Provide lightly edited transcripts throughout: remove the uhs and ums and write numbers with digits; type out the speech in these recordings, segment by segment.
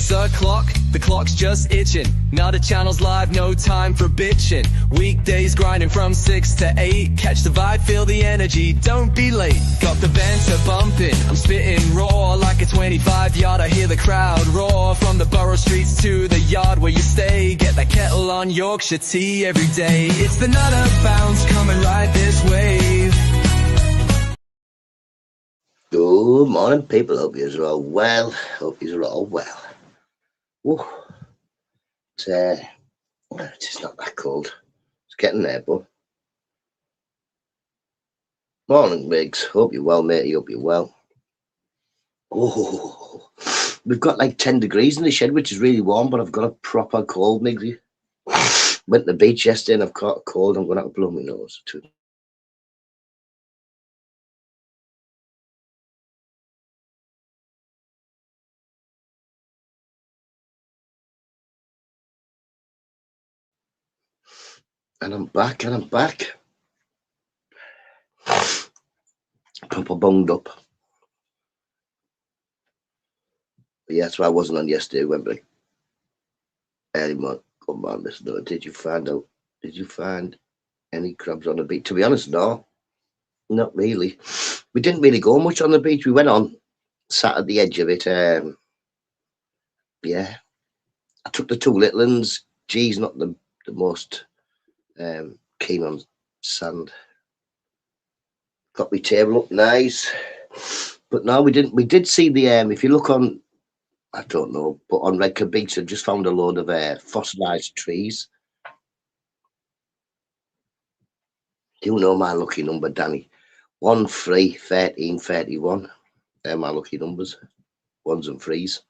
6 o'clock, the clock's just itching. Now the channel's live, no time for bitching. Weekdays grinding from 6 to 8. Catch the vibe, feel the energy, don't be late. Got the banter bumping, I'm spitting raw like a 25-yard. I hear the crowd roar from the borough streets to the yard where you stay. Get that kettle on Yorkshire tea every day. It's the Nutta bounce coming right this way. Good morning, people. Hope you're all well. Hope you're all well. Woo. It's not that cold. It's getting there, but morning, Riggs. Hope you're well, mate. Hope you're well. Oh, we've got like 10 degrees in the shed, which is really warm, but I've got a proper cold, Miggsy. Went to the beach yesterday and I've got a cold. I'm going to have to blow my nose too. And I'm back. Proper bunged up. But yeah, that's why I wasn't on yesterday. Went early morning. Come on, listen. Did you find any crabs on the beach? To be honest, no. Not really. We didn't really go much on the beach. We went on, sat at the edge of it. Yeah. I took the two little ones. G's not the most keen on sand. Got my table up nice. But no, we didn't. We did see the if you look on, I don't know, but on Redcar Beach I just found a load of fossilized trees. You know my lucky number, Danny. 1, 3, 13, 31. They're my lucky numbers. 1s and 3s.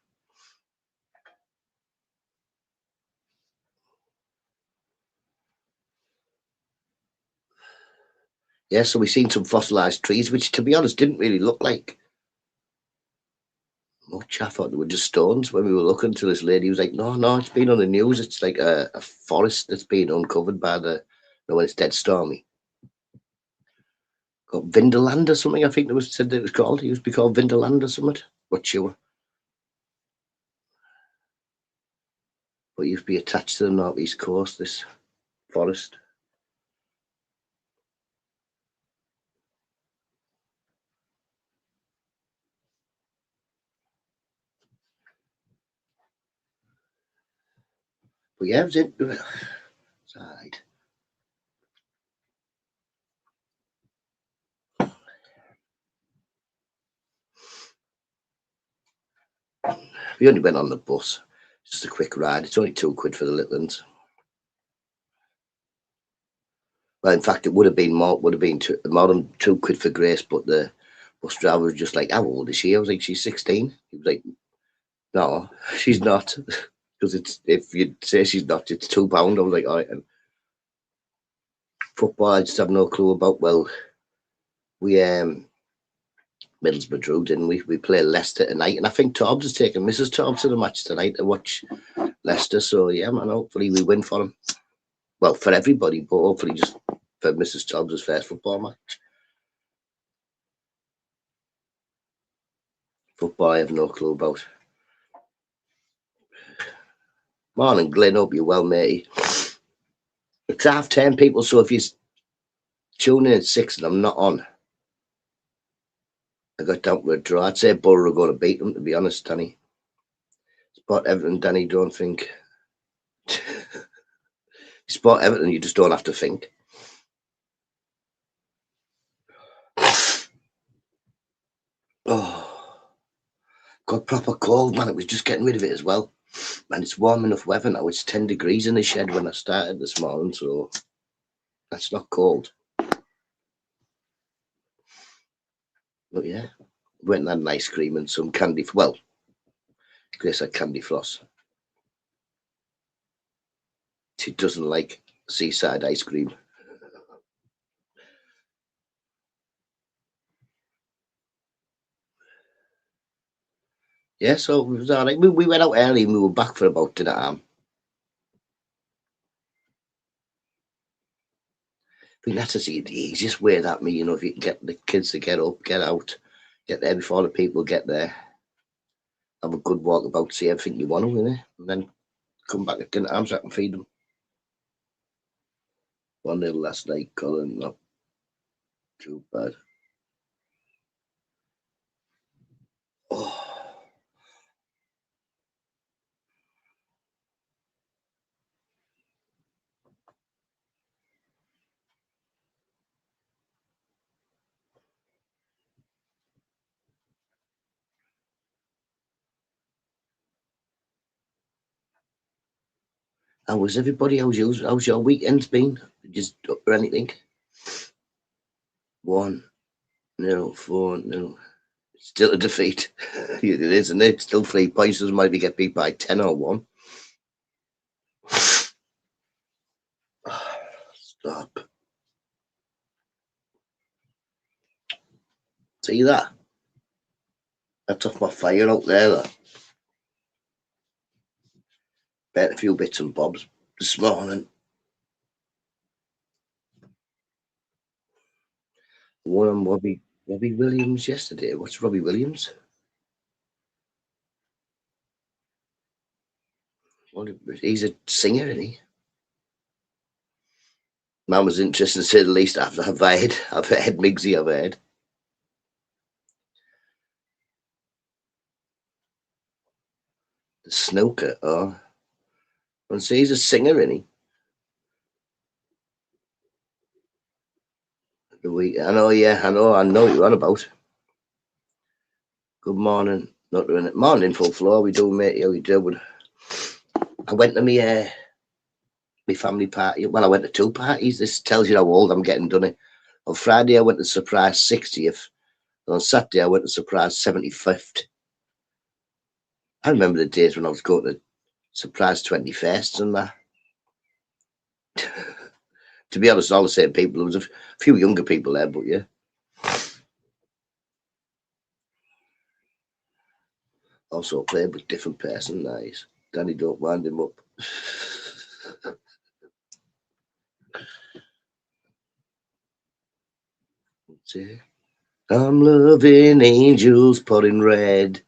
Yeah, so we've seen some fossilized trees, which to be honest didn't really look like much. I thought they were just stones when we were looking to this lady. Was like, no, it's been on the news. It's like a forest that's been uncovered by when it's dead stormy. Got Vinderland or something, I think said that it was called. It used to be called Vinderland or something. Not sure. But it used to be attached to the northeast coast, this forest. But yeah, it's all right. We only went on the bus. Just a quick ride. It's only £2 for the little ones. Well, in fact, it would have been more than £2 for Grace, but the bus driver was just like, how old is she? I was like, she's 16. He was like, no, she's not. Because if you say she's not, it's £2. I was like, all right. And football, I just have no clue about. Well, we Middlesbrough drew, didn't we? We play Leicester tonight, and I think Tobbs is taking Mrs. Tobbs to the match tonight to watch Leicester. So yeah, man, hopefully we win for them. Well, for everybody, but hopefully just for Mrs. Tobbs' first football match. Football, I have no clue about. Morning, Glenn. Hope you're well, matey. It's 10:30, people, so if you tune in at 6 and I'm not on, I got down to a draw. I'd say Borough are going to beat them, to be honest, Danny. Spot Everton, Danny, don't think. Spot Everton, you just don't have to think. Oh, got proper cold, man. It was just getting rid of it as well. And it's warm enough weather now. It's 10 degrees in the shed when I started this morning, so that's not cold. But yeah, went and had an ice cream and some candy. Well, Grace had candy floss. She doesn't like seaside ice cream. Yeah, so it was all right. We went out early and we were back for about dinner time. I think that's the easiest way, that me, if you can get the kids to get up, get out, get there before the people get there. have a good walk about, see everything you want to, innit? And then come back at dinner time so I can feed them. 1-0 last night, Colin, not too bad. Oh. How was everybody? How's your weekend's been? Just up or anything? 1-0, 4-0. Still a defeat. It is, isn't it? Still 3 points. Doesn't matter if you get beat by 10 or 1. Stop. See that? That's off my fire out there. That. Bet a few bits and bobs this morning. One on Robbie Williams yesterday. What's Robbie Williams? He's a singer, isn't he? Man was interested to say the least. I've heard Migsy, I've heard. The snooker, oh. And so he's a singer, isn't he? I know, yeah, I know what you're on about. Good morning. Not doing it. Morning, full floor. We do, mate. Yeah, we do. I went to my family party. Well, I went to 2 parties. This tells you how old I'm getting, doesn't it? On Friday, I went to surprise 60th. And on Saturday, I went to surprise 75th. I remember the days when I was going to surprise 21st and that. To be honest, all the same people. There was a few younger people there, but yeah. Also played with different person. Nice. Danny, don't wind him up. I'm loving angels putting red.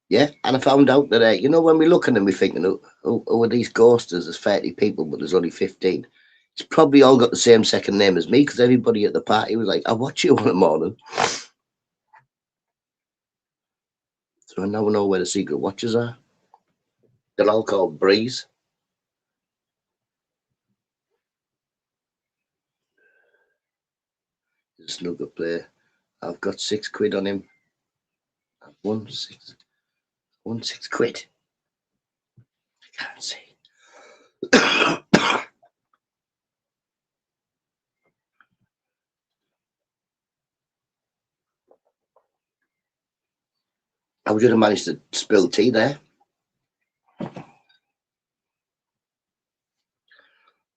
Yeah, and I found out that, when we look at them, we're thinking, who are these ghosters? There's 30 people, but there's only 15. It's probably all got the same second name as me because everybody at the party was like, I watch you in the morning. So I now know where the secret watchers are. They're all called Breeze. He's a snooker player. I've got £6 on him. I've won 6 quid. I can't see. I would have managed to spill tea there.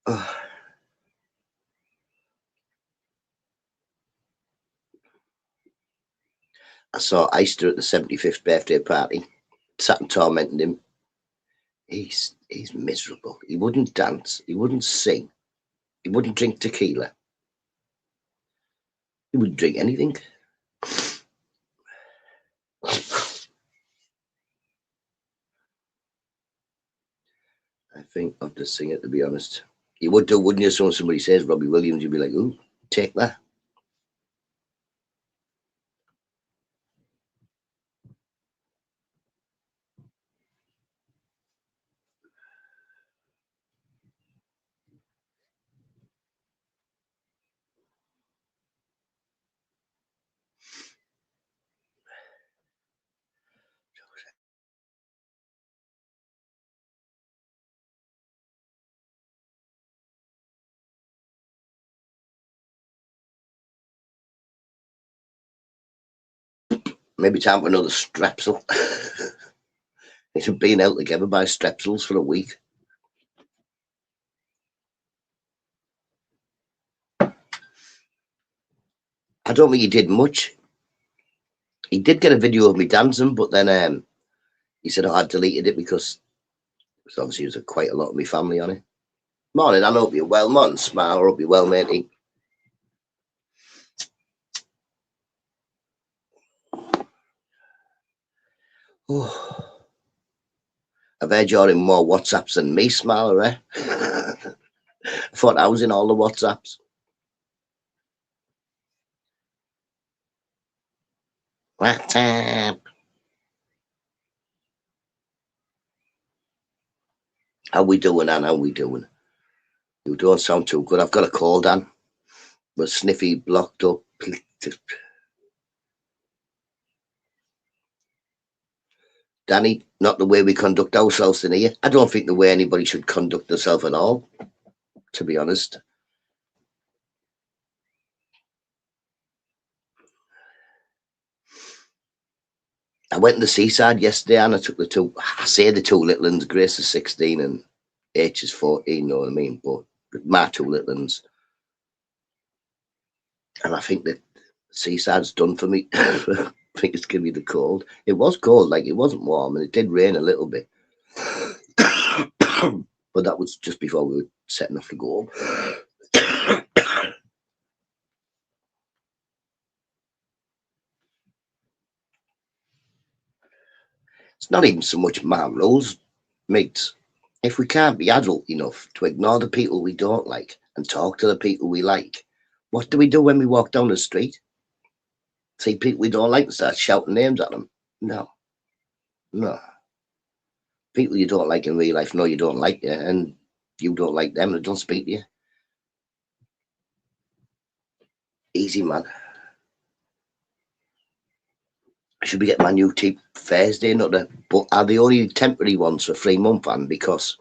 Oh. I saw Eister at the 75th birthday party. Sat and tormenting him. He's miserable. He wouldn't dance. He wouldn't sing. He wouldn't drink tequila. He wouldn't drink anything. I think I'll just sing it, to be honest. You would do, wouldn't you? So when somebody says Robbie Williams, you'd be like, ooh, take that. Maybe time for another strepsil. It's been out together by strepsils for a week. I don't think he did much. He did get a video of me dancing, but then he said I deleted it because obviously there's quite a lot of my family on it. Morning, I hope you're well. Morning, Smile. I hope you're well, matey. Oh, I've heard you're in more WhatsApps than me, Smiler, eh? I thought I was in all the WhatsApps. WhatsApp. How we doing, Anne? How we doing? You don't sound too good. I've got a cold, Anne. But Sniffy blocked up. Danny, not the way we conduct ourselves in here. I don't think the way anybody should conduct themselves at all, to be honest. I went to the seaside yesterday and I took I say the two little ones, Grace is 16 and H is 14, you know what I mean? But my two little ones. And I think that seaside's done for me. I think it's giving me the cold. It was cold, like it wasn't warm and it did rain a little bit. But that was just before we were setting off to go home. It's not even so much my rules, mates. If we can't be adult enough to ignore the people we don't like and talk to the people we like, what do we do when we walk down the street? See people we don't like and start shouting names at them? No, no. People you don't like in real life know you don't like you, and you don't like them and don't speak to you. Easy, man. I should be getting my new teeth Thursday, Nutta, but are the only temporary ones for 3 months, and because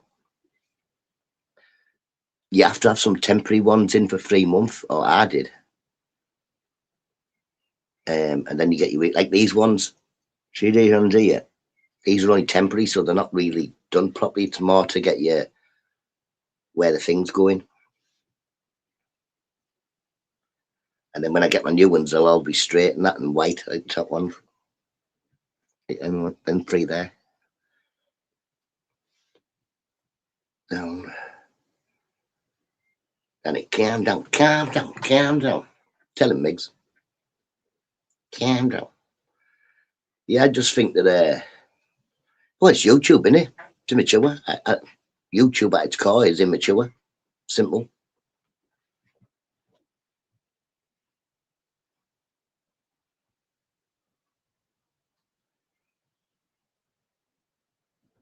you have to have some temporary ones in for 3 months, or I did. And then you get your like these ones, see these ones here. These are only temporary, so they're not really done properly. It's more to get you where the thing's going. And then when I get my new ones, they'll all be straight and that and white, like the top one. And then 3 there. Down. And it calm down, calm down, calm down. Tell him, Migs. Calm down. Yeah, I just think that, well, it's YouTube, isn't it? It's immature. YouTube at its core is immature. Simple.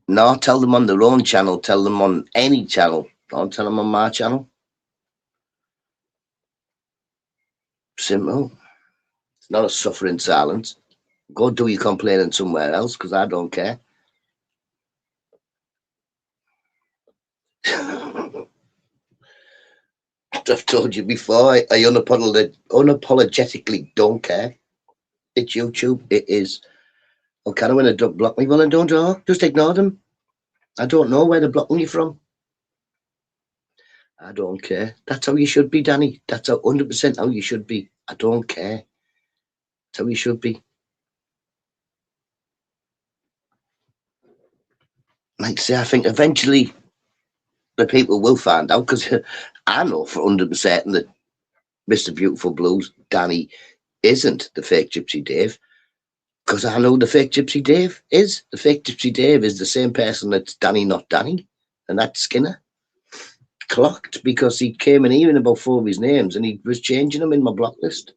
No, tell them on their own channel. Tell them on any channel. Don't tell them on my channel. Simple. It's not a suffering silence. Go do your complaining somewhere else, because I don't care. I've told you before, I unapologetically don't care. It's YouTube. It is. Okay, when they don't block me, well, I don't know. Just ignore them. I don't know where they're blocking you from. I don't care. That's how you should be, Danny. That's 100% how you should be. I don't care. That's how you should be. Like I say, I think eventually the people will find out, because I know for 100% that Mr. Beautiful Blues, Danny, isn't the fake Gypsy Dave. Because I know the fake Gypsy Dave is. The fake Gypsy Dave is the same person that's Danny, not Danny. And that's Skinner. Clocked, because he came in here in about 4 of his names and he was changing them in my block list.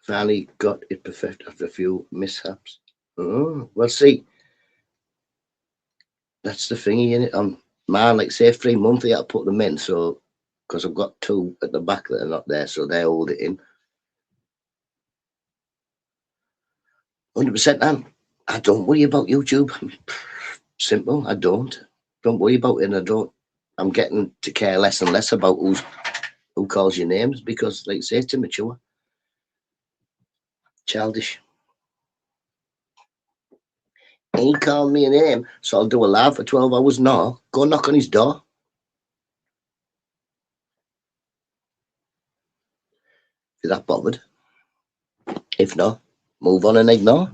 Finally got it perfect after a few mishaps. Oh, well, see, that's the thingy in it. Man, like say 3 months, I had to put them in, so because I've got 2 at the back that are not there, so they hold it in. 100%, man. I don't worry about YouTube. Simple. I don't. Don't worry about it. I don't. I'm getting to care less and less about who calls your names, because, like I say, it's immature, childish. He called me a name, so I'll do a live for 12 hours. No, go knock on his door. If you're that bothered. If not, move on and ignore.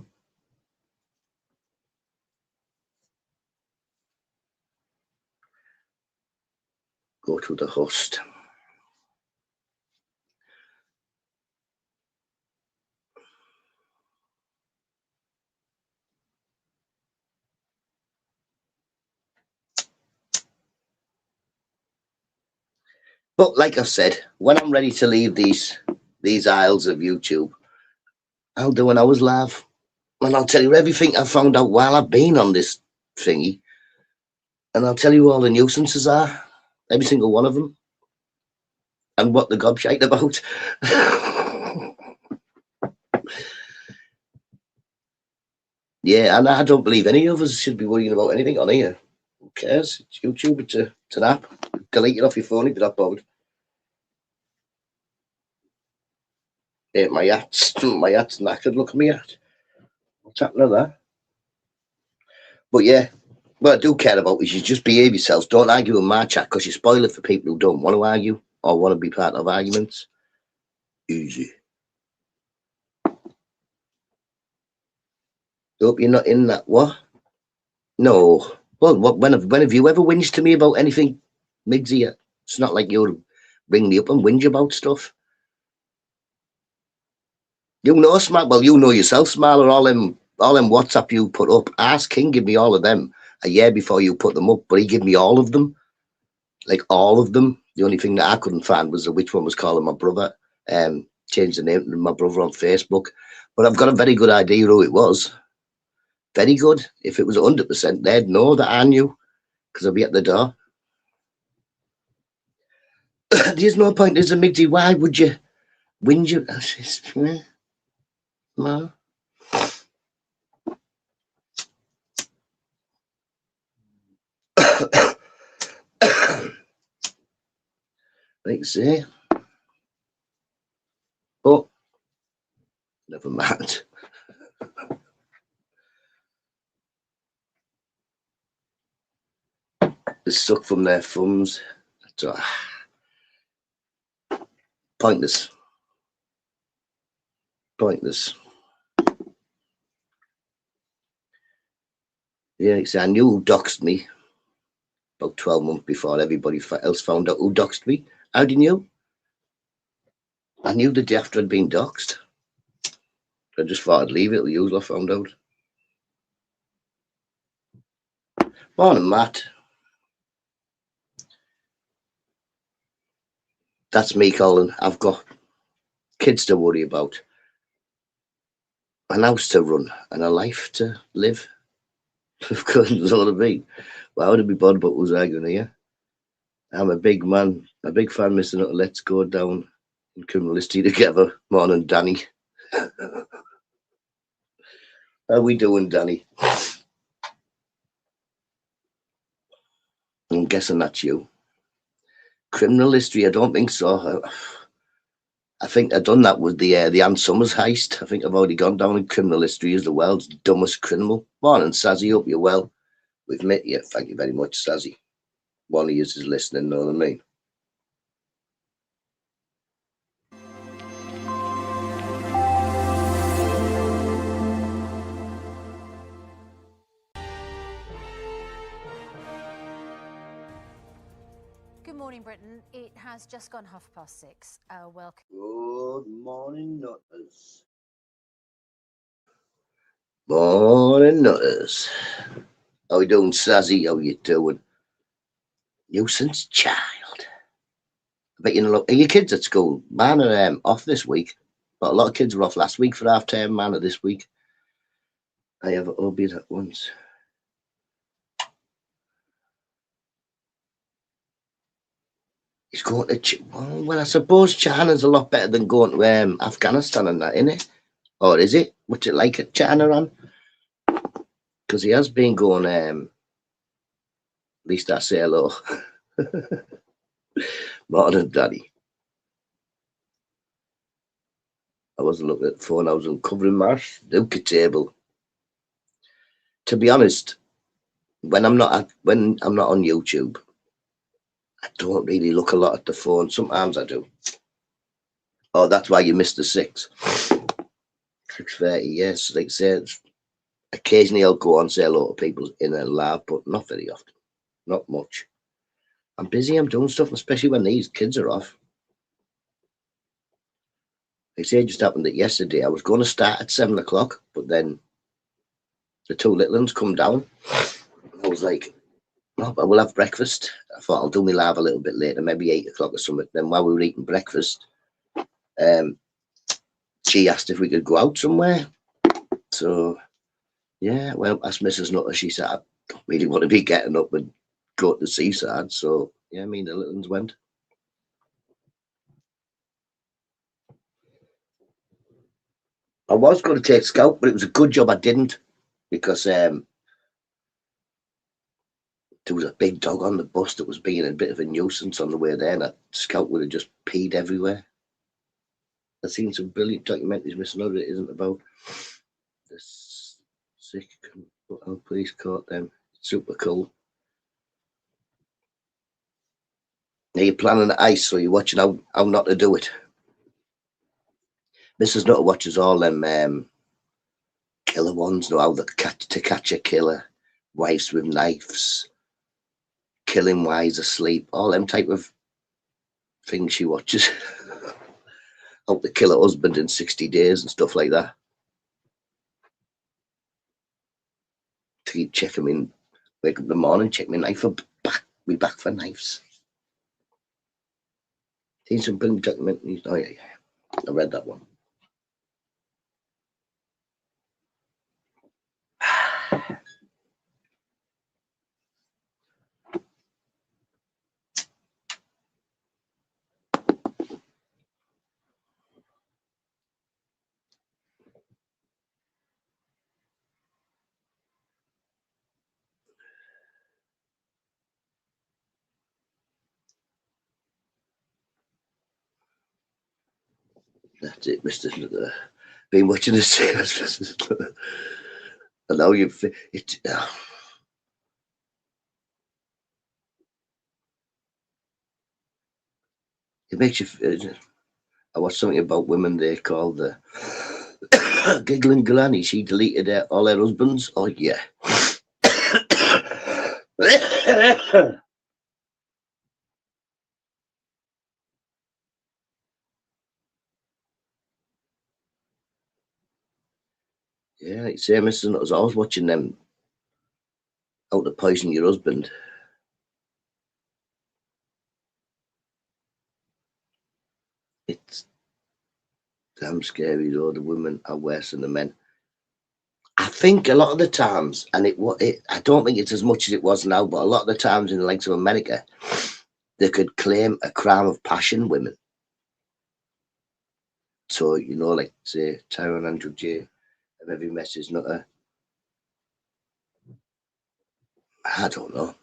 Go to the host. But like I said, when I'm ready to leave these aisles of YouTube, I'll do an hour's live. And I'll tell you everything I found out while I've been on this thingy. And I'll tell you all the nuisances are. Every single one of them. And what the gobshite about. Yeah, and I don't believe any of us should be worrying about anything on here. Who cares? It's YouTube, it's an app. Delete it off your phone if you're not bothered. Yeah, my hat's knackered. Look at me hat. What's happening to that? But yeah, what I do care about is you just behave yourselves. Don't argue in my chat because you spoil it for people who don't want to argue or want to be part of arguments. Easy. Hope you're not in that. What? No. Well, when have you ever whinged to me about anything, Migsy? It's not like you'll ring me up and whinge about stuff. You know, Smart. Well, you know yourself, Smaller. All them WhatsApp you put up. Ask King give me all of them a year before you put them up, but he gave me all of them, like all of them. The only thing that I couldn't find was which one was calling my brother. Changed the name to my brother on Facebook, but I've got a very good idea who it was. Very good. If it was 100%, they'd know that I knew because I'd be at the door. There's no point. There's a Migsy. Why would you whinge? No. Like say, but never mind. They suck from their thumbs. So, pointless. Pointless. Yeah, like I knew who doxed me about 12 months before everybody else found out who doxed me. How do you know? I knew the day after I'd been doxed. I just thought I'd leave it till you lot found out. Morning, Matt. That's me, Colin. I've got kids to worry about, an house to run, and a life to live. Of course, that's all it be. Why would I be bothered about who's arguing here? I'm a big man, a big fan, Mr. Nutta. Let's go down in criminal history together. Morning, Danny. How we doing, Danny? I'm guessing that's you. Criminal history? I don't think so. I think I've done that with the Ann Summers heist. I think I've already gone down in criminal history as the world's dumbest criminal. Morning, Sazzy. Hope you're well. We've met you. Thank you very much, Sazzy. One of you is listening, know what I mean? Good morning, Britain. It has just gone 6:30. Welcome. Good morning, Nutters. Morning, Nutters. How you doing, Sazzy? How you doing? Nuisance child. I bet you know. Are your kids at school? Mine are off this week, but a lot of kids were off last week for half term. Mine are this week. I have albeit at once. He's going to. Well, I suppose China's a lot better than going to Afghanistan and that, isn't it? Or is it? What's it like at China, on? Because he has been going. At least I say hello. Morning, Daddy. I wasn't looking at the phone. I was uncovering my snooker table. To be honest, when I'm not on YouTube, I don't really look a lot at the phone. Sometimes I do. Oh, that's why you missed the 6:30. Yes, like I said, occasionally I'll go on and say hello to people in a live, but not very often. Not much. I'm busy. I'm doing stuff, especially when these kids are off. They say it just happened that yesterday I was going to start at 7 o'clock, but then the two little ones come down. I was like, Oh, but we'll have breakfast. I thought I'll do my live a little bit later, maybe 8 o'clock or something. Then while we were eating breakfast, she asked if we could go out somewhere. So, yeah, well, asked Mrs. Nutter. She said, I don't really want to be getting up and go to the seaside. So, yeah, me and the little ones went. I was going to take Scout, but it was a good job I didn't, because there was a big dog on the bus that was being a bit of a nuisance on the way there, and that Scout would have just peed everywhere. I've seen some brilliant documentaries, Miss Nutter, it isn't about the sick, police caught them. Super cool. Now you're planning the ice, so you're watching how not to do it. Mrs. Nutter watches all them killer ones, know how to catch a killer, wives with knives, killing wives asleep, all them type of things she watches. How to kill a husband in 60 days and stuff like that. To keep checking me, wake up in the morning, check my knife up, we back for knives. Seen some brilliant documentaries. Oh yeah, I read that one. That's it, Mr. Been watching the series. I know you've it. It makes you. I watched something about women they called the giggling granny. She deleted all her husbands. Oh yeah. Yeah, like say, Mr. Nutters, I was watching them how to poison your husband. It's damn scary though. The women are worse than the men. I think a lot of the times, and I don't think it's as much as it was now, but a lot of the times in the likes of America, they could claim a crime of passion, women. So, like say Tyrone Andrew J, of every message Nutter. I don't know.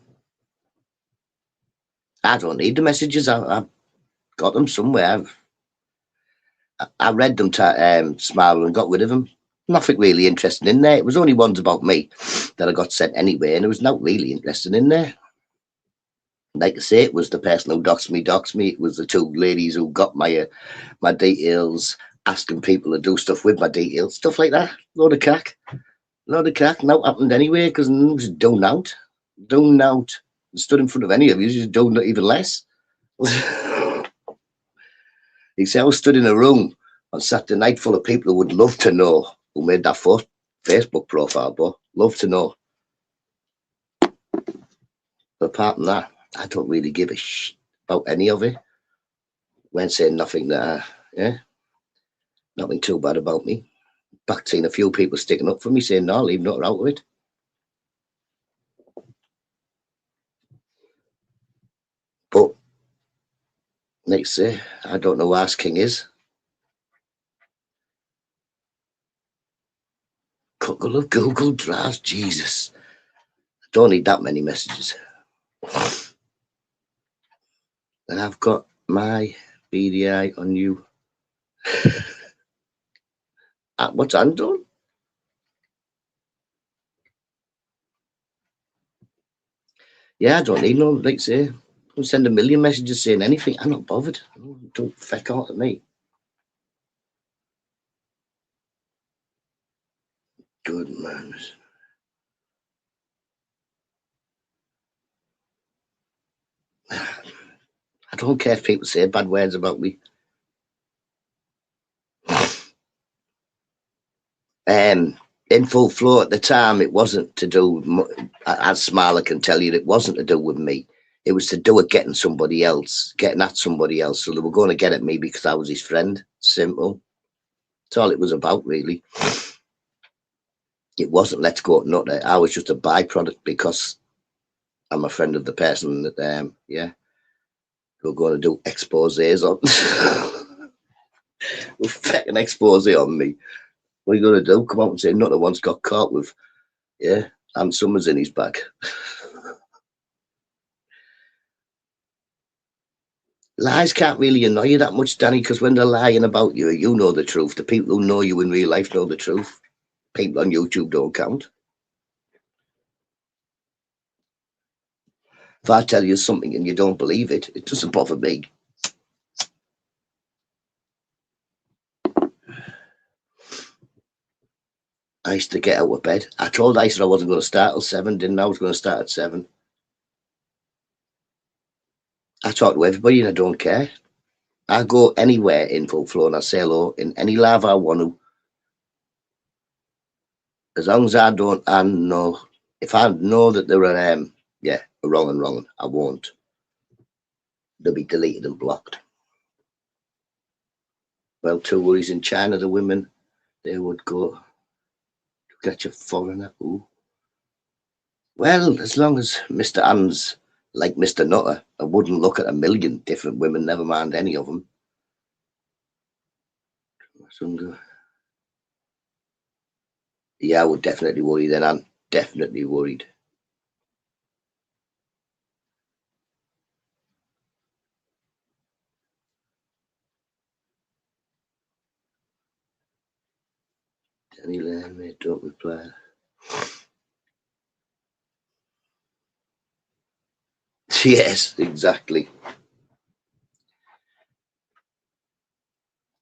I don't need the messages. I've got them somewhere. I read them to smile and got rid of them. Nothing really interesting in there. It was only ones about me that I got sent anyway, and there was not really interesting in there. Like I say, it was the person who doxed me. It was the two ladies who got my details, asking people to do stuff with my details, stuff like that. Load of cack. Now happened anyway because it was done out. Done out. Stood in front of any of you, just done even less. He said I was stood in a room on Saturday night full of people who would love to know who made that first Facebook profile, but love to know. But apart from that, I don't really give a about any of it. Won't say nothing that, nothing too bad about me. Back seeing a few people sticking up for me, saying, no, leave nothing out of it. But, like I say, I don't know who Ask King is. Couple of Google Drives, Jesus. I don't need that many messages. And I've got my BDI on you. What's I'm doing? Yeah, I don't need no, like I say, don't send a million messages saying anything. I'm not bothered. Don't feck out at me. Good man. I don't care if people say bad words about me. in full flow at the time, it wasn't to do, as Smiler can tell you, it wasn't to do with me. It was to do with getting somebody else, getting at somebody else. So they were going to get at me because I was his friend. Simple. That's all it was about, really. It wasn't let's go Nutta. I was just a byproduct because I'm a friend of the person that, yeah, we're going to do exposés on. We'll fucking expose on me. What are you going to do? Come out and say Nutta once got caught with, yeah, and Summers in his back. Lies can't really annoy you that much, Danny, because when they're lying about you, you know the truth. The people who know you in real life know the truth. People on YouTube don't count. If I tell you something and you don't believe it, it doesn't bother me. I used to get out of bed. I told Isa I wasn't going to start till 7, didn't I? I was going to start at 7. I talk to everybody and I don't care. I go anywhere in full flow and I say hello in any live I want to. As long as I don't, I know, if I know that they're yeah, wrong, I won't. They'll be deleted and blocked. Well, 2 worries in China, the women, they would go to catch a foreigner. Ooh. Well, as long as Mr. Ann's like Mr. Nutter, I wouldn't look at a million different women, never mind any of them. Yeah, I would definitely worry then. I'm definitely worried. Danny Lane, don't reply. Yes, exactly.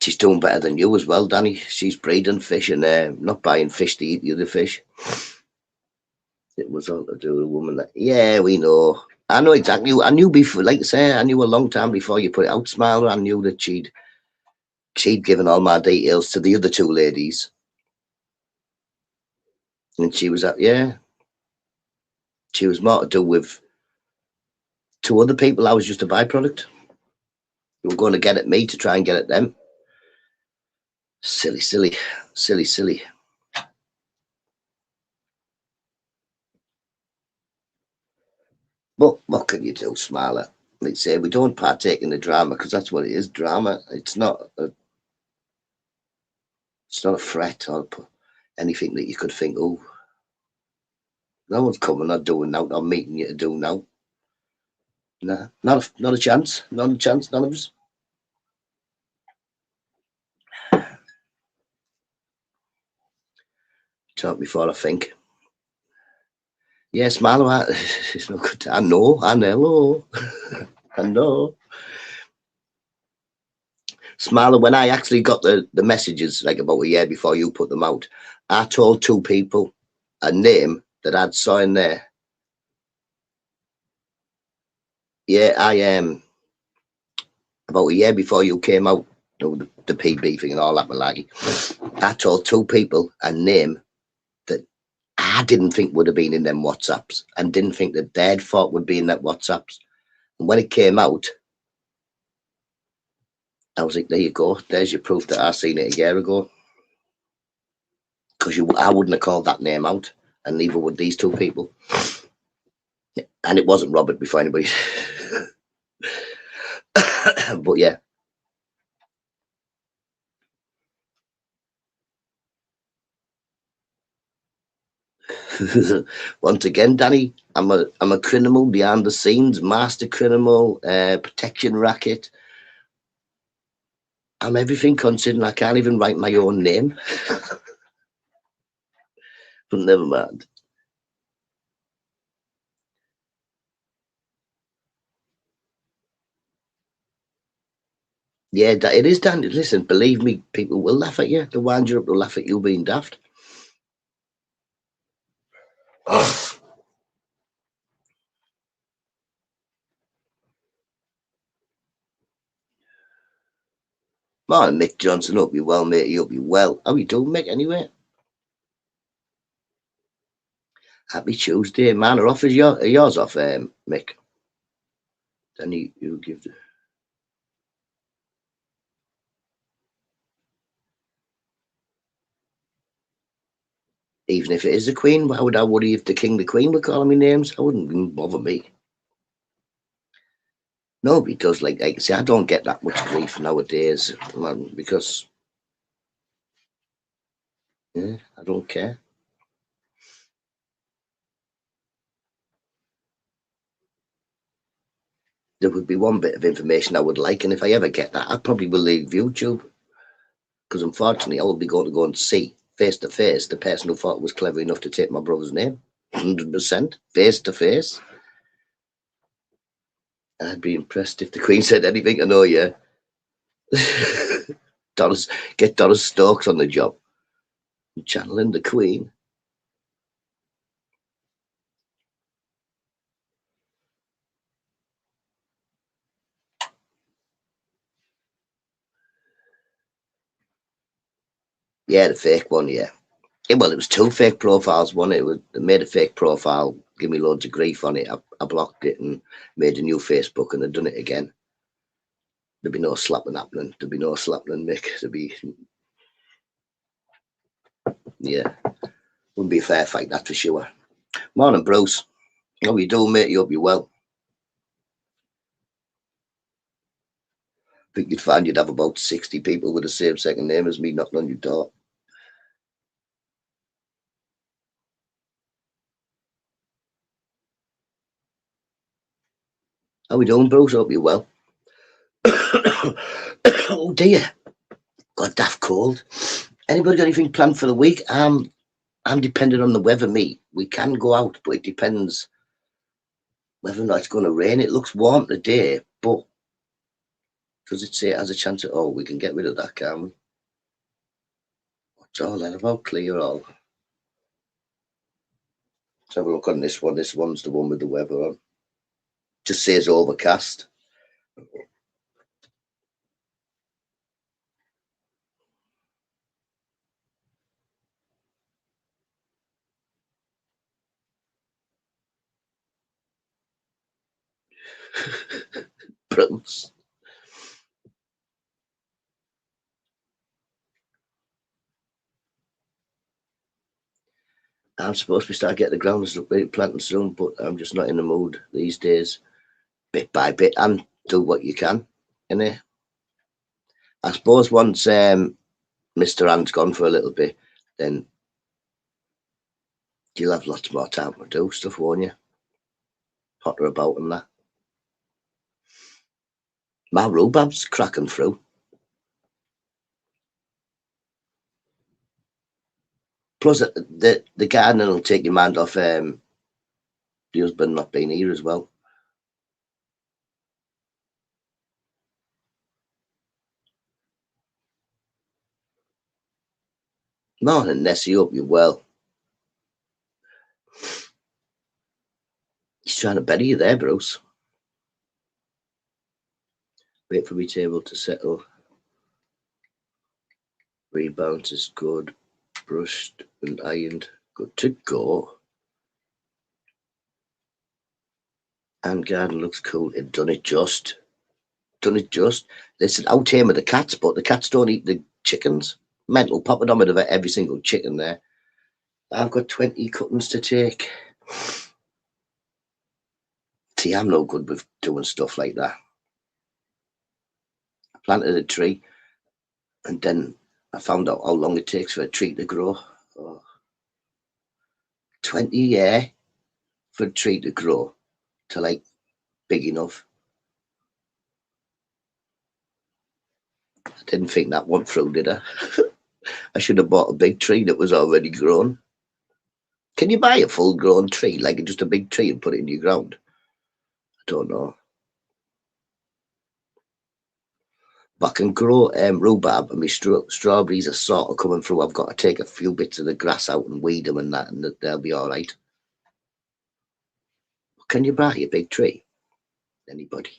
She's doing better than you as well, Danny. She's breeding fish and not buying fish to eat the other fish. It was all to do with a woman that, yeah, we know. I know exactly. I knew before, like I say, I knew a long time before you put it out, Smiler. I knew that she'd given all my details to the other 2 ladies. And she was at, yeah. She was more to do with 2 other people. I was just a byproduct. They were going to get at me to try and get at them. Silly, silly, silly, silly. But what can you do, Smiler? Like say, we don't partake in the drama because that's what it is, drama. It's not a threat or anything that you could think, oh, no one's coming or doing now, or meeting you to do now. Nah, not a chance. Not a chance, none of us. Talk before I think. Yes, Marlo, it's not good. I know. I know. I know. Smiler, when I actually got the messages, like about a year before you put them out, I told 2 people a name that I'd saw in there. Yeah, I am. About a year before you came out, you know, the PB thing and all that malarkey, I told 2 people a name that I didn't think would have been in them WhatsApps and didn't think that they'd thought would be in that WhatsApps. And when it came out, I was like, there you go. There's your proof that I seen it a year ago. Because I wouldn't have called that name out, and neither would these 2 people. And it wasn't Robert before anybody. But yeah. Once again, Danny, I'm a criminal behind the scenes, master criminal, protection racket. I'm everything considering I can't even write my own name. But never mind. Yeah, it is, Danny. Listen, believe me, people will laugh at you. They'll wind you up, they'll laugh at you being daft. Morning, Mick Johnson. Hope you're well, mate. You hope you're well. How you doing, Mick, anyway? Happy Tuesday, man. Are yours off, Mick? Then you give the... Even if it is the Queen, why would I worry if the King, the Queen were calling me names? I wouldn't even bother me. Nobody does. Like I say, I don't get that much grief nowadays, man, because yeah, I don't care. There would be one bit of information I would like, and if I ever get that, I probably will leave YouTube, because unfortunately I will be going to go and see face to face the person who thought was clever enough to take my brother's name, 100% face to face. I'd be impressed if the Queen said anything. I know, yeah. Get Doris Stokes on the job, channeling the Queen. Yeah, the fake one, yeah. Well, it was two fake profiles. One, it made a fake profile, give me loads of grief on it. I blocked it and made a new Facebook, and I'd done it again. There'd be no slapping happening. There'd be no slapping, Mick. There'd be, yeah, wouldn't be a fair fight, that's for sure. Morning, Bruce. How you doing, mate? You hope you're well. I think you'd find you'd have about 60 people with the same second name as me knocking on your door. How we doing, Bruce? Hope you're well. Oh dear, got daft cold. Anybody got anything planned for the week? I'm dependent on the weather, me. We can go out, but it depends whether or not it's going to rain. It looks warm today, but does it say it has a chance at all? We can get rid of that, can't we? What's all that about? Clear all. Let's have a look on this one. This one's the one with the weather on. Just says overcast. Bruce. I'm supposed to start getting the ground planting soon, but I'm just not in the mood these days. Bit by bit, and do what you can, innit? I suppose once Mr. Ant's gone for a little bit, then you'll have lots more time to do stuff, won't you? Potter about and that. My rhubarb's cracking through. Plus, the gardening will take your mind off the husband not being here as well. Morning, Nessie. Hope you're well. He's trying to bury you there, Bruce. Wait for me table to settle. Rebounds is good. Brushed and ironed. Good to go. And garden looks cool. It done it just. Done it just. Listen, how tame are the cats, but the cats don't eat the chickens. Mental popadometer of every single chicken there. I've got 20 cuttings to take. See, I'm no good with doing stuff like that. I planted a tree and then I found out how long it takes for a tree to grow. Oh, 20 years for a tree to grow to like big enough. I didn't think that one through, did I? I should have bought a big tree that was already grown. Can you buy a full grown tree, like just a big tree, and put it in your ground? I don't know. But I can grow rhubarb, and my strawberries are sort of coming through. I've got to take a few bits of the grass out and weed them and that, and they'll be all right. Can you buy a big tree? Anybody?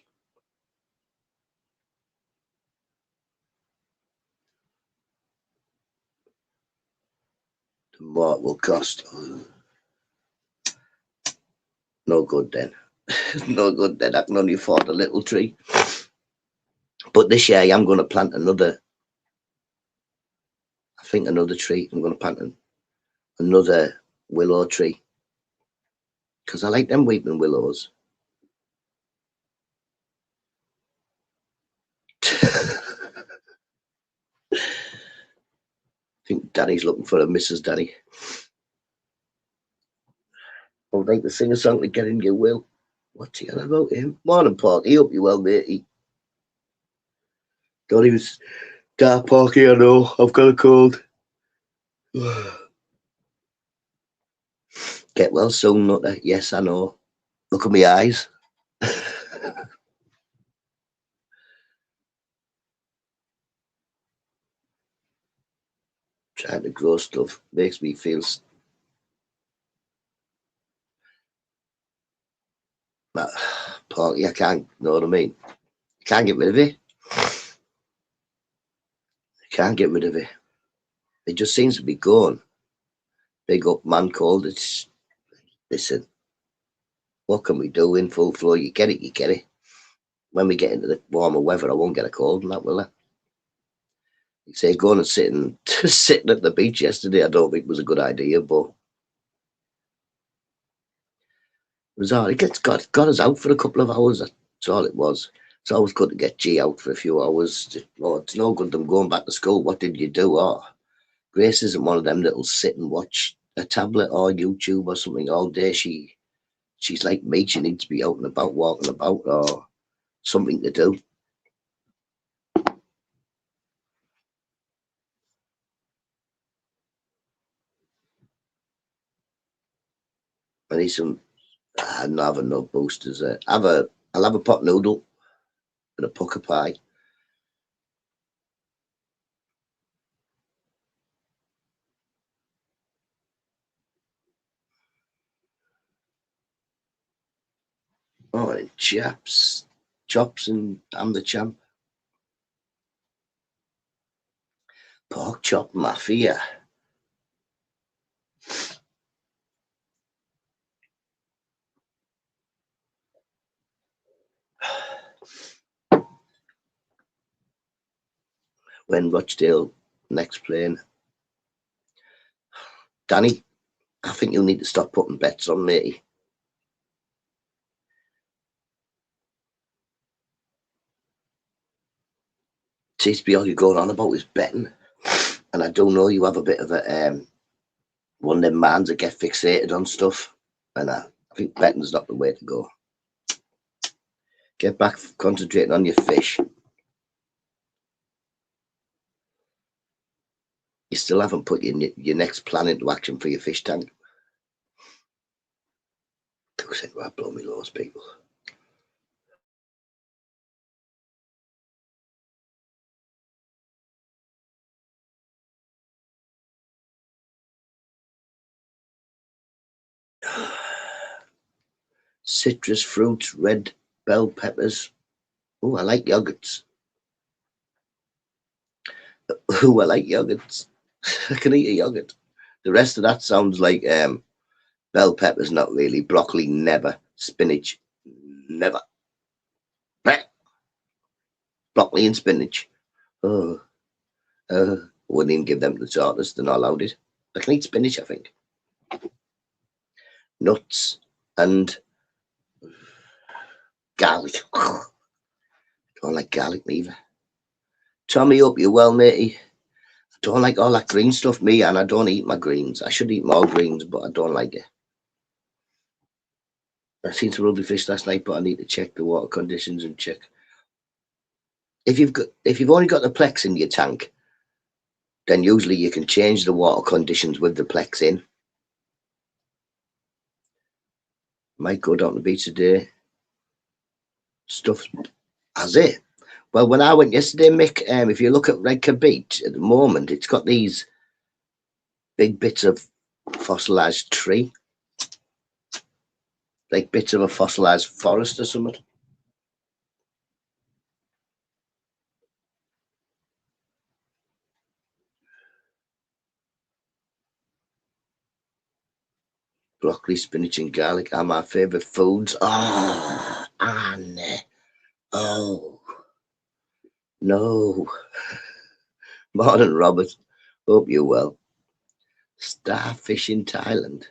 What will cost? No good then. No good then. I can only afford a little tree. But this year I am going to plant another, I think another tree. I'm going to plant another willow tree. Because I like them weeping willows. I think Danny's looking for a Mrs. Danny. I would like to sing a song to get in your will. What's he on about him? Morning, Parky. Hope you well, matey. God, he was dark, Parky. I know. I've got a cold. Get well soon, Nutta. Yes, I know. Look at my eyes. Trying to grow stuff makes me feel Parky. I can't, know what I mean? Can't get rid of it. Can't get rid of it. It just seems to be gone. Big up man called. It's, listen, what can we do in full flow? You get it, you get it. When we get into the warmer weather, I won't get a cold and that, will I? You say going and sitting at the beach yesterday, I don't think was a good idea, but it was all it got us out for a couple of hours. That's all it was. It's always good to get G out for a few hours. Oh, it's no good them going back to school. What did you do? Oh, Grace isn't one of them that'll sit and watch a tablet or YouTube or something all day. She's like me. She needs to be out and about, walking about, or something to do. I need some. I'm not having no boosters. I'll have a pot noodle and a pucker pie. Oh, and chops, and I'm the champ. Pork chop mafia. When Rochdale next playing, Danny, I think you'll need to stop putting bets on, matey. Seems to be all you're going on about is betting, and I do know you have a bit of a one of them mans that get fixated on stuff, and I think betting's not the way to go. Get back concentrating on your fish. You still haven't put your next plan into action for your fish tank. Who said I blow me laws, people? Citrus fruits, red bell peppers. Oh, I like yogurts. Oh, I like yogurts. I can eat a yogurt. The rest of that sounds like bell peppers, not really. Broccoli, never. Spinach, never. Blech. Broccoli and spinach. Oh, I wouldn't even give them to the daughters. They're not allowed it. I can eat spinach, I think. Nuts and garlic. Don't like garlic neither. Tommy, hope you're well, matey. I don't like all that green stuff, me, and I don't eat my greens. I should eat more greens, but I don't like it. I seen some lovely fish last night, but I need to check the water conditions and check. If you've only got the Plex in your tank, then usually you can change the water conditions with the Plex in. Might go down to the beach today. Stuff as it. Well, when I went yesterday, Mick, if you look at Redcar Beach at the moment, it's got these big bits of fossilized tree, like bits of a fossilized forest or something. Broccoli, spinach and garlic are my favourite foods. Oh, Anne. Oh, no. Morning, Robert. Hope you're well. Starfish in Thailand.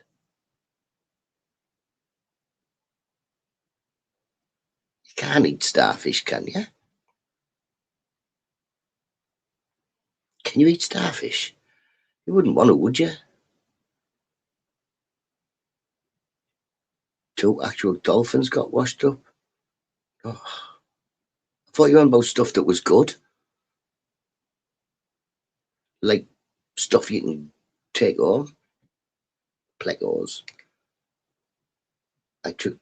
You can't eat starfish, can you? Can you eat starfish? You wouldn't want to, would you? Two actual dolphins got washed up. Oh, I thought you were on about stuff that was good. Like stuff you can take home. Plecos. I took.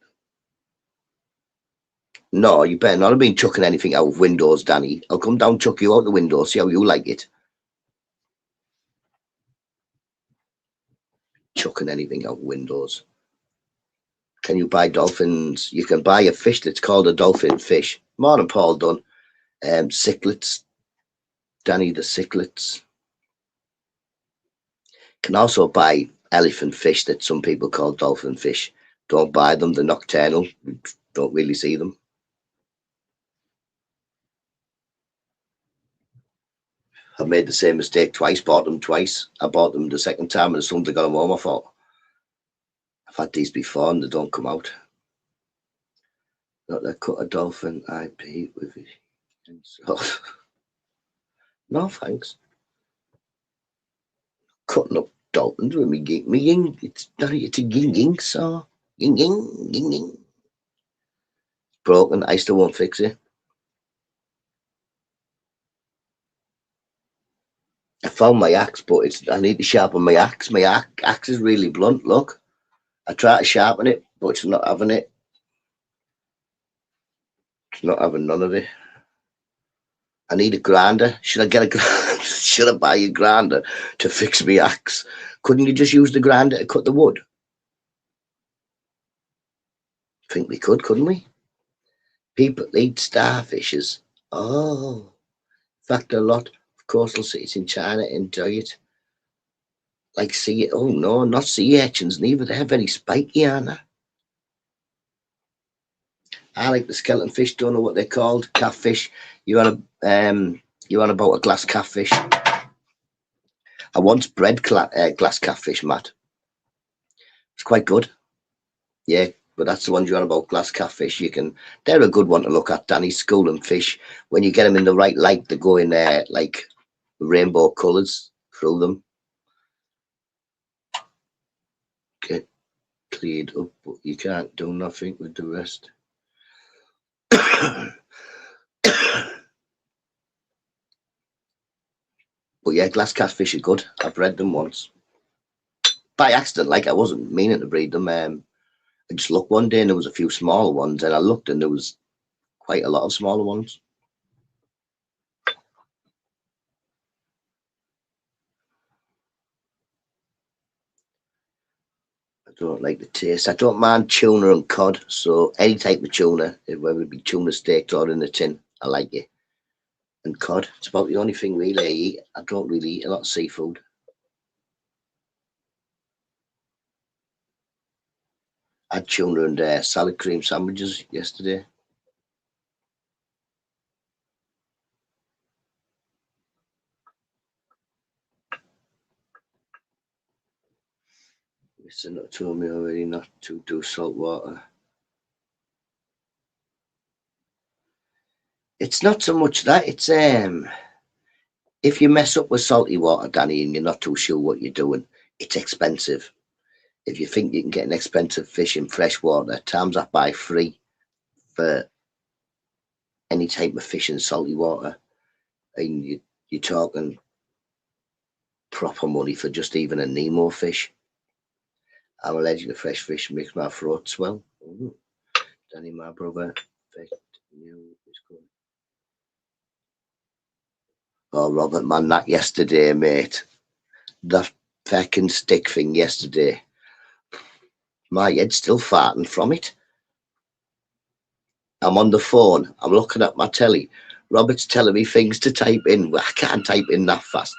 No, you better not have been chucking anything out of windows, Danny. I'll come down, chuck you out the window, see how you like it. Chucking anything out windows. Can you buy dolphins? You can buy a fish that's called a dolphin fish. Morning, Paul Dunn. Cichlids. Danny the cichlids. Can also buy elephant fish that some people call dolphin fish. Don't buy them, they're nocturnal. You don't really see them. I've made the same mistake twice, bought them twice. I bought them the second time and as soon as I got them home, I thought, I've had these before and they don't come out. Not that cut a dolphin IP with it. So, no thanks. Cutting up dolphins with me ging. It's not it's a ging so ging. Broken. I still won't fix it. I found my axe, but I need to sharpen my axe. My axe is really blunt. Look, I try to sharpen it, but it's not having it. It's not having none of it. I need a grinder. Should I get a grinder? Should I buy a grinder to fix my axe? Couldn't you just use the grinder to cut the wood? I think we could, couldn't we? People eat starfishes. Oh, in fact, a lot of coastal cities in China enjoy it. Like sea, oh no, not sea urchins neither. They're very spiky, aren't they? I like the skeleton fish. Don't know what they're called. Catfish. You want about a glass catfish? I once bred glass catfish, Matt. It's quite good. Yeah, but that's the ones you're on about, glass catfish. They're a good one to look at, Danny. School and fish. When you get them in the right light, they go in there like rainbow colours through them. Get cleared up, but you can't do nothing with the rest. But yeah, glass catfish are good. I've bred them once. By accident, like I wasn't meaning to breed them. I just looked one day and there was a few smaller ones, and I looked and there was quite a lot of smaller ones. I don't like the taste. I don't mind tuna and cod, so any type of tuna, whether it be tuna steaks or in a tin, I like it. And cod, it's about the only thing really I eat. I don't really eat a lot of seafood. I had tuna and salad cream sandwiches yesterday. Mr. Nut told me already not to do salt water. It's not so much that, it's if you mess up with salty water, Danny, and you're not too sure what you're doing, it's expensive. If you think you can get an expensive fish in fresh water, times that by 3 for any type of fish in salty water, and you're talking proper money for just even a Nemo fish. I'm allergic to fresh fish, makes my throat swell. Ooh. Danny, my brother, oh, Robert, man, that yesterday, mate. That fucking stick thing yesterday. My head's still farting from it. I'm on the phone. I'm looking at my telly. Robert's telling me things to type in. Well, I can't type in that fast.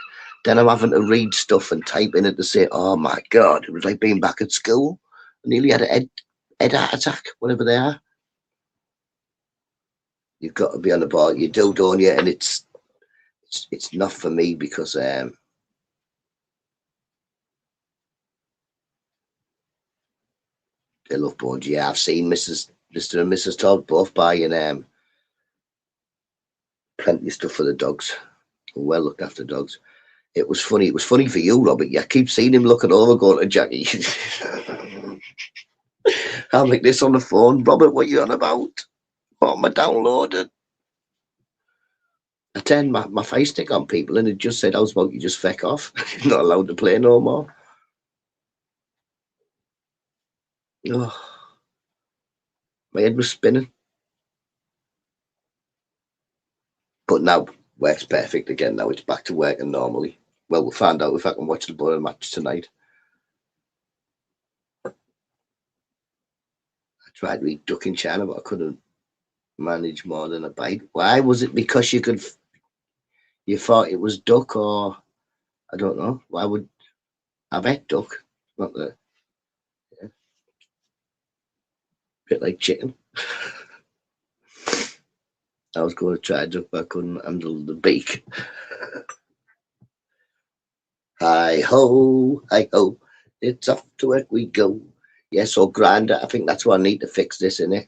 Then I'm having to read stuff and type in it to say, oh my God, it was like being back at school. nearly had a head heart attack, whatever they are. You've got to be on the ball. You do, don't you? And it's not for me because they love boards. Yeah, I've seen Mr. and Mrs. Todd both buying plenty of stuff for the dogs. Well looked after dogs. It was funny. It was funny for you, Robert. You keep seeing him looking over, going to Jackie. I'm like this on the phone. Robert, what are you on about? What am I downloaded? I turned my Fire Stick on people and it just said, how's about you just feck off? You're not allowed to play no more. Oh, my head was spinning. But now work's perfect again. Now it's back to working normally. Well, we'll find out if I can watch the Borough match tonight. I tried to eat duck in China, but I couldn't manage more than a bite. Why? Was it because you thought it was duck, or I don't know. Why would I've ate duck? Not the bit like chicken. I was going to try duck, but I couldn't handle the beak. Hi ho, it's off to work we go. Yes, or grinder. I think that's why I need to fix this, innit?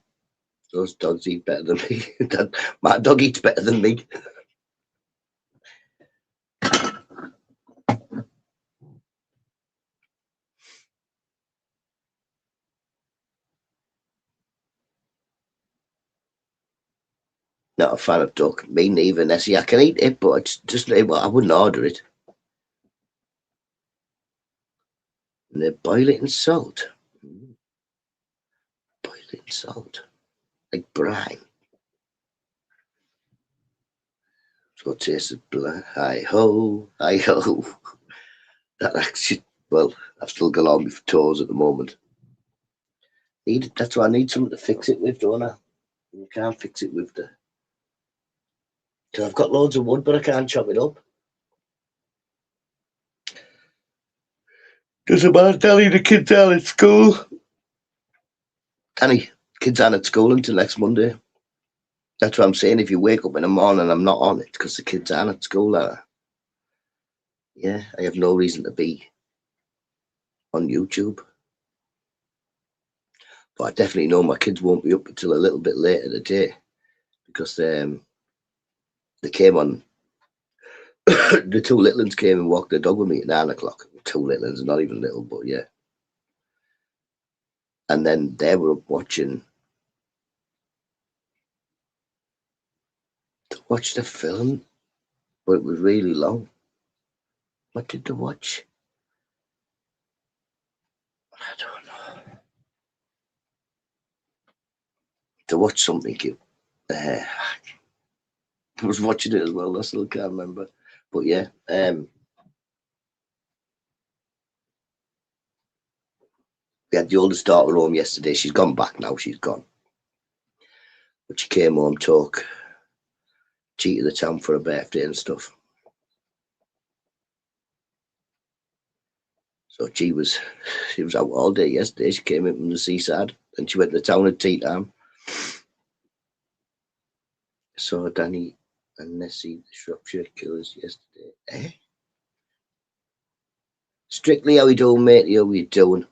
Those dogs eat better than me. My dog eats better than me. Not a fan of duck. Me neither, Nessie. I can eat it, but it's just I wouldn't order it. And they boil it in salt. Boil it in salt. Like brine. So it tastes black. Hi ho, hi ho. That actually, well, I've still got on my toes at the moment. That's why I need something to fix it with, don't I? You can't fix it with the. Because I've got loads of wood, but I can't chop it up. Doesn't matter, Danny, the kids are at school. Danny, kids aren't at school until next Monday. That's what I'm saying. If you wake up in the morning, I'm not on it because the kids aren't at school. Yeah, I have no reason to be on YouTube. But I definitely know my kids won't be up until a little bit later today because they came on. The two little ones came and walked the dog with me at 9 o'clock. Two little ones, not even little, but yeah. And then they were up watching. To watch the film, but it was really long. What did they watch? I don't know. To watch something. I was watching it as well. I still can't remember. But yeah, we had the oldest daughter home yesterday. She's gone back now. She's gone. But she came home, took G to the town for her birthday and stuff. So she was out all day yesterday. She came in from the seaside and she went to the town at tea time. Saw Danny and Nessie, the Shropshire Killers, yesterday. Eh? Strictly, how you doing, mate? How you doing?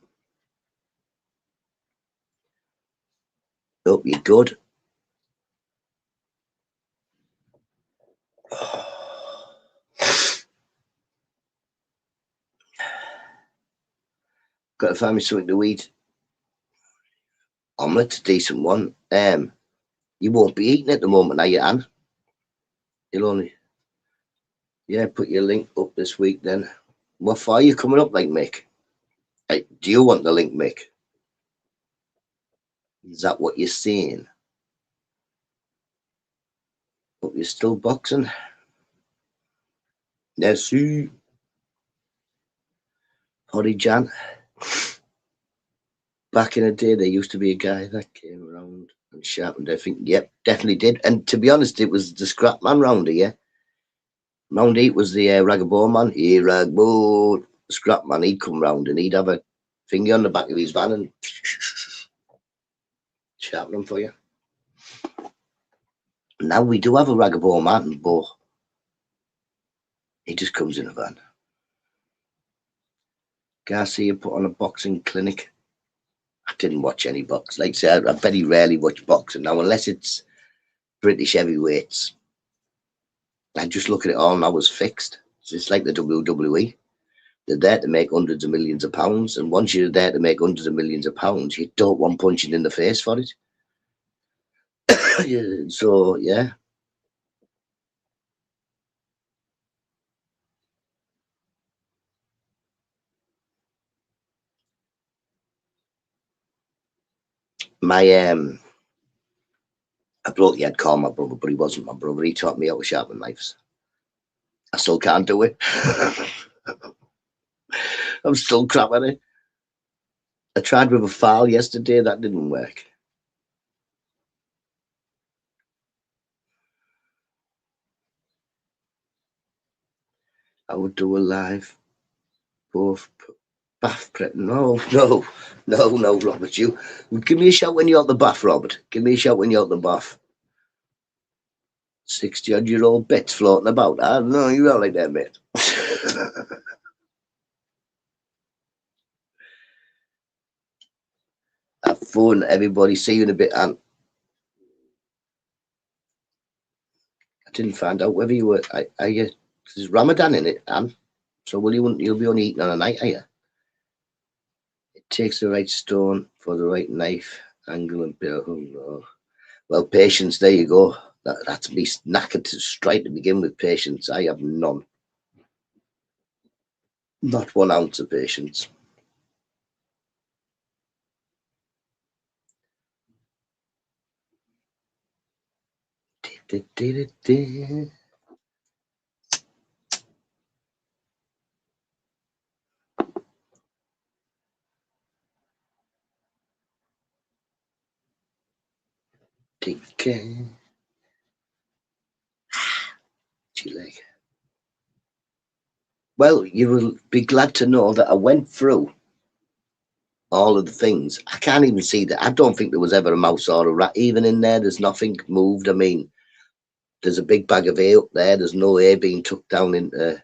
Hope you're good. Got to find me something to eat. Omelette, a decent one. You won't be eating at the moment, are you, Anne? You'll only, put your link up this week then. What for are you coming up like, Mick? Hey, do you want the link, Mick? Is that what you're saying? But you're still boxing? Nessie. Hoddy Jan. Back in the day, there used to be a guy that came around and sharpened everything. Yep, definitely did. And to be honest, it was the scrap man round here. Round it was the Ragabore man. Ragabore scrap man. He'd come round and he'd have a finger on the back of his van and sharpen them for you. Now we do have a Ragabore Martin, but he just comes in a van. Garcia put on a boxing clinic. I didn't watch any box. Like I said, I very rarely watch boxing now, unless it's British heavyweights. I just look at it all now as fixed. It's like the WWE. They're there to make hundreds of millions of pounds, and once you're there to make hundreds of millions of pounds, you don't want punching in the face for it. So, yeah. A bloke you had called my brother, but he wasn't my brother. He taught me how to sharpen knives. I still can't do it. I'm still crap at it. I tried with a file yesterday. That didn't work. I would do a live both bath prep. No, Robert. You give me a shout when you're at the bath, Robert. Give me a shout when you're at the bath. 60-odd-year-old bits floating about. I don't know, you're all like that, mate. Have fun, everybody. See you in a bit, Anne. I didn't find out whether you were. There's Ramadan in it, Anne. So you'll be only eating on a night, are you? It takes the right stone for the right knife angle and bit. Oh, no. Well, patience. There you go. That's me knackered to straight to begin with. Patience. I have none. Not 1 ounce of patience. Well, you will be glad to know that I went through all of the things. I can't even see that. I don't think there was ever a mouse or a rat even in there. There's nothing moved. I mean, there's a big bag of hay up there. There's no hay being tucked down into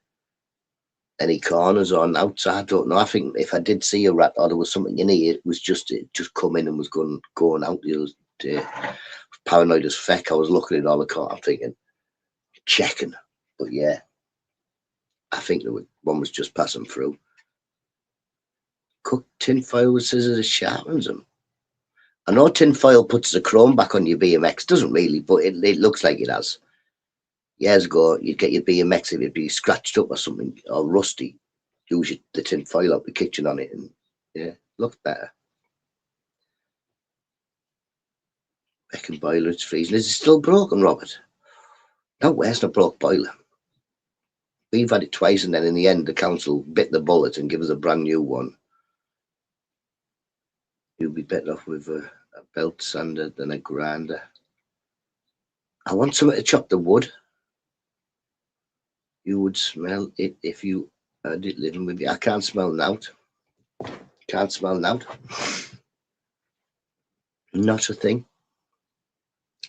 any corners or out. So I don't know. I think if I did see a rat or there was something in here, it just come in and was going out the other day. Paranoid as feck. I was looking at all the car. I'm thinking, checking. But yeah, I think one was just passing through. Cooked tin foil with scissors, it sharpens them. I know tin foil puts the chrome back on your BMX. Doesn't really, but it looks like it has. Years ago, you'd get your BMX if it'd be scratched up or something, or rusty. Use the tin foil out the kitchen on it, and yeah, looks better. Becking boiler, it's freezing. Is it still broken, Robert? No, where's the broke boiler? We've had it twice, and then in the end, the council bit the bullet and give us a brand new one. You'll be better off with a belt sander than a grinder. I want something to chop the wood. You would smell it if you had it living with you. I can't smell now. Can't smell now. Not a thing.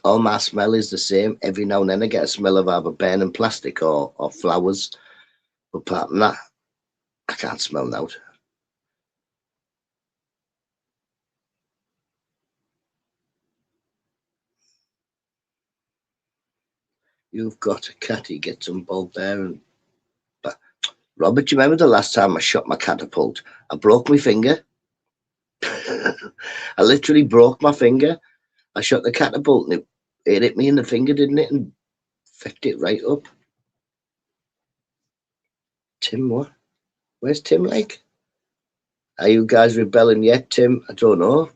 All my smell is the same. Every now and then I get a smell of either burning plastic or flowers. But apart from that, I can't smell now. You've got a catty, get some ball bearing. But Robert, you remember the last time I shot my catapult? I broke my finger. I literally broke my finger. I shot the catapult and it hit me in the finger, didn't it? And fecked it right up. Tim, what? Where's Tim like? Are you guys rebelling yet, Tim? I don't know.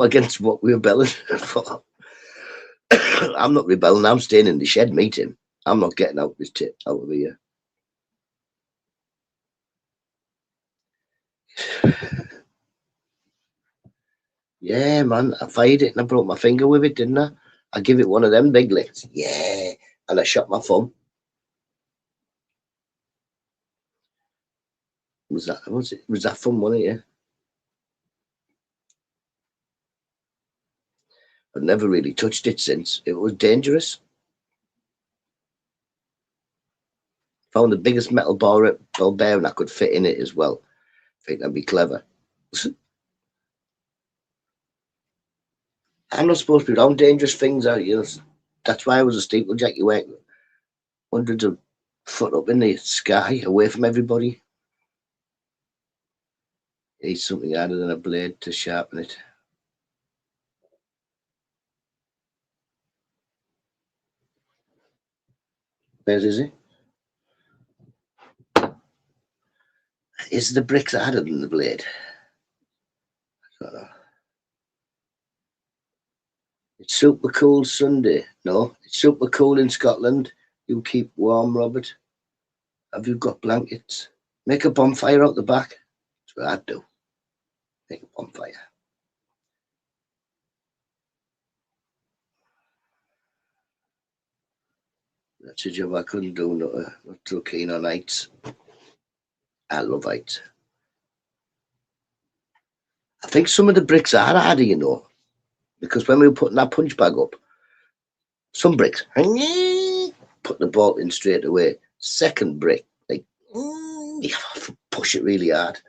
Against what we're rebelling for. I'm not rebelling. I'm staying in the shed, meet him. I'm not getting out of here. Yeah, man. I fired it and I broke my finger with it, didn't I? I give it one of them big licks. Yeah. And I shot my thumb. Was that fun, wasn't it? Yeah. I've never really touched it since. It was dangerous. Found the biggest metal ball bearing I could fit in it as well. I think that'd be clever. I'm not supposed to be around dangerous things out here. That's why I was a steeplejack. You went hundreds of foot up in the sky, away from everybody. You need something harder than a blade to sharpen it. Where is it? Is the bricks harder than the blade? I don't know. It's super cool Sunday. No, it's super cool in Scotland. You keep warm, Robert. Have you got blankets? Make a bonfire out the back. That's what I'd do. Make a bonfire. That's a job I couldn't do. Not too keen on heights. I love heights. I think some of the bricks are harder, you know, because when we were putting that punch bag up, some bricks put the bolt in straight away. Second brick, like you have to push it really hard.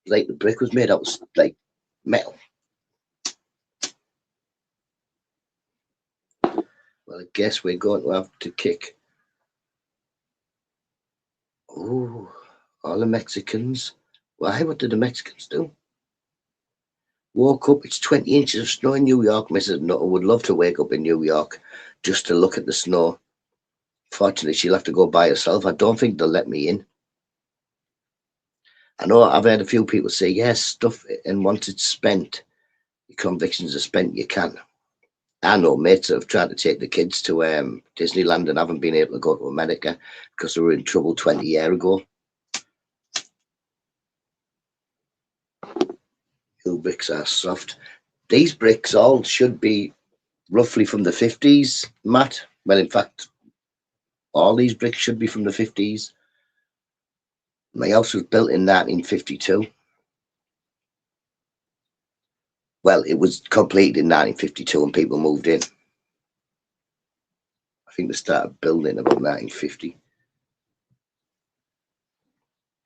Like the brick was made out of like metal. Well, I guess we're going to have to kick. Oh, all the Mexicans. Why? What did the Mexicans do? Woke up, it's 20 inches of snow in New York. Mrs. Nutter would love to wake up in New York just to look at the snow. Fortunately, she'll have to go by herself. I don't think they'll let me in. I know I've heard a few people say, yes, stuff, and once it's spent, your convictions are spent, you can. I know mates that have tried to take the kids to Disneyland and haven't been able to go to America because they were in trouble 20 years ago. New bricks are soft. These bricks all should be roughly from the 50s, Matt. Well, in fact, all these bricks should be from the 50s. My house was built in 1952. Well, it was completed in 1952 and people moved in. I think they started building about 1950.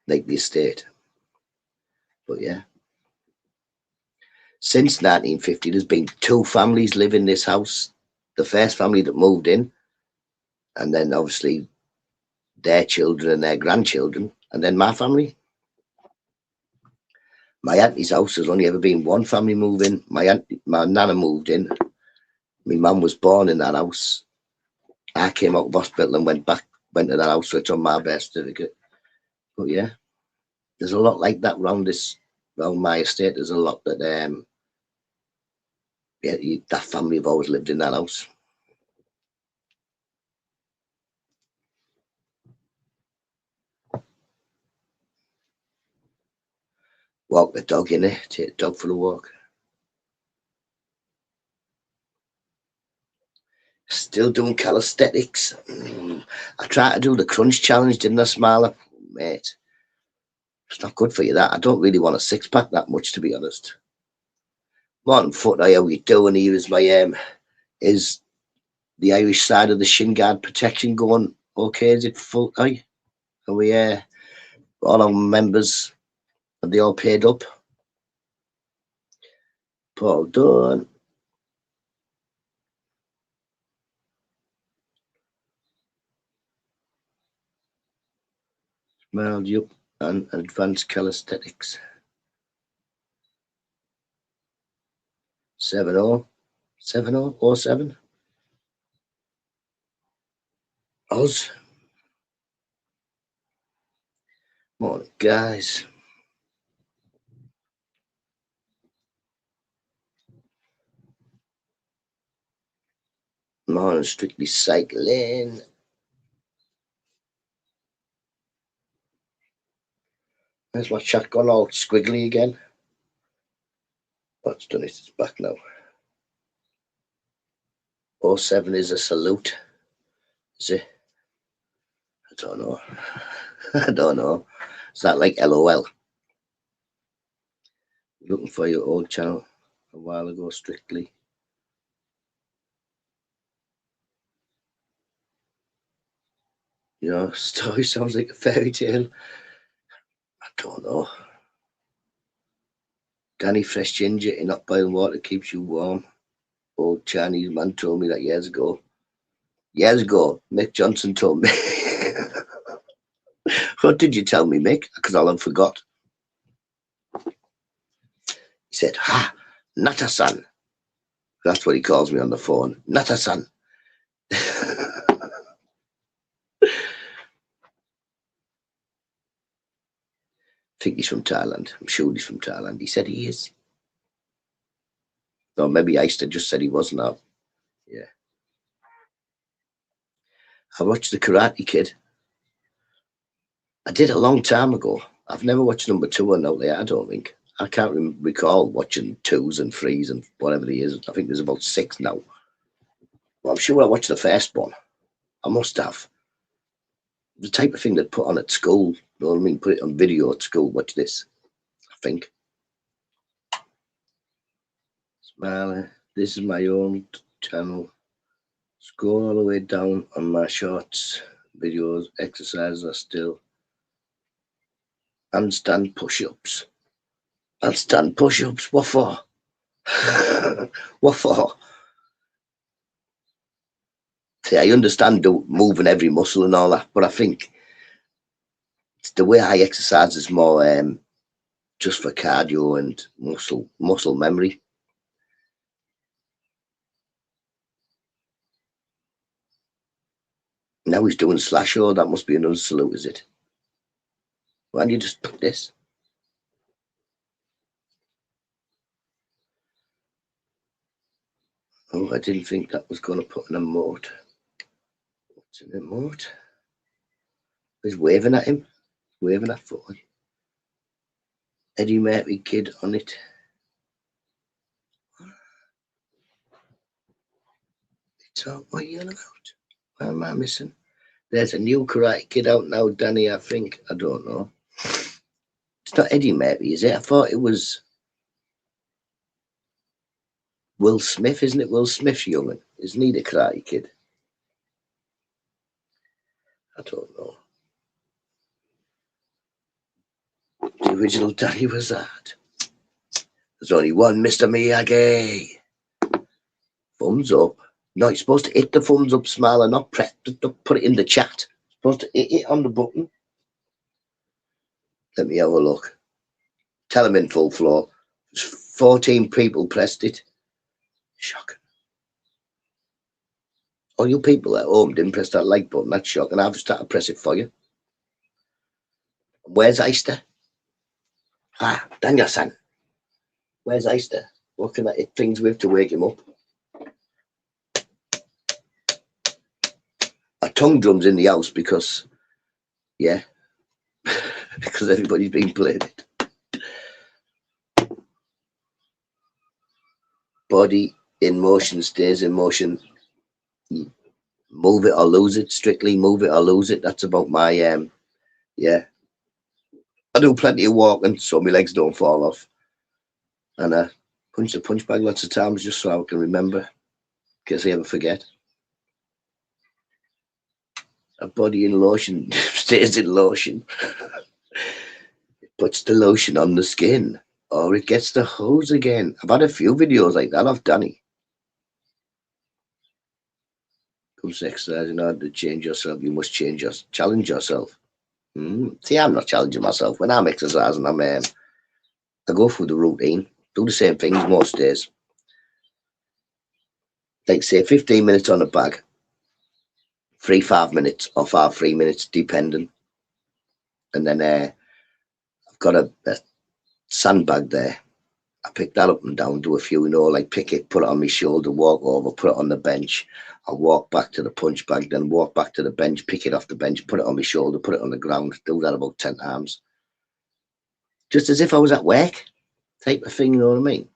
Like the estate. But yeah. Since 1950, there's been two families live in this house. The first family that moved in, and then obviously their children and their grandchildren, and then my family. My auntie's house has only ever been one family move in. My nana moved in. My mum was born in that house. I came out of hospital and went to that house, so it's on my birth certificate. But yeah, there's a lot like that around my estate. There's a lot that that family have always lived in that house. Walk the dog in it, take the dog for a walk. Still doing calisthenics. I tried to do the crunch challenge, didn't I, Smiler? Mate, it's not good for you, that. I don't really want a six-pack that much, to be honest. Martin Foot, how you doing? Here is my is the Irish side of the shin guard protection going okay? Is it full? Are we all our members, have they all paid up? Paul done. Smiled you up and advanced calisthenics. 7-0. 7-0 07. Oz. Morning, guys. Morning, strictly cycling. There's my chat gone all squiggly again. What's done it? It's back now. 07 is a salute. Is it? I don't know. I don't know. Is that like LOL? Looking for your old channel a while ago, strictly. You know, story sounds like a fairy tale. I don't know. Danny fresh ginger in hot boiling water keeps you warm. Old Chinese man told me that years ago. Years ago, Mick Johnson told me. What did you tell me, Mick? Because I'll have forgot. He said, "Ha, Nutta-san." That's what he calls me on the phone. Nutta-san. I think he's from Thailand. I'm sure he's from Thailand. He said he is. Or maybe Eister just said he wasn't out. Yeah. I watched The Karate Kid. I did a long time ago. I've never watched number 2 or no, I don't think. I can't recall watching 2s and 3s and whatever it is. I think there's about 6 now. Well, I'm sure I watched the first one. I must have. The type of thing they'd put on at school. You know what I mean? Put it on video at school. Watch this. I think. Smiley. This is my own channel. Scroll all the way down on my shorts, videos, exercises are still. Handstand push-ups. Handstand push-ups. What for? What for? See, I understand moving every muscle and all that, but I think it's the way I exercise is more just for cardio and muscle memory. Now he's doing slasho. That must be another salute, is it? Why don't you just put this? Oh, I didn't think that was going to put an emote. What's an emote? He's waving at him. Waving at Foley. Eddie Murphy kid on it. So what are you on about? What am I missing? There's a new Karate Kid out now, Danny, I think. I don't know. It's not Eddie Murphy, is it? I thought it was Will Smith, isn't it? Will Smith's young'un. Isn't he the Karate Kid? I don't know. The original Danny was that. There's only one Mr. Miyagi. Thumbs up. No, you're supposed to hit the thumbs up smile and not press. Put it in the chat. You're supposed to hit it on the button. Let me have a look. Tell him in full floor. 14 people pressed it. Shocking. All you people at home didn't press that like button. That's shocking. I've just had to press it for you. Where's Eister? Ah, Daniel-san. Where's Eister? What can I hit things with to wake him up? A tongue drum's in the house because, yeah, because everybody's been playing it. Body in motion stays in motion. Move it or lose it. Strictly move it or lose it. That's about my, yeah. I do plenty of walking so my legs don't fall off. And I punch the punch bag lots of times just so I can remember. In case I ever forget. A body in lotion stays in lotion. It puts the lotion on the skin or it gets the hose again. I've had a few videos like that of Danny. Comes exercise in order to change yourself. You must challenge yourself. See, I'm not challenging myself. When I'm exercising, I go through the routine, do the same things most days. Like say 15 minutes on a bag, 5 minutes or 3 minutes, depending. And then I've got a sandbag there. I pick that up and down, do a few, like pick it, put it on my shoulder, walk over, put it on the bench. I'll walk back to the punch bag, then walk back to the bench, pick it off the bench, put it on my shoulder, put it on the ground. Do that about 10 times. Just as if I was at work, type of thing, you know what I mean?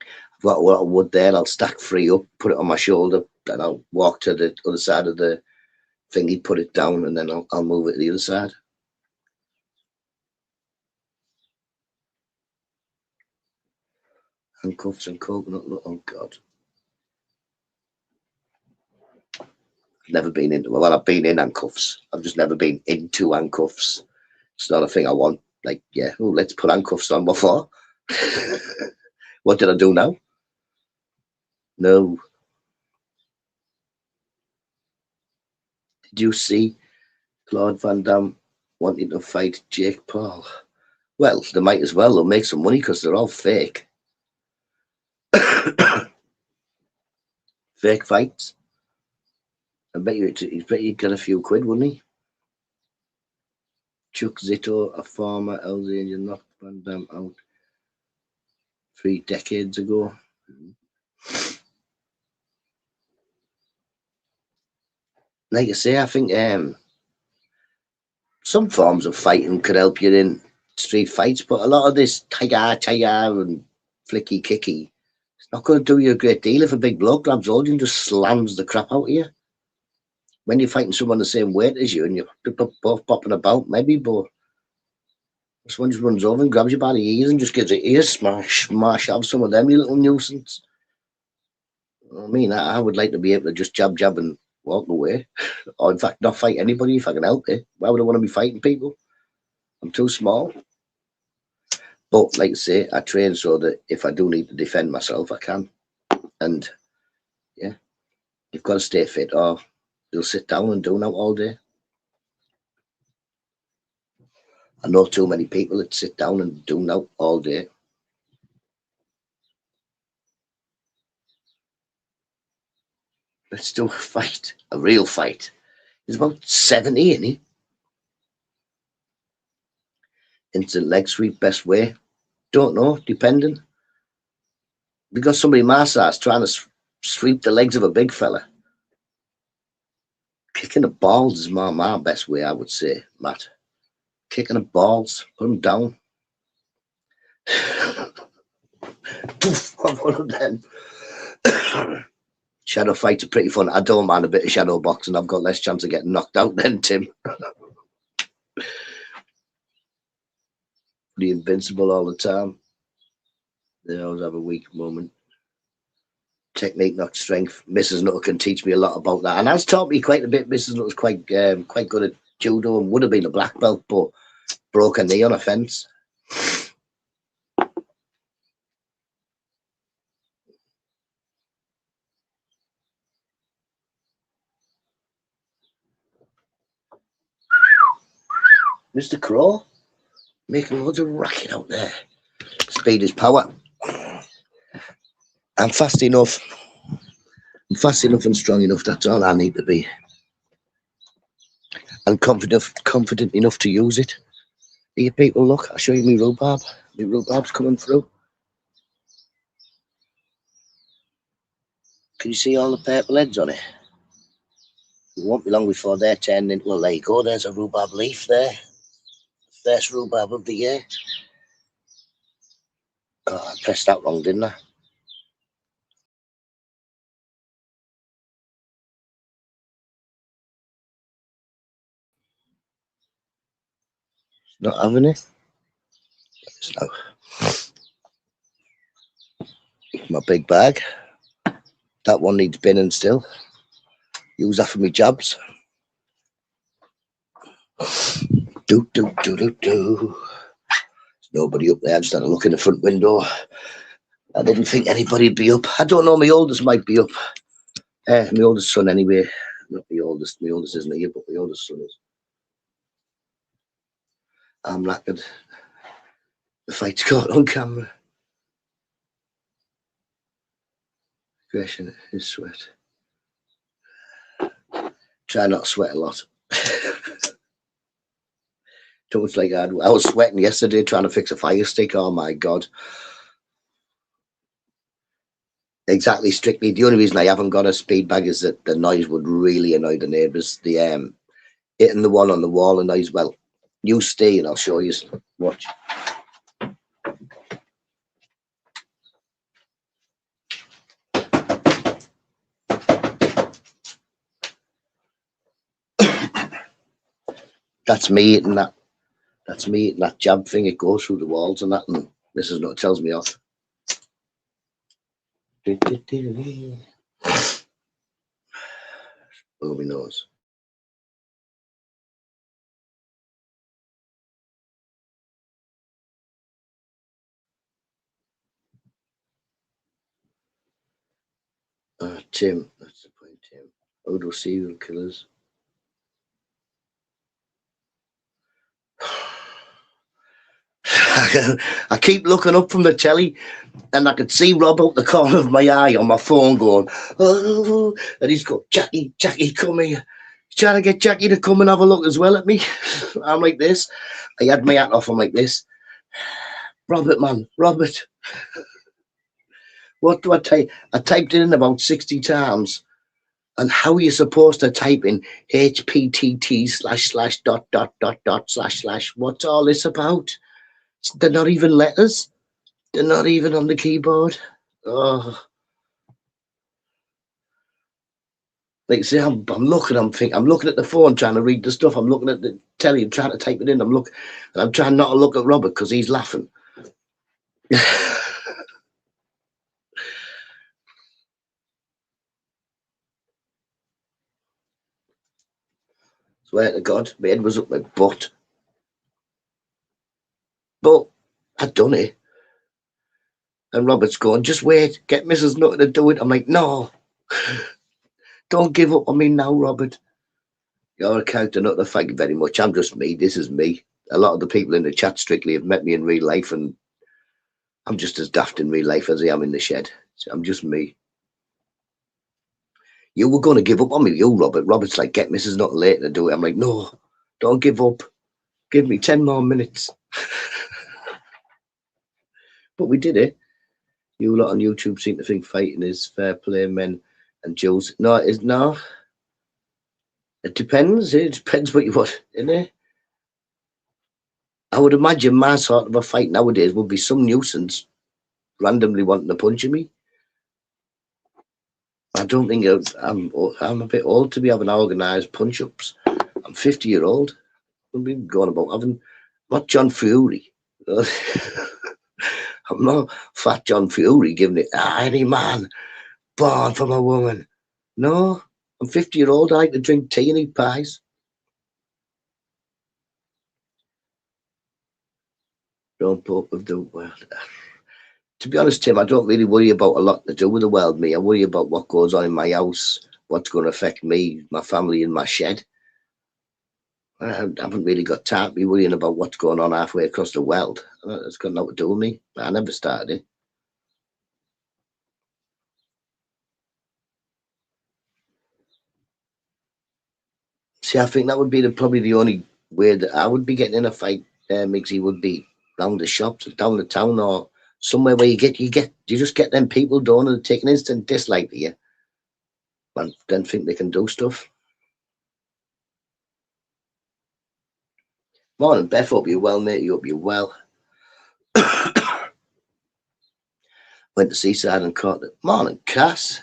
I've got a lot of wood there, I'll stack 3 up, put it on my shoulder, then I'll walk to the other side of the thingy, put it down, and then I'll move it to the other side. Handcuffs and coconut, oh God. Never been into, well, I've been in handcuffs. I've just never been into handcuffs. It's not a thing I want. Like, yeah, oh, let's put handcuffs on. What for? What did I do now? No. Did you see Claude Van Damme wanting to fight Jake Paul? Well, they might as well. They'll make some money because they're all fake. Fake fights. I bet he'd get a few quid, wouldn't he? Chuck Zito, a former Hells Angel, knocked Van Damme out 3 decades ago. Like I say, I think some forms of fighting could help you in street fights, but a lot of this tiger and flicky kicky, it's not going to do you a great deal if a big bloke grabs hold and just slams the crap out of you. When you're fighting someone the same weight as you and you're both popping about, maybe, but this one just runs over and grabs you by the ears and just gives it ear smash out some of them, you little nuisance. I mean, I would like to be able to just jab and walk away, or in fact, not fight anybody if I can help it. Why would I want to be fighting people? I'm too small. But like I say, I train so that if I do need to defend myself, I can. And yeah, you've got to stay fit, or you'll sit down and do that all day. I know too many people that sit down and do that all day. Let's do a fight, a real fight. He's about 70, isn't he? Instant leg sweep, best way. Don't know, depending. Because somebody my size trying to sweep the legs of a big fella. Kicking the balls is my best way, I would say, Matt. Kicking the balls, put them down. Poof, I'm one of them. Shadow fights are pretty fun. I don't mind a bit of shadow boxing. I've got less chance of getting knocked out than Tim. The invincible all the time. They always have a weak moment. Technique, not strength. Mrs. Nutter can teach me a lot about that, and has taught me quite a bit. Mrs. Nutter's quite good at judo and would have been a black belt, but broke a knee on a fence. Mr. Crow, making loads of racket out there. Speed is power. I'm fast enough. I'm fast enough and strong enough. That's all I need to be. And confident enough to use it. Here, people, look. I'll show you my rhubarb. My rhubarb's coming through. Can you see all the purple heads on it? It won't be long before they're turned into, well, there you go. There's a rhubarb leaf there. First rhubarb of the year. Oh, I pressed that wrong, didn't I? Not having it. So, my big bag. That one needs binning still. Use that for me jabs. Do. There's nobody up there. I just had a look in the front window. I didn't think anybody'd be up. I don't know. My oldest might be up. My oldest son, anyway. Not my oldest. My oldest isn't here, but my oldest son is. I'm knackered. The fight's caught on camera. Question is sweat. Try not to sweat a lot. Too much like I was sweating yesterday trying to fix a fire stick. Oh my god. Exactly, strictly. The only reason I haven't got a speed bag is that the noise would really annoy the neighbours. The hitting the one on the wall annoys. Well, you stay and I'll show you. Watch. That's me hitting that. That's me hitting that jab thing. It goes through the walls and that, and this is what tells me off. Nobody knows. Tim, that's the point, Tim. Odo serial killers. I keep looking up from the telly and I could see Rob out the corner of my eye on my phone going, oh, and he's got Jackie, come here. He's trying to get Jackie to come and have a look as well at me. I'm like this. I had my hat off, I'm like this. Robert, man, Robert. What do I type? I typed it in about 60 times. And how are you supposed to type in HPTT / / ... What's all this about? They're not even letters. They're not even on the keyboard. Oh, like see, I'm looking. I'm looking at the phone trying to read the stuff. I'm looking at the telly and trying to type it in. And I'm trying not to look at Robert because he's laughing. Swear to God, my head was up my butt. But I'd done it. And Robert's going, just wait, get Mrs. Nutta to do it. I'm like, no, don't give up on me now, Robert. You're a character, Nutta. Thank you very much. I'm just me. This is me. A lot of the people in the chat strictly have met me in real life, and I'm just as daft in real life as I am in the shed. So I'm just me. You were going to give up on me, you, Robert. Robert's like, get Mrs. Nutta later to do it. I'm like, no, don't give up. Give me 10 more minutes. But we did it. You lot on YouTube seem to think fighting is fair play, men and Jules. No, it is no. It depends. It depends what you want, isn't it? I would imagine my sort of a fight nowadays would be some nuisance randomly wanting to punch me. I don't think I'm a bit old to be having organised punch-ups. I'm 50-year-old. I've been going about having. I'm not John Fury. I'm not fat John Fury giving it any man born from a woman. No, I'm 50-year-old. I like to drink tea and eat pies. Don't put up with the world. To be honest, Tim, I don't really worry about a lot to do with the world. Me, I worry about what goes on in my house, what's going to affect me, my family, and my shed. I haven't really got time to be worrying about what's going on halfway across the world. It's got nothing to do with me. I never started it. See, I think that would be probably the only way that I would be getting in a fight, Migsy, would be down the shops, down the town, or somewhere where you just get them people doing and take an instant dislike to you, and then think they can do stuff. Morning, Beth. Hope you're well, mate. You hope you're well. Went to Seaside and caught it. Morning, Cass.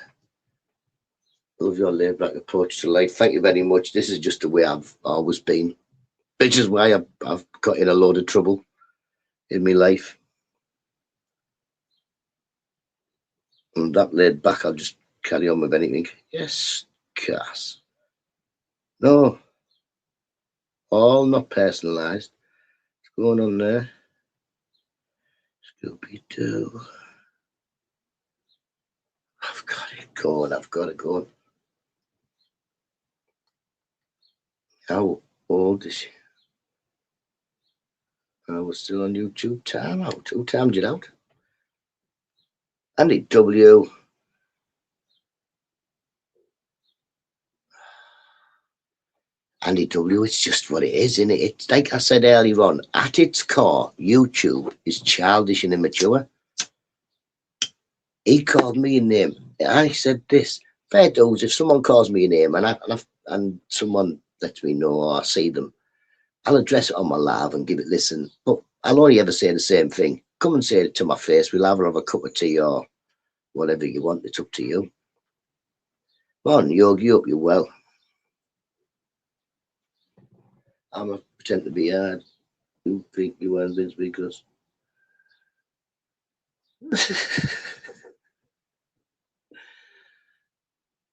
Love your laid back approach to life. Thank you very much. This is just the way I've always been, which is why I've got in a load of trouble in my life. And that laid back, I'll just carry on with anything. Yes, Cass. No, all not personalised. What's going on there? Scooby-Doo. I've got it going. I've got it going. How old is she? I was still on YouTube. Time out. Who timed it out? Andy W. Andy W. It's just what it is, isn't it? It's like I said earlier on. At its core, YouTube is childish and immature. He called me a name. I said this. Fair dues. If someone calls me a name and someone lets me know or I see them, I'll address it on my live and give it listen. But I'll only ever say the same thing. Come and say it to my face. We'll either have a cup of tea or whatever you want. It's up to you. Come on, Yogi, hope you're well. I'm a pretend to be hard. You think you weren't Vince because.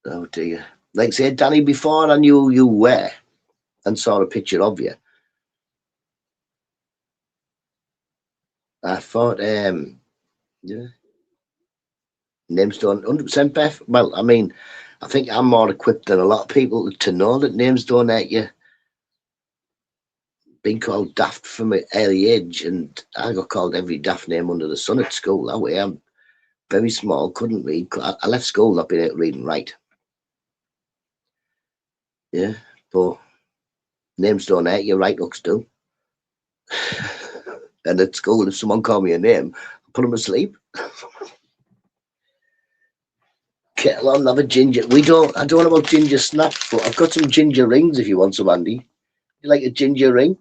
Oh dear. Like say, Danny, before I knew who you were and saw a picture of you, I thought, yeah, names don't 100% Beth. Well, I mean, I think I'm more equipped than a lot of people to know that names don't hurt you. Being called daft from an early age, and I got called every daft name under the sun at school. That way, I'm very small, couldn't read. I left school not being able to read and write. Yeah, but names don't hurt you, right looks do. And at school, if someone called me a name, I put them asleep. Kettle on, have a ginger. I don't know about ginger snaps, but I've got some ginger rings if you want some, Andy. You like a ginger ring?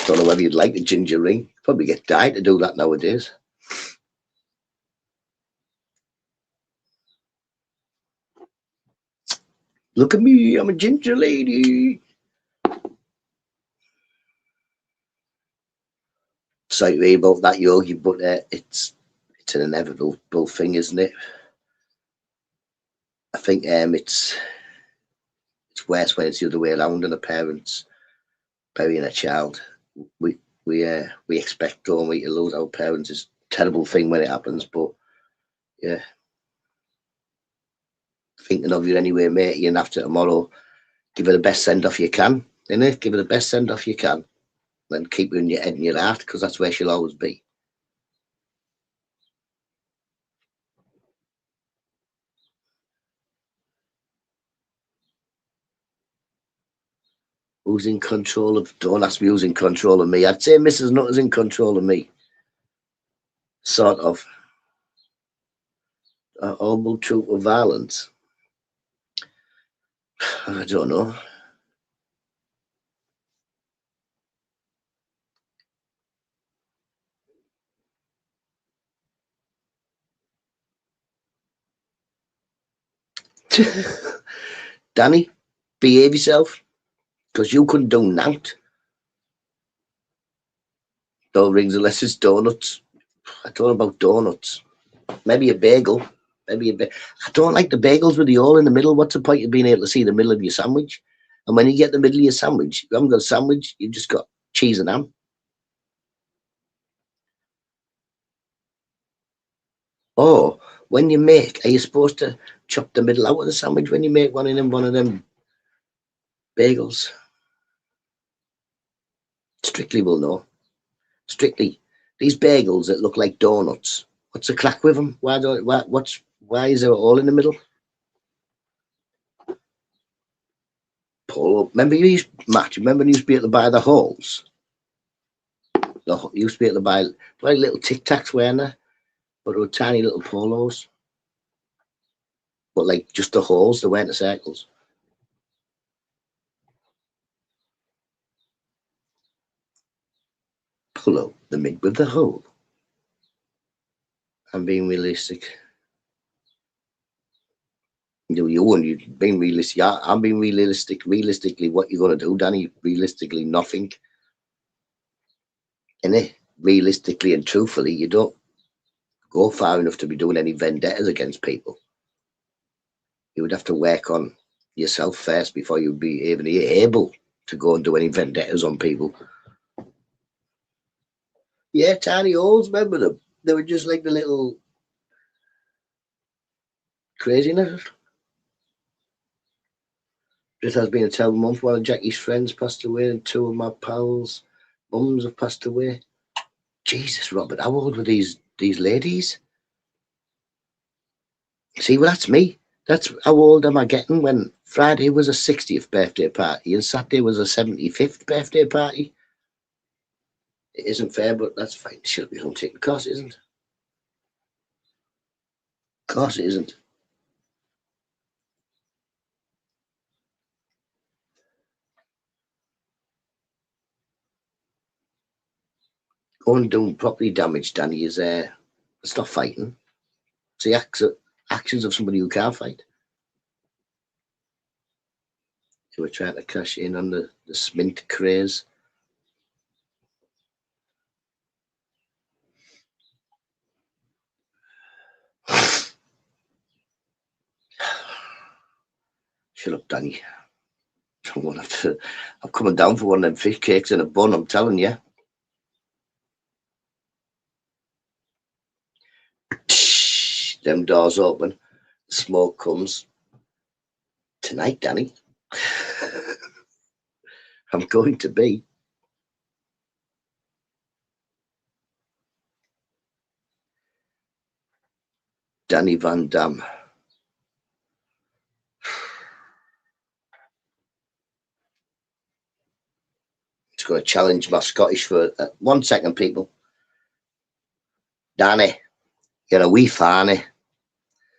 Don't know whether you'd like a ginger ring. Probably get dyed to do that nowadays. Look at me, I'm a ginger lady. Sorry about that, Yogi, but it's an inevitable thing, isn't it? I think it's worse when it's the other way around and a parent's burying a child. We expect, don't we, to lose our parents. It's a terrible thing when it happens, but yeah. Thinking of you anyway, mate. And after tomorrow, give her the best send off you can, innit? Give her the best send off you can. And keep her in your head and your heart, because that's where she'll always be. Who's in control of? Don't ask me who's in control of me. I'd say Mrs. Nutter's in control of me. Sort of. Horrible truth of violence. I don't know. Danny, behave yourself, because you couldn't do nout. No rings unless it's donuts. I don't know about donuts. Maybe a bagel. I don't like the bagels with the hole in the middle. What's the point of being able to see the middle of your sandwich? And when you get the middle of your sandwich, you haven't got a sandwich, you've just got cheese and ham. Or when you make, are you supposed to chop the middle out of the sandwich when you make one of them bagels? Strictly will know. Strictly. These bagels that look like donuts. What's the crack with them? Why is there a hole in the middle? Pull up. Remember remember you used to be able to buy the holes? You used to be able to buy like little Tic Tacs, weren't there? But they were tiny little polos. But like just the holes, they weren't the circles. Pull out the mid with the hole. I'm being realistic. You've been realistic. Yeah, I'm being realistic. Realistically, what you're going to do, Danny? Realistically, nothing. Innit? Realistically and truthfully, you don't go far enough to be doing any vendettas against people. You would have to work on yourself first before you'd be even able to go and do any vendettas on people. Yeah, tiny holes, remember them? They were just like the little craziness. It has been a terrible month. One of Jackie's friends passed away, and two of my pals' mums have passed away. Jesus, Robert, how old were these ladies? See, well, that's me. That's how old am I getting when Friday was a 60th birthday party and Saturday was a 75th birthday party? It isn't fair, but that's fine. It should be something. Of course it isn't. Of course it isn't. Going doing property damage, Danny, is stop fighting. It's the actions of somebody who can't fight. Who were trying to cash in on the Smint craze. Shut up, Danny. I'm coming down for one of them fish cakes in a bun, I'm telling you. Them doors open, smoke comes. Tonight, Danny, I'm going to be Danny Van Dam. Just going to challenge my Scottish for 1 second, people. Danny, you're a wee fanny.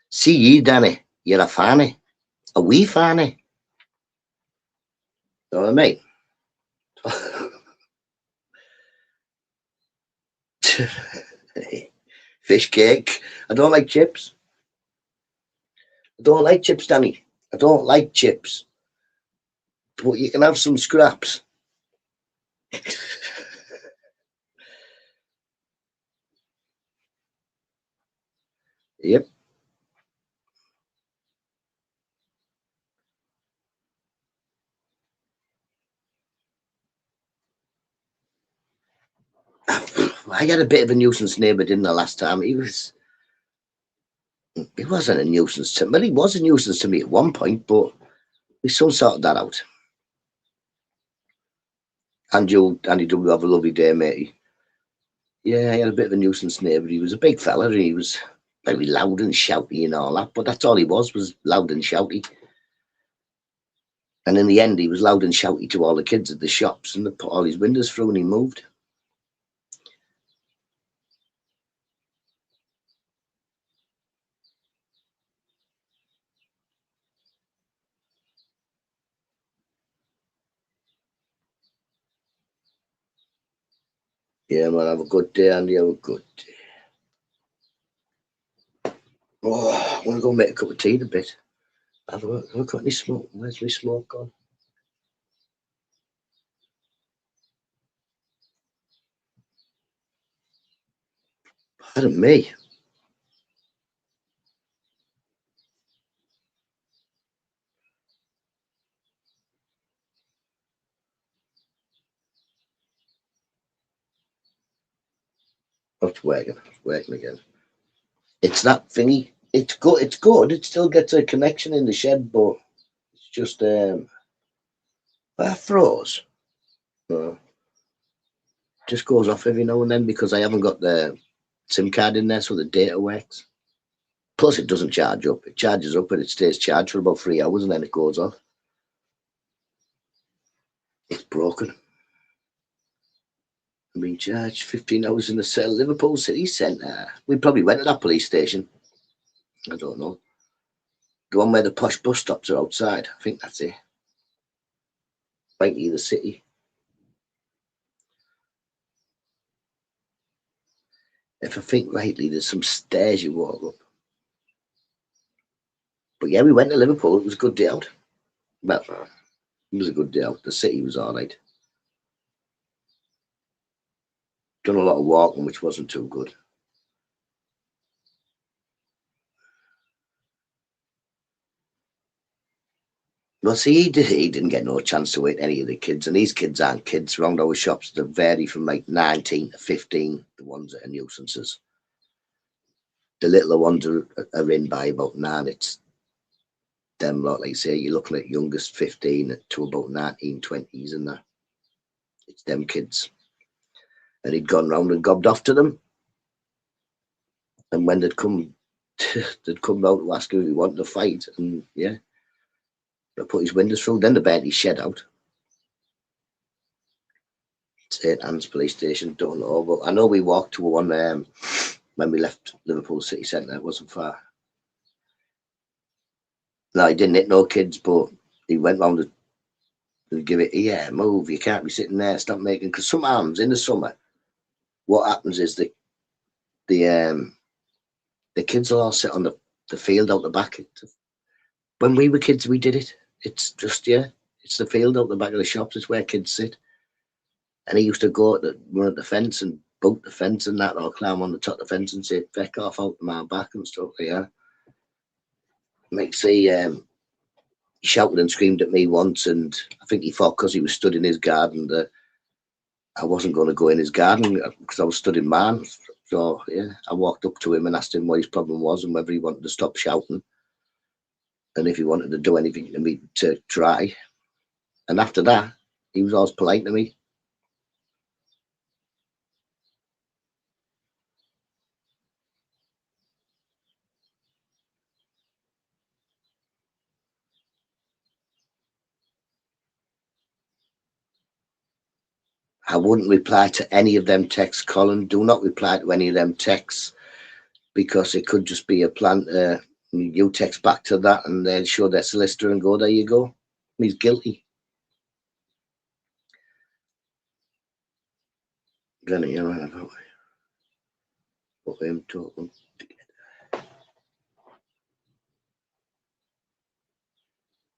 See ye, Danny, you're a fanny. A wee fanny. You know what I mean? Fish cake. I don't like chips. I don't like chips, Danny. I don't like chips. But you can have some scraps. Yep. I had a bit of a nuisance neighbour, didn't I, last time? He wasn't a nuisance to me. Well, he was a nuisance to me at one point, but we soon sorted that out. And you, Andy W, have a lovely day, matey. Yeah, I had a bit of a nuisance neighbour. He was a big fella, and he was very loud and shouty and all that, but that's all he was loud and shouty. And in the end, he was loud and shouty to all the kids at the shops, and they put all his windows through and he moved. Yeah, man, have a good day, Andy. Have a good day. Oh, I want to go make a cup of tea in a bit. Have I got any smoke? Where's my smoke gone? Pardon me. It's working again. It's that thingy. It's good. It's good. It still gets a connection in the shed, but it's just froze. Just goes off every now and then because I haven't got the SIM card in there, so the data works. Plus, it doesn't charge up. It charges up, but it stays charged for about 3 hours, and then it goes off. It's broken. I'm being charged 15 hours in the cell, Liverpool City Centre. We probably went to that police station. I don't know. The one where the posh bus stops are outside. I think that's it. Right near the city. If I think rightly, there's some stairs you walk up. But yeah, we went to Liverpool. It was a good day out. Well, it was a good day out. The city was all right. Done a lot of walking, which wasn't too good. Well, see, he didn't get no chance to wait any of the kids, and these kids aren't kids. Around our shops, they vary from like 19 to 15, the ones that are nuisances. The littler ones are in by about 9. It's them lot, like say, you're looking at youngest 15 to about 19, 20s, and that. It's them kids. And he'd gone round and gobbed off to them. And when they'd come out to ask him if he wanted to fight, and yeah, they put his windows through, then they burnt his shed out. St Anne's police station, don't know, but I know we walked to one when we left Liverpool City Centre. It wasn't far. No, he didn't hit no kids, but he went round and give it, yeah, move, you can't be sitting there, stop making, because sometimes in the summer, what happens is the kids will all sit on the field out the back. When we were kids, we did it. It's just, yeah, it's the field out the back of the shops, it's where kids sit. And he used to go run at the fence and boot the fence and that, or climb on the top of the fence and say, feck off out my back and stuff like that. Make see, he shouted and screamed at me once, and I think he thought because he was stood in his garden that I wasn't going to go in his garden because I was stood in mine. So yeah, I walked up to him and asked him what his problem was and whether he wanted to stop shouting and if he wanted to do anything to me to try. And after that, he was always polite to me. I wouldn't reply to any of them texts, Colin. Do not reply to any of them texts because it could just be a plan. You text back to that and they'll show their solicitor and go, there you go. He's guilty. Then you're right about what I'm talking.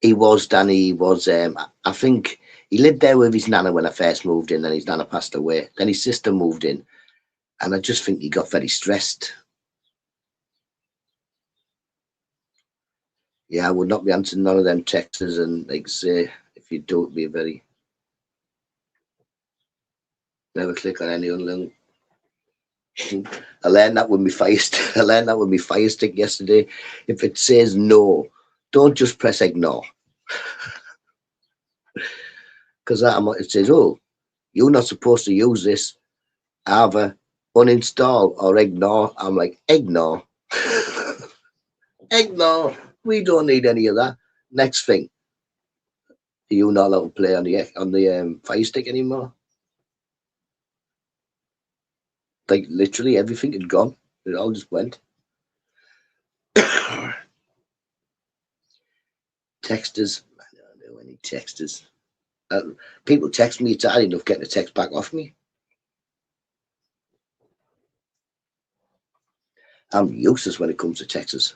He was, Danny. He was. I think he lived there with his nana when I first moved in. Then his nana passed away. Then his sister moved in, and I just think he got very stressed. Yeah, I would not be answering none of them texts, and like say, if you do, it'd be very. Never click on any unlink. I learned that with my fire stick. I learned that with my fire stick yesterday. If it says no, don't just press ignore. Because it says, oh, you're not supposed to use this. Either uninstall or ignore. I'm like, ignore. Ignore. We don't need any of that. Next thing, you're not allowed to play on the fire stick anymore. Like literally everything had gone. It all just went. Texters. I don't know any texters. People text me. It's hard enough getting a text back off me. I'm useless when it comes to texters.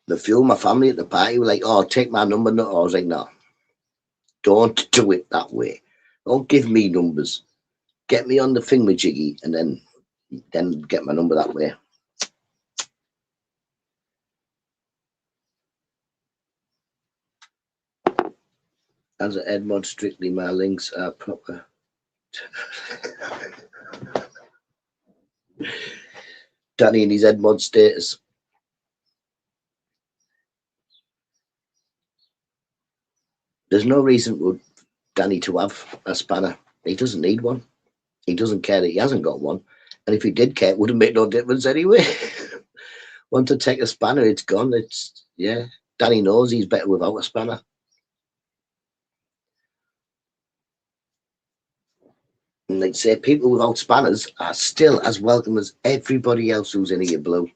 The few of my family at the party were like, oh, take my number. No. I was like, no. Don't do it that way. Don't give me numbers. Get me on the thing with Jiggy and then get my number that way. As an Edmod, strictly my links are proper. Danny and his Edmod status. There's no reason for Danny to have a spanner. He doesn't need one. He doesn't care that he hasn't got one. And if he did care, it wouldn't make no difference anyway. Once I take a spanner, it's gone. Yeah. Danny knows he's better without a spanner. And like say, people without spanners are still as welcome as everybody else who's in here blue.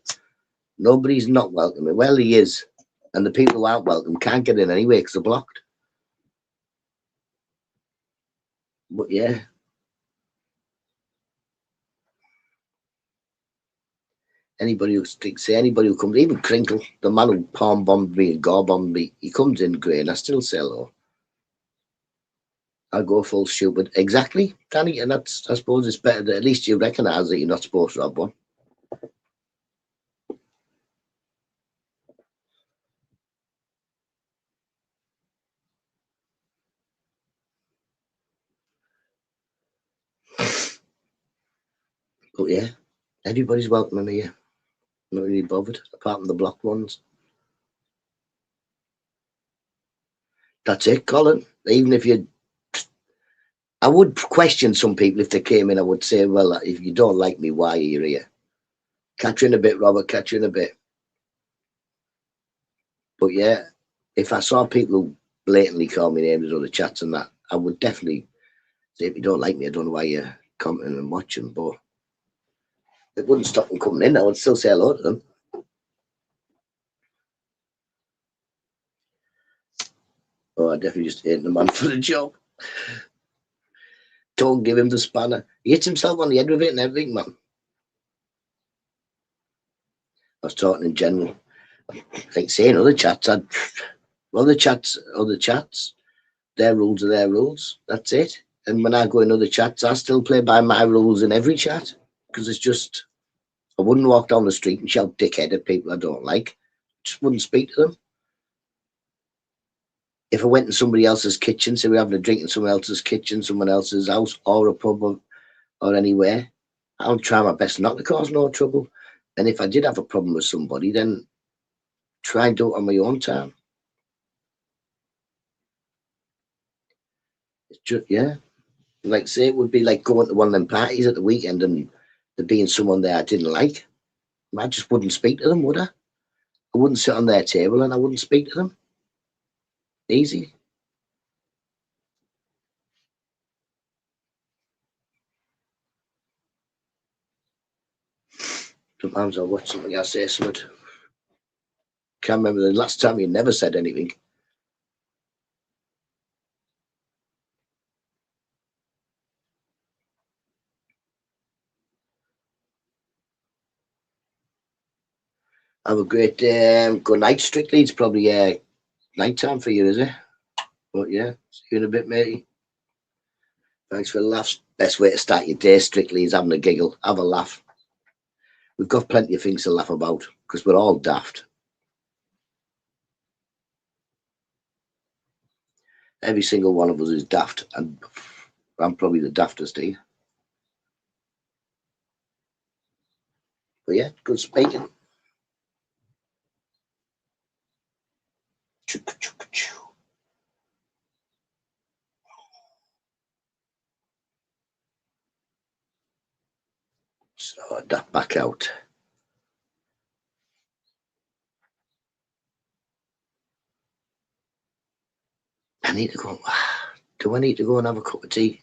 Nobody's not welcome. Well, he is. And the people who aren't welcome can't get in anyway because they're blocked. But yeah. Anybody who comes, even Crinkle, the man who palm bombed me and gore bombed me, he comes in grey and I still say hello. I go full stupid. Exactly, Danny, and I suppose it's better that at least you recognise that you're not supposed to have one. But yeah, everybody's welcome in here. Not really bothered, apart from the blocked ones. That's it, Colin. Even if I would question some people if they came in. I would say, well, if you don't like me, why are you here? Catch you in a bit, Robert. Catch you in a bit. But yeah, if I saw people who blatantly call me names or the chats and that, I would definitely say, if you don't like me, I don't know why you're commenting and watching. But it wouldn't stop them coming in. I would still say hello to them. Oh, I definitely just hate the man for the job. Don't give him the spanner. He hits himself on the head with it and everything, man. I was talking in general. Like saying other chats, other chats. Their rules are their rules. That's it. And when I go in other chats, I still play by my rules in every chat because it's just, I wouldn't walk down the street and shout dickhead at people I don't like. Just wouldn't speak to them. If I went in somebody else's kitchen, say we're having a drink in someone else's kitchen, someone else's house, or a pub or anywhere, I'll try my best not to cause no trouble. And if I did have a problem with somebody, then try and do it on my own time. It's just, yeah. Like, say it would be like going to one of them parties at the weekend and there being someone there I didn't like. I just wouldn't speak to them, would I? I wouldn't sit on their table and I wouldn't speak to them. Easy. Sometimes I'll watch something, I'll say something. Can't remember the last time you never said anything. Have a great day. Good night, Strictly. It's probably night time for you, is it? But yeah, see you in a bit, matey. Thanks for the laughs. Best way to start your day, Strictly, is having a giggle. Have a laugh. We've got plenty of things to laugh about because we're all daft. Every single one of us is daft, and I'm probably the daftest here. But yeah, good speaking. So that back out. I need to go. Do I need to go and have a cup of tea?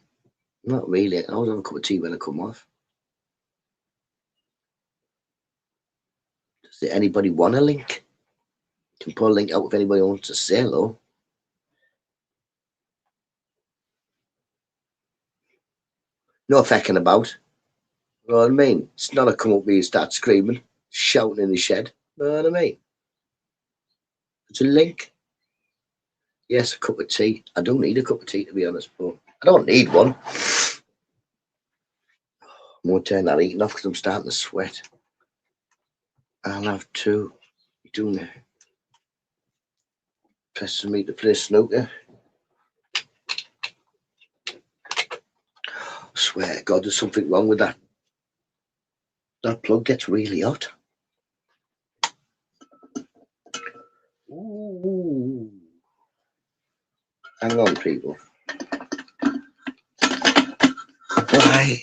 Not really. I always have a cup of tea when I come off. Does anybody want a link? You can put a link out if anybody wants to say hello. No fecking about. You know what I mean? It's not a come up with you start screaming, shouting in the shed. You know what I mean? It's a link. Yes, a cup of tea. I don't need a cup of tea, to be honest, but I don't need one. I won't turn that eating off because I'm starting to sweat. I'll have to do the pressing me to play snooker. I swear to God, there's something wrong with that. That plug gets really hot. Ooh. Hang on, people.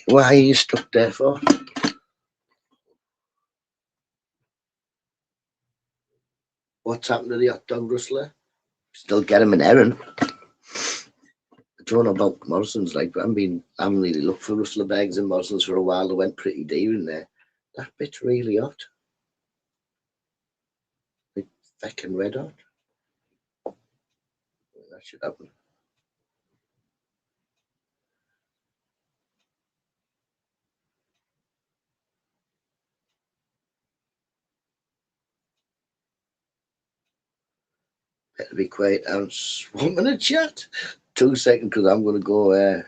Why are you stuck there for? What's happened to the hot dog rustler? Still get him an errand. I don't know about Morrison's, like, but I haven't really looked for rustler bags in Morrison's for a while. They went pretty dear in there. That bit's really hot. Like, fucking red hot. That should happen. Better be quiet. I'm swamping a chat. 2 seconds, because I'm gonna go.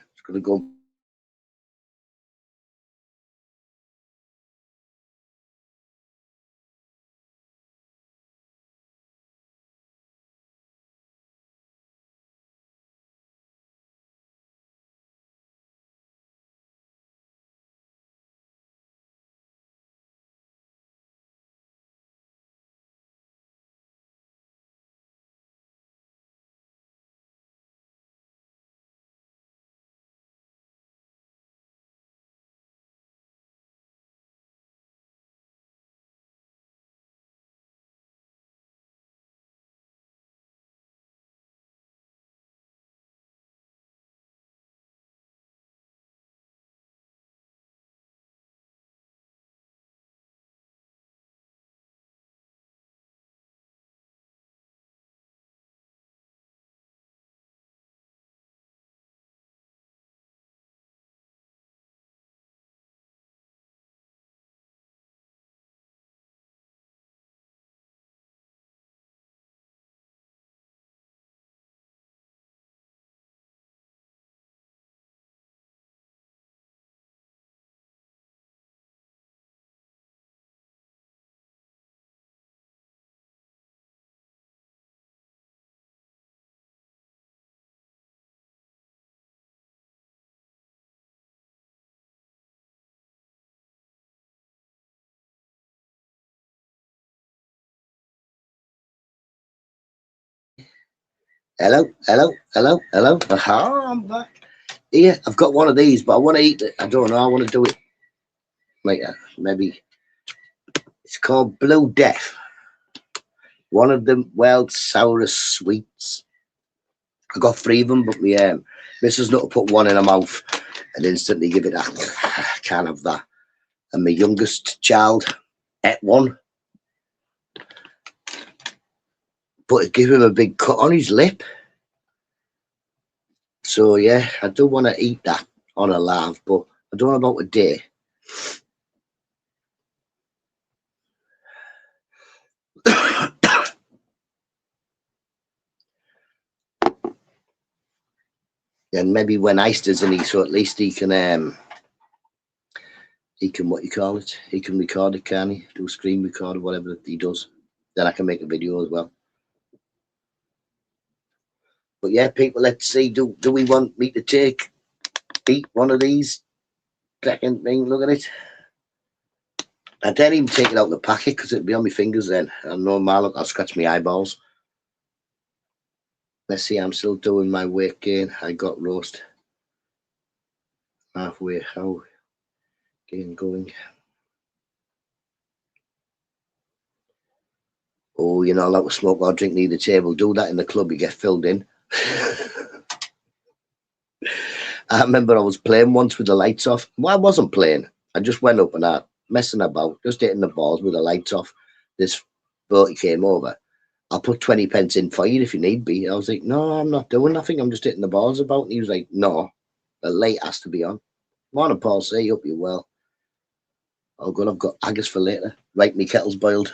Hello, hello, hello, hello. Aha, I'm back. Here, I've got one of these, but I want to eat it. I don't know. I want to do it like maybe. It's called Blue Death. One of the world's sourest sweets. I got 3 of them, but my Mrs. Nutta put one in her mouth and instantly give it a I can't have that. And my youngest child ate one, but it gave him a big cut on his lip. So yeah, I do want to eat that on a live, but I don't know about a day. And maybe when Easter's in, so at least he can what you call it, he can record it, can he? Do a screen record or whatever he does. Then I can make a video as well. But yeah, people, let's see. Do we want me to eat one of these? Second thing, look at it. I didn't even take it out of the packet because it'd be on my fingers then. I know my look, I'll scratch my eyeballs. Let's see, I'm still doing my weight gain. I got roast halfway. How gain going? Oh, you're not allowed to smoke or drink near the table. Do that in the club, you get filled in. I remember I was playing once with the lights off. Well, I wasn't playing. I just went up and I messing about, just hitting the balls with the lights off. This 40 came over. I'll put 20 pence in for you if you need be. I was like, no, I'm not doing nothing. I'm just hitting the balls about. And he was like, no, the light has to be on. Morning, Paul. Say up you well. Oh, good. I've got haggis for later. Right, me kettle's boiled.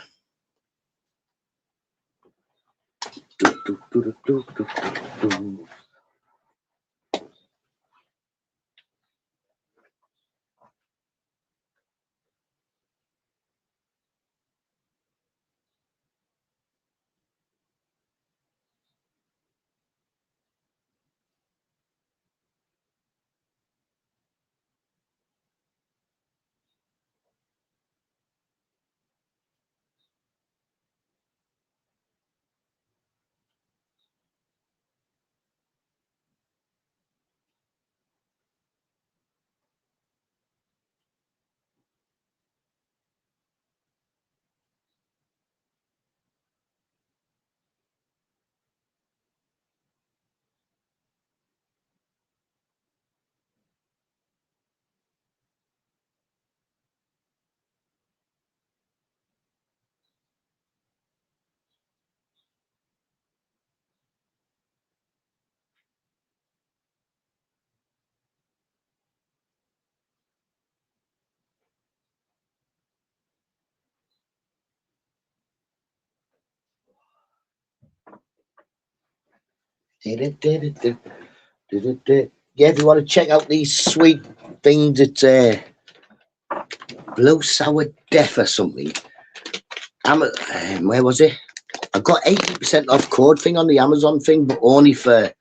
Yeah, if you want to check out these sweet things, it's Blue Sour Death or something. Where was it? I got 80% off code thing on the Amazon thing, but only for,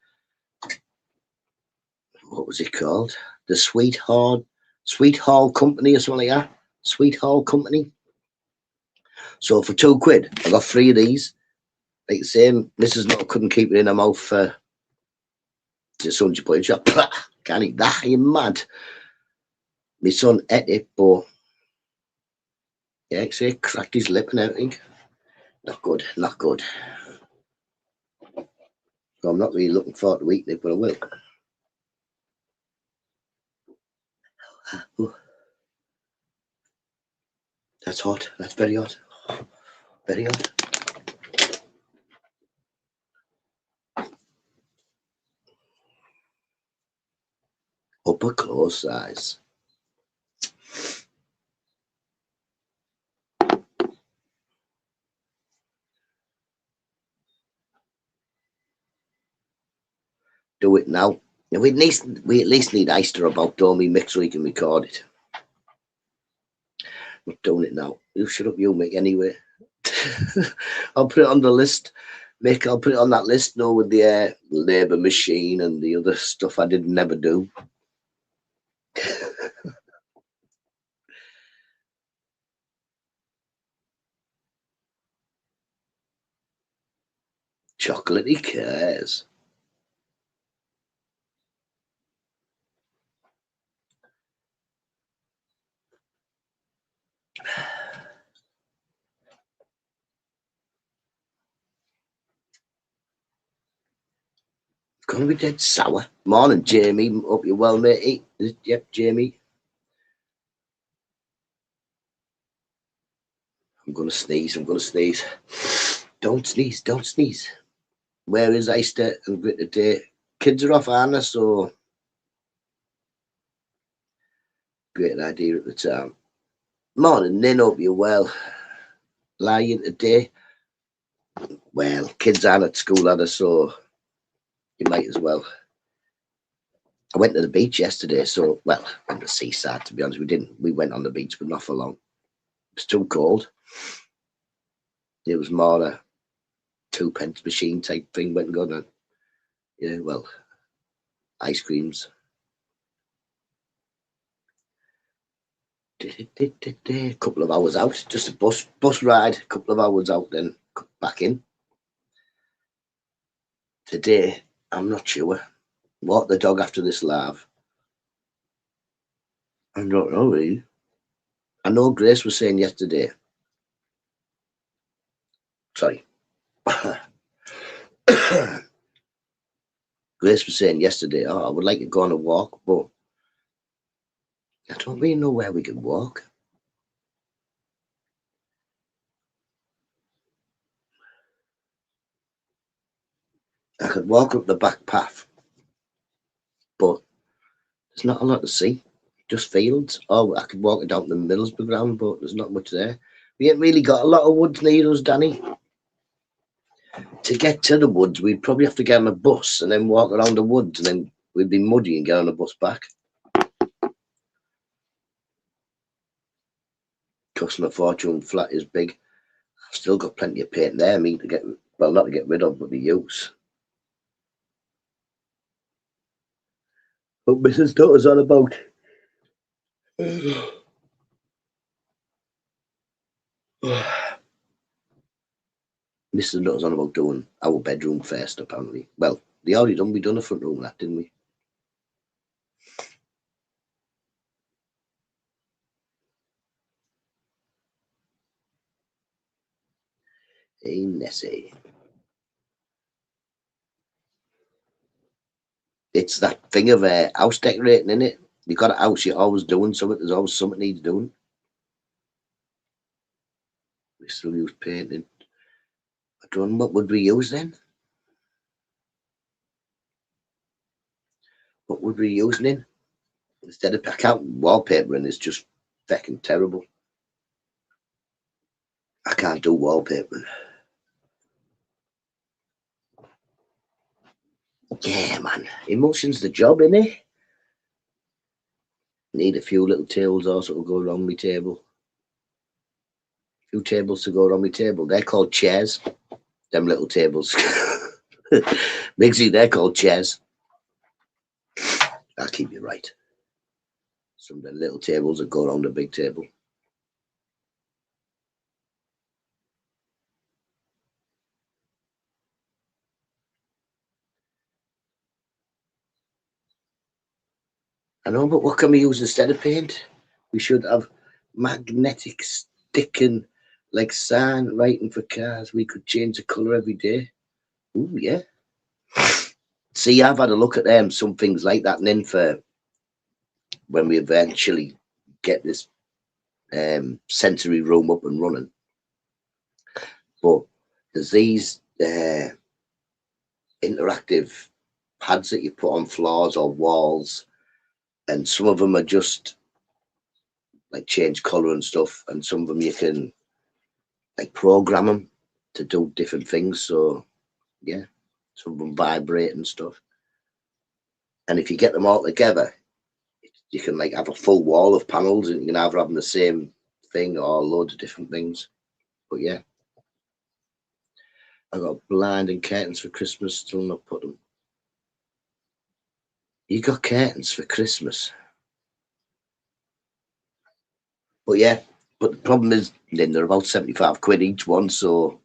what was it called? The Sweet Hall Company or something like that. Sweet Hall Company. So for £2, I got 3 of these. Like the same, Mrs. Nutter couldn't keep it in her mouth for the son she put in shop. Can't eat that, are you mad? My son ate it, but yeah, see, cracked his lip and everything. Not good, not good. So I'm not really looking forward to eating it, but I will. Ooh, that's hot. That's very hot. Very hot. Upper close size. Do it now. We at least need Easter about, don't we, Mick, so he can record it. I'm not doing it now. You shut up, you, Mick, anyway. I'll put it on the list. Mick, I'll put it on that list, no, with the labour machine and the other stuff I did never do. Chocolatey cares. gonna be dead sour. Morning, Jamie. Hope you're well, matey. Yep, Jamie. I'm gonna sneeze. I'm gonna sneeze. Don't sneeze. Don't sneeze. Where is Easter and Grit today? Kids are off, aren't they? So great idea at the time. Morning, Nin. Hope you're well. Lying today. Well, kids aren't at school, are they? So you might as well. I went to the beach yesterday, so well, on the seaside. To be honest, we went on the beach, but not for long. It was too cold. It was more a 2 pence machine type thing. Went and got a, yeah, well, ice creams. A couple of hours out, just a bus ride. A couple of hours out, then back in. Today, I'm not sure. Walk the dog after this live. I don't know really. I know Grace was saying yesterday. Sorry. Grace was saying yesterday, oh, I would like to go on a walk, but I don't really know where we can walk. I could walk up the back path, but there's not a lot to see. Just fields. Oh, I could walk it down to Middlesbrough ground, but there's not much there. We ain't really got a lot of woods near us, Danny. To get to the woods, we'd probably have to get on a bus and then walk around the woods, and then we'd be muddy and get on a bus back. Costing a fortune. Flat is big. I've still got plenty of paint there, me to get, well, not to get rid of, but to use. But Mrs. Nutta's on about. Mrs. Nutta's on about doing our bedroom first, apparently. Well, we done the front room, that, didn't we? Hey, Nessie. It's that thing of house decorating, isn't it? You got a house, you're always doing something. There's always something needs doing. We still use painting. I don't know, what would we use then? What would we use in? Instead of, I can't wallpapering, it's just fucking terrible. I can't do wallpapering. Yeah, man. Emotion's the job, innit? Need a few little tables also to go around my table. A few tables to go around my table. They're called chairs. Them little tables. Migsy, they're called chairs. I'll keep you right. Some of the little tables that go around the big table. I know, but what can we use instead of paint? We should have magnetic sticking, like sign writing for cars. We could change the colour every day. Ooh, yeah. See, I've had a look at some things like that, and then for when we eventually get this sensory room up and running. But there's these interactive pads that you put on floors or walls, and some of them are just like change color and stuff, and some of them you can like program them to do different things. So yeah, some of them vibrate and stuff. And if you get them all together, you can like have a full wall of panels, and you can either have them the same thing or loads of different things. But yeah, I got blind and curtains for Christmas. Still not put them. You got curtains for Christmas? But yeah, but the problem is then they're about 75 quid each one. So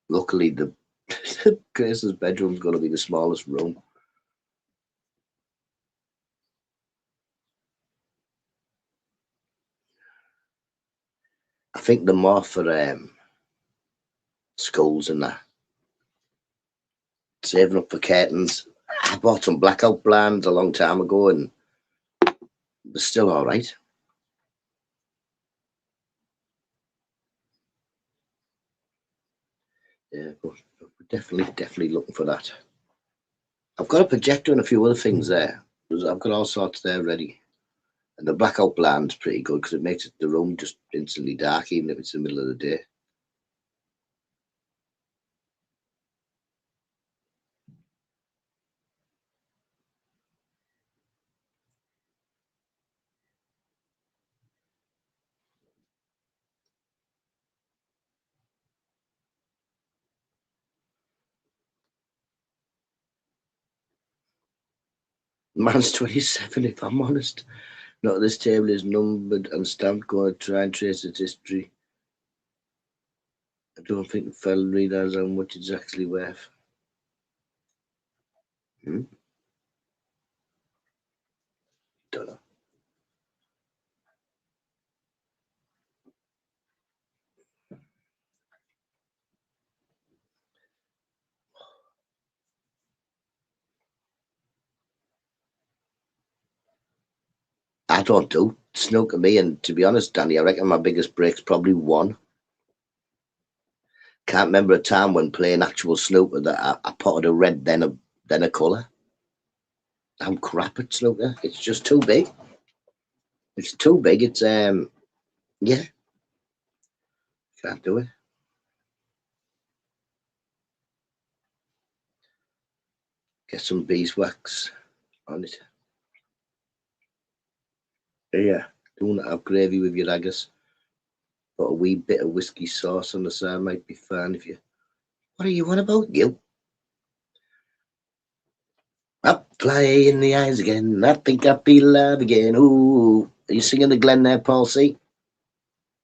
luckily the Grace's bedroom's going to be the smallest room. I think the more for schools and that, saving up for curtains. I bought some blackout blinds a long time ago and they're still all right. Yeah, but we're definitely looking for that. I've got a projector and a few other things there. I've got all sorts there ready. And the blackout blind's pretty good because it makes the room just instantly dark, even if it's the middle of the day. Man's 27, if I'm honest. Not this table is numbered and stamped. Going to try and trace its history. I don't think the file readers how much it's actually worth. Don't know. I don't do snooker me, and to be honest, Danny, I reckon my biggest break's probably one. Can't remember a time when playing actual snooker that I potted a red then a colour. I'm crap at snooker. It's just too big. It's too big. It's yeah, can't do it. Get some beeswax on it. Yeah, don't have gravy with your haggis. But a wee bit of whiskey sauce on the side might be fine if you. What are you on about, you? Up, fly in the eyes again. I think I feel alive again. Ooh, are you singing the Glen there, Paul C?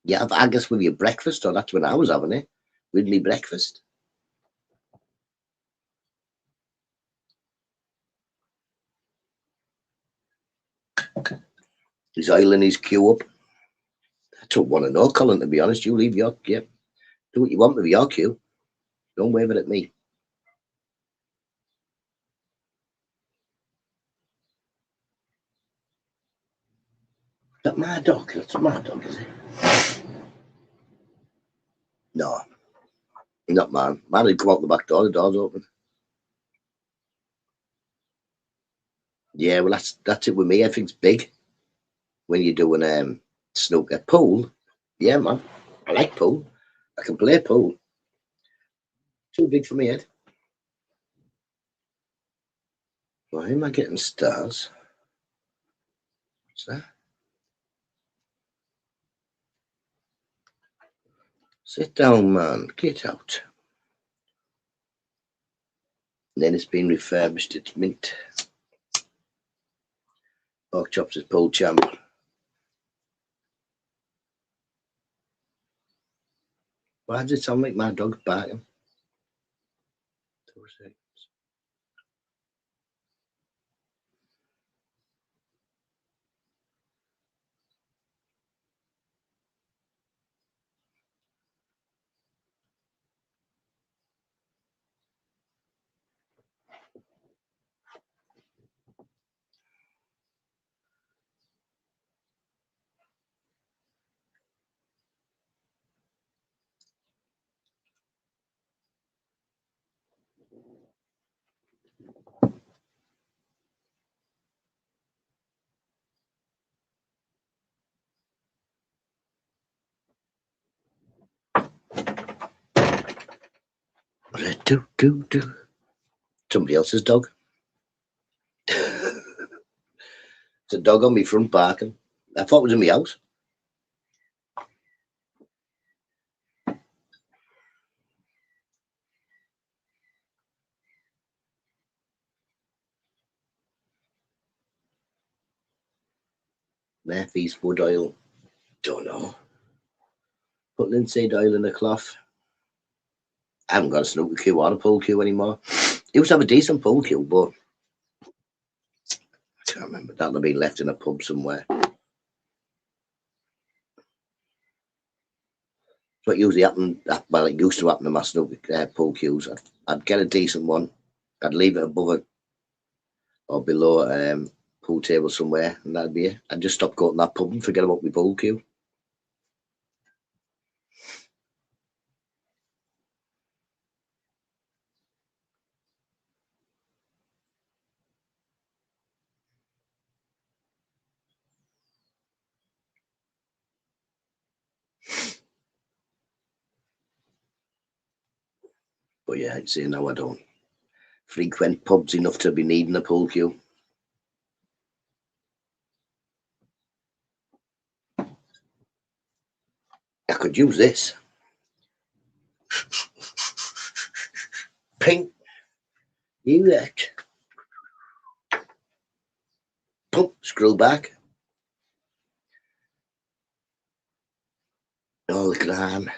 Yeah, I guess with your breakfast, or that's when I was having it with me breakfast. He's oiling his queue up. I don't want to know, Colin, to be honest. You leave your, yeah, do what you want with your queue. Don't wave it at me. That's my dog. That's my dog, is it? No, not mine. Mine would come out the back door. The door's open. Yeah, well, that's it with me. Everything's big when you're doing snooker. Pool, yeah, man. I like pool. I can play pool. Too big for me head. Why am I getting stars? What's that? Sit down, man. Get out. And then it's been refurbished. It's mint. Pork chops is pool champ. Why does it sound like my dog's barking? 2 seconds. Do. Somebody else's dog. It's a dog on me front barking. I thought it was in my house. Murphy's wood oil. Don't know. Put linseed oil in a cloth. I haven't got a snooker queue or a pool queue anymore. Used to have a decent pool queue, but I can't remember. That'll have been left in a pub somewhere. What usually happened, well, it used to happen in my snooker pool queues. I'd get a decent one I'd leave it above it or below a pool table somewhere, and that'd be it. I'd just stop going to that pub and forget about my pool cue. But yeah, I'd say no, I don't frequent pubs enough to be needing a pool cue. I could use this. Pink. You that. Pump, screw back. Oh, look at the hand.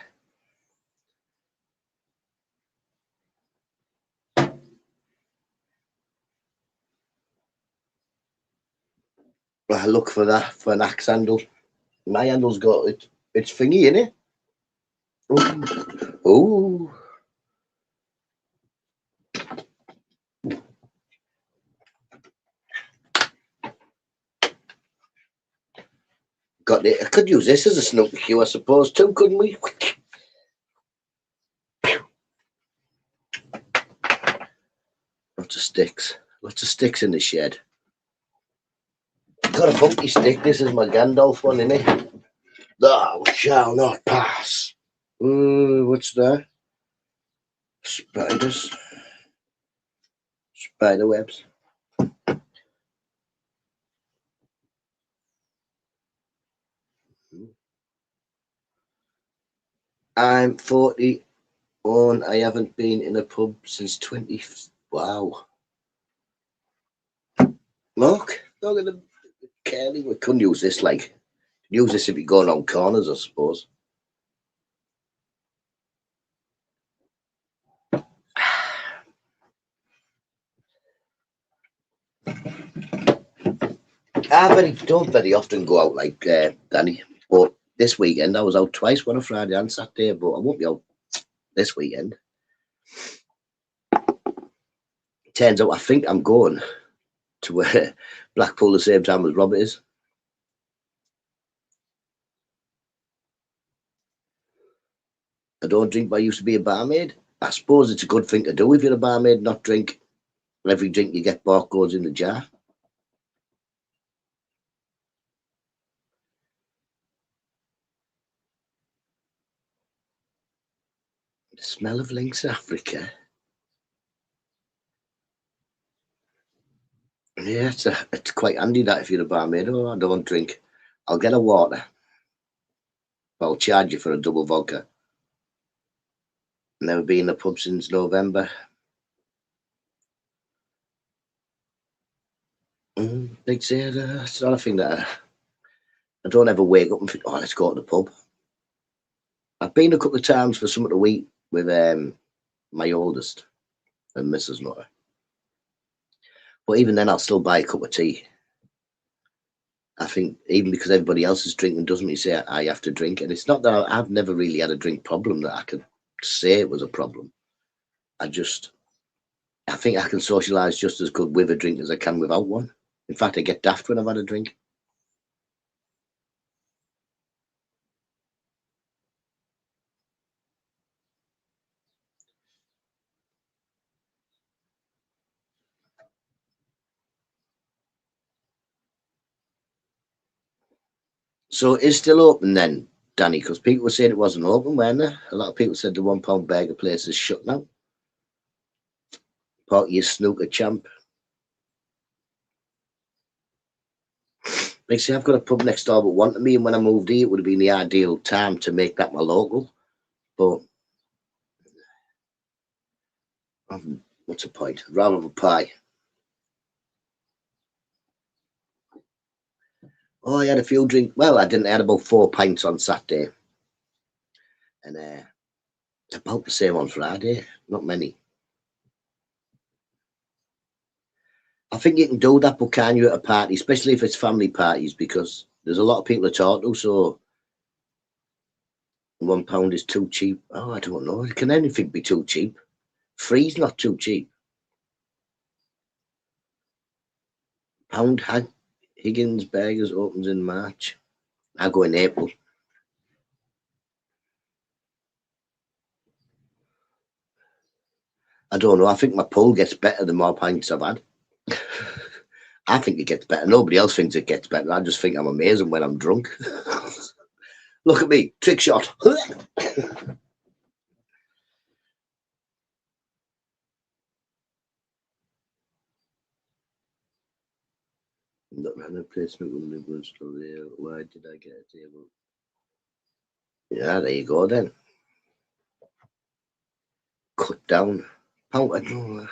I look for that for an axe handle. My handle's got it. It's thingy in it. Oh. Got it. I could use this as a snooker cue, I suppose, too, couldn't we? Lots of sticks. Lots of sticks in the shed. Got a funky stick. This is my Gandalf one, innit? Thou shall not pass. What's that? Spiders. Spider webs. I'm 40 on. I haven't been in a pub since 20. Wow. Look at the Kelly. We couldn't use this, like. Use this if you're going on corners, I suppose. I don't very often go out like Danny, but this weekend I was out twice, one on Friday and Saturday, but I won't be out this weekend. Turns out I think I'm going to Blackpool the same time as Robert is. I don't drink, but I used to be a barmaid. I suppose it's a good thing to do if you're a barmaid, not drink. Every drink you get bought goes in the jar. The smell of Lynx Africa. Yeah, it's quite handy that if you're a barmaid. Oh, I don't drink. I'll get a water. I'll charge you for a double vodka. Never been in a pub since November. Like say, it's not a thing that I don't ever wake up and think, oh, let's go to the pub. I've been a couple of times for something to eat with my oldest and Mrs. Nutta. But even then, I'll still buy a cup of tea. I think even because everybody else is drinking doesn't mean say I have to drink. And it's not that I've never really had a drink problem that I could say it was a problem. I think I can socialise just as good with a drink as I can without one. In fact, I get daft when I've had a drink. So it's still open then, Danny, because people were saying it wasn't open, weren't they? A lot of people said the £1 burger place is shut now. Part of your snooker champ. Like say, I've got a pub next door but one to me, and when I moved here, it would have been the ideal time to make that my local. But what's the point? I'd rather have a pie. Oh, I had a few drinks. Well, I didn't. I had about 4 pints on Saturday. And about the same on Friday. Not many. I think you can do that, but can you at a party, especially if it's family parties, because there's a lot of people to talk to, so £1 is too cheap. Oh, I don't know. Can anything be too cheap? Three's not too cheap. Pound Higgins Burgers opens in March. I go in April. I don't know. I think my pull gets better the more pints I've had. I think it gets better. Nobody else thinks it gets better. I just think I'm amazing when I'm drunk. Look at me, trick shot. Not a replacement with the good still there. Why did I get a table? Yeah, there you go then. Cut down. How I don't know.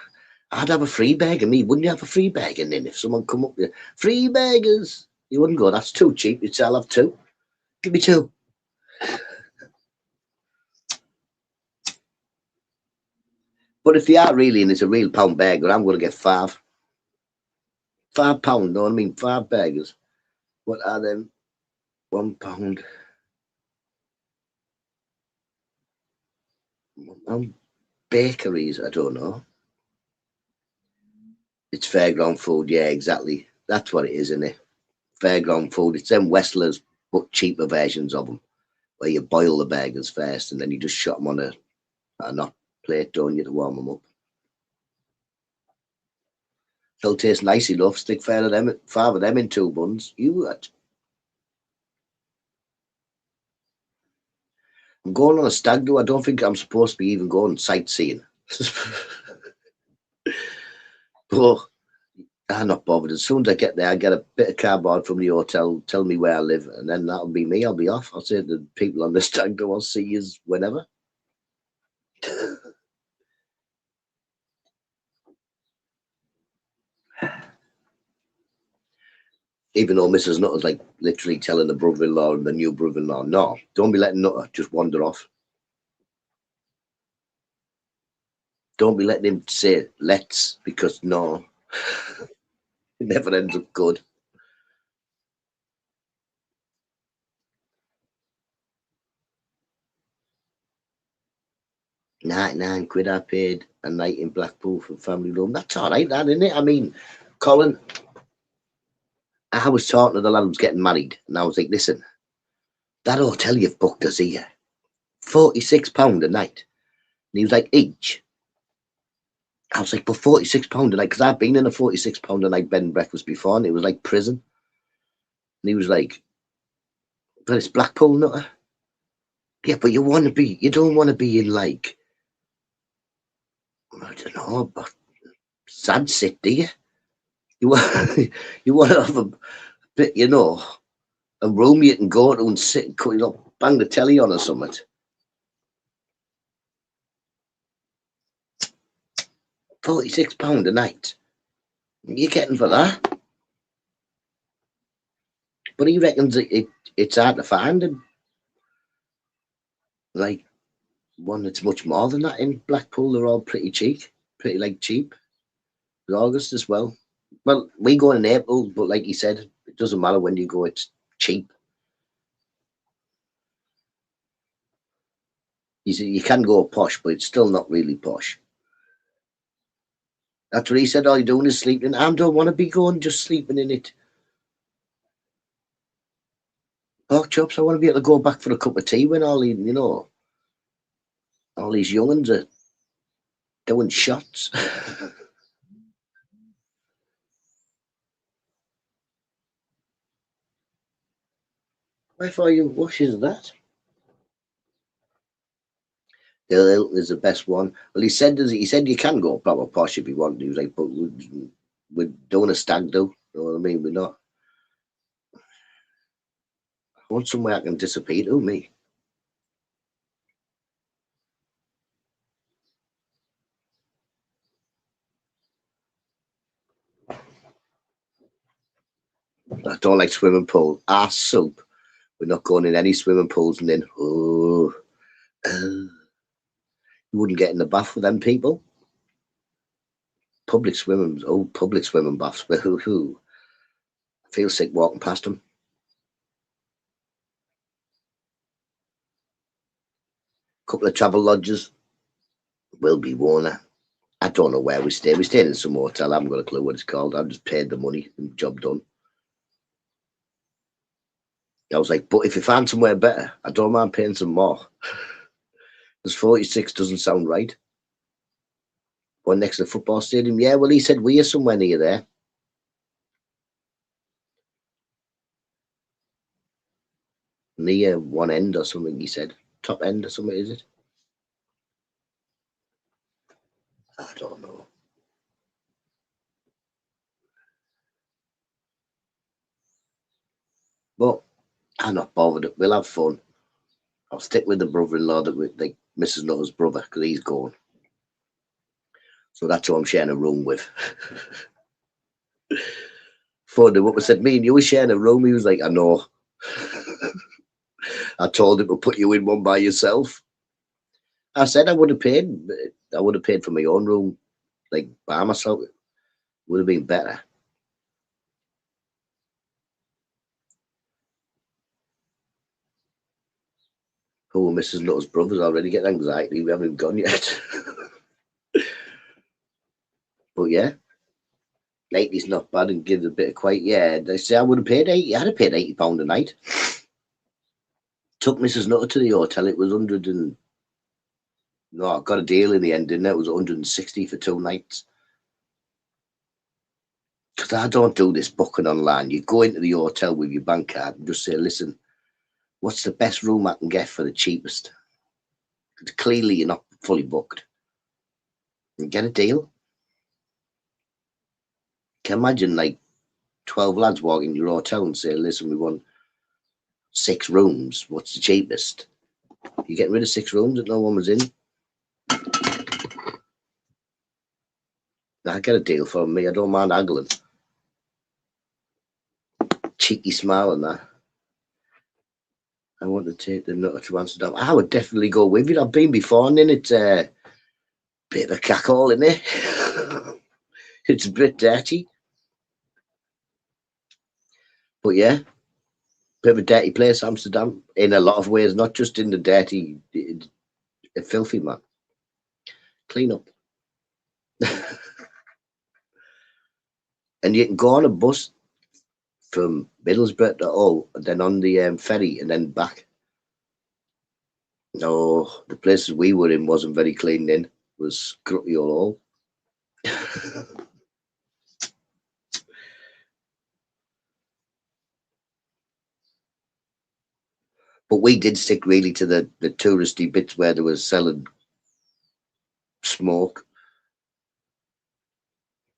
I'd have a free burger, me. Wouldn't you have a free burger? And then if someone come up with free burgers, you wouldn't go, that's too cheap. You'd say, I'll have two. Give me two. But if they are really and it's a real pound burger, I'm going to get five. £5, know what I mean? Five burgers. What are them? £1. Bakeries, I don't know. It's fairground food, yeah, exactly. That's what it is, isn't it? Fairground food. It's them Westlers, but cheaper versions of them, where you boil the burgers first and then you just shot them on a not plate, don't you, to warm them up. They'll taste nice enough. Stick five of them in two buns. You what? I'm going on a stag do. I don't think I'm supposed to be even going sightseeing. But I'm not bothered. As soon as I get there, I get a bit of cardboard from the hotel, tell me where I live, and then that'll be me. I'll be off. I'll say to the people on the stag do, I'll see you whenever. Even though Mrs. Nutter's like literally telling the brother-in-law and the new brother-in-law, no, don't be letting Nutter just wander off. Don't be letting him say let's, because no, it never ends up good. £99 I paid a night in Blackpool for family room. That's all right, that, isn't it? I mean, Colin, I was talking to the lad who was getting married, and I was like, listen, that hotel you've booked us here, £46 a night. And he was like, each. I was like, but £46 a night, because I've been in a £46 a night bed and breakfast before, and it was like prison. And he was like, but it's Blackpool, Nutter. Yeah, but you don't want to be in like, I don't know, but sad sit, do you? You want, you want to have a bit, a room you can go to and sit and bang the telly on or something. £46 a night. You're getting for that. But he reckons it's hard to find, and like one that's much more than that in Blackpool. They're all pretty cheap, cheap. August as well. Well, we go in April, but like he said, it doesn't matter when you go, it's cheap. He said you can go posh, but it's still not really posh. That's what he said. All you're doing is sleeping. I don't want to be going just sleeping in it. Pork chops. I want to be able to go back for a cup of tea when all these young'uns are doing shots. Wherefore you washes that? The Hilton is the best one. Well, he said you can go proper posh if you want. He was like, but we're doing a stag do. You know what I mean? We're not. I want somewhere I can disappear to, me. I don't like swimming pool. Ass soup. We're not going in any swimming pools and then, you wouldn't get in the bath with them people. Public swimming baths. Who? I feel sick walking past them. Couple of travel lodges. Will be Warner. I don't know where we stayed. We stayed in some hotel. I haven't got a clue what it's called. I just paid the money and job done. I was like, but if you find somewhere better, I don't mind paying some more. Because 46 doesn't sound right. One next to the football stadium. Yeah, well, he said we're somewhere near there. Near one end or something, he said. Top end or something, is it? I don't know. But I'm not bothered. We'll have fun. I'll stick with the brother-in-law, that like Mrs. Nutt's brother, because he's gone. So that's who I'm sharing a room with. Funny, what was said, me and you were sharing a room. He was like, I know. I told him to put you in one by yourself. I said I would have paid. I would have paid for my own room, like by myself. Would have been better. Oh, Mrs. Nutt's brother's already getting anxiety. We haven't even gone yet. But yeah, 80's not bad and gives a bit of quiet. Yeah, they say I would have paid 80. I'd have paid £80 a night. Took Mrs. Nutter to the hotel. It was 100 and no, I got a deal in the end, didn't it? It was 160 for 2 nights. Because I don't do this booking online. You go into the hotel with your bank card and just say, listen, what's the best room I can get for the cheapest? Because clearly you're not fully booked. And get a deal. Can you imagine like 12 lads walking into your hotel and say, listen, we want 6 rooms. What's the cheapest? You getting rid of 6 rooms that no one was in? I get a deal for me. I don't mind haggling. Cheeky smile and that. I want to take the Nutter to Amsterdam. I would definitely go with you. I've been before, and then it's a bit of a cackle, isn't it? It's a bit dirty. But yeah, bit of a dirty place, Amsterdam, in a lot of ways, not just in the dirty, filthy, man. Clean up. And you can go on a bus from Middlesbrough to Hull, and then on the ferry, and then back. No, the places we were in wasn't very clean then. It was grutty all. But we did stick really to the touristy bits where they were selling smoke.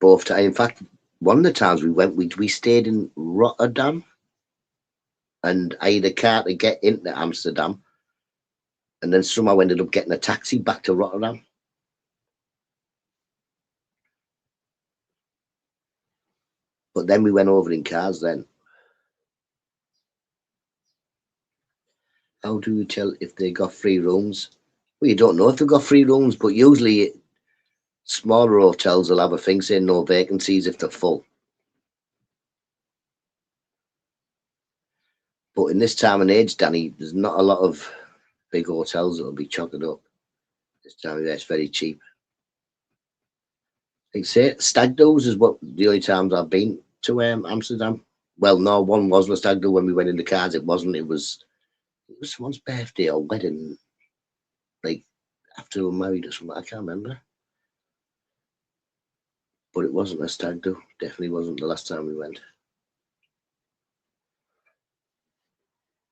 Both times. In fact, one of the times we went, we stayed in Rotterdam, and I had a car to get into Amsterdam, and then somehow ended up getting a taxi back to Rotterdam. But then we went over in cars then. How do you tell if they got free rooms? Well, you don't know if they've got free rooms, but usually smaller hotels will have a thing saying no vacancies if they're full. But in this time and age, Danny, there's not a lot of big hotels that will be chocked up. This time of year, it's very cheap. Like say, stag do's is what the only times I've been to Amsterdam. Well, no, one was a stag do when we went in the cars. It wasn't. It was someone's birthday or wedding, like after we were married or something. I can't remember. But it wasn't a stag do. Definitely wasn't the last time we went.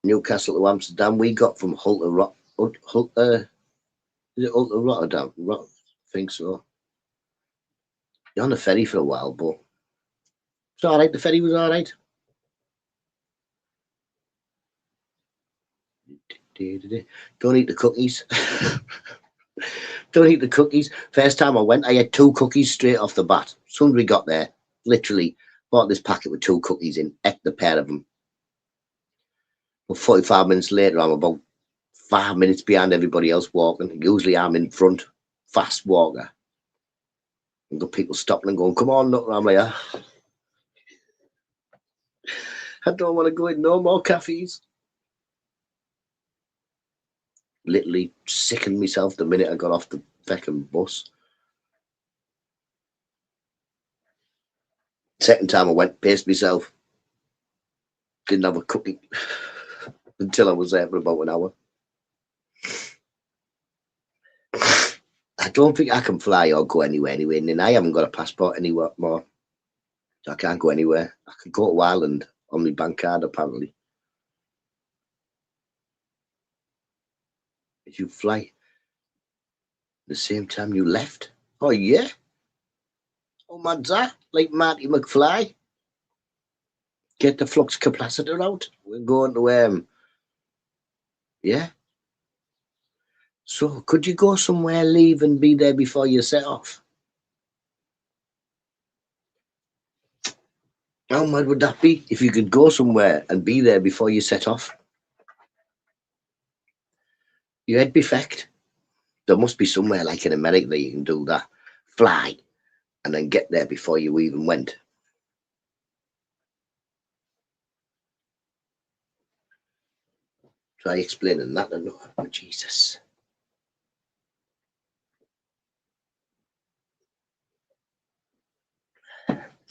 Newcastle to Amsterdam, we got from Hull to is it Hull to Rotterdam? I think so. You're on the ferry for a while, but it's all right. The ferry was all right. Don't eat the cookies. Don't eat the cookies. First time I went, I had 2 cookies straight off the bat. As soon as we got there, literally bought this packet with 2 cookies in, ate the pair of them. But 45 minutes later, I'm about 5 minutes behind everybody else walking. Usually I'm in front, fast walker. And the people stopping and going, come on, look. And I'm like, I don't want to go in no more cafes. Literally sickened myself the minute I got off the fucking bus. Second time I went, paced myself. Didn't have a cookie until I was there for about an hour. I don't think I can fly or go anywhere anyway, and I haven't got a passport anywhere more. So I can't go anywhere. I could go to Ireland on my bank card, apparently. Did you fly the same time you left? Oh, yeah. Oh, man's that? Like Marty McFly? Get the flux capacitor out. We're going to, yeah. So, could you go somewhere, leave, and be there before you set off? How mad would that be if you could go somewhere and be there before you set off? Your head be fecked. There must be somewhere like in America that you can do that. Fly and then get there before you even went. Try explaining that. Oh, Jesus.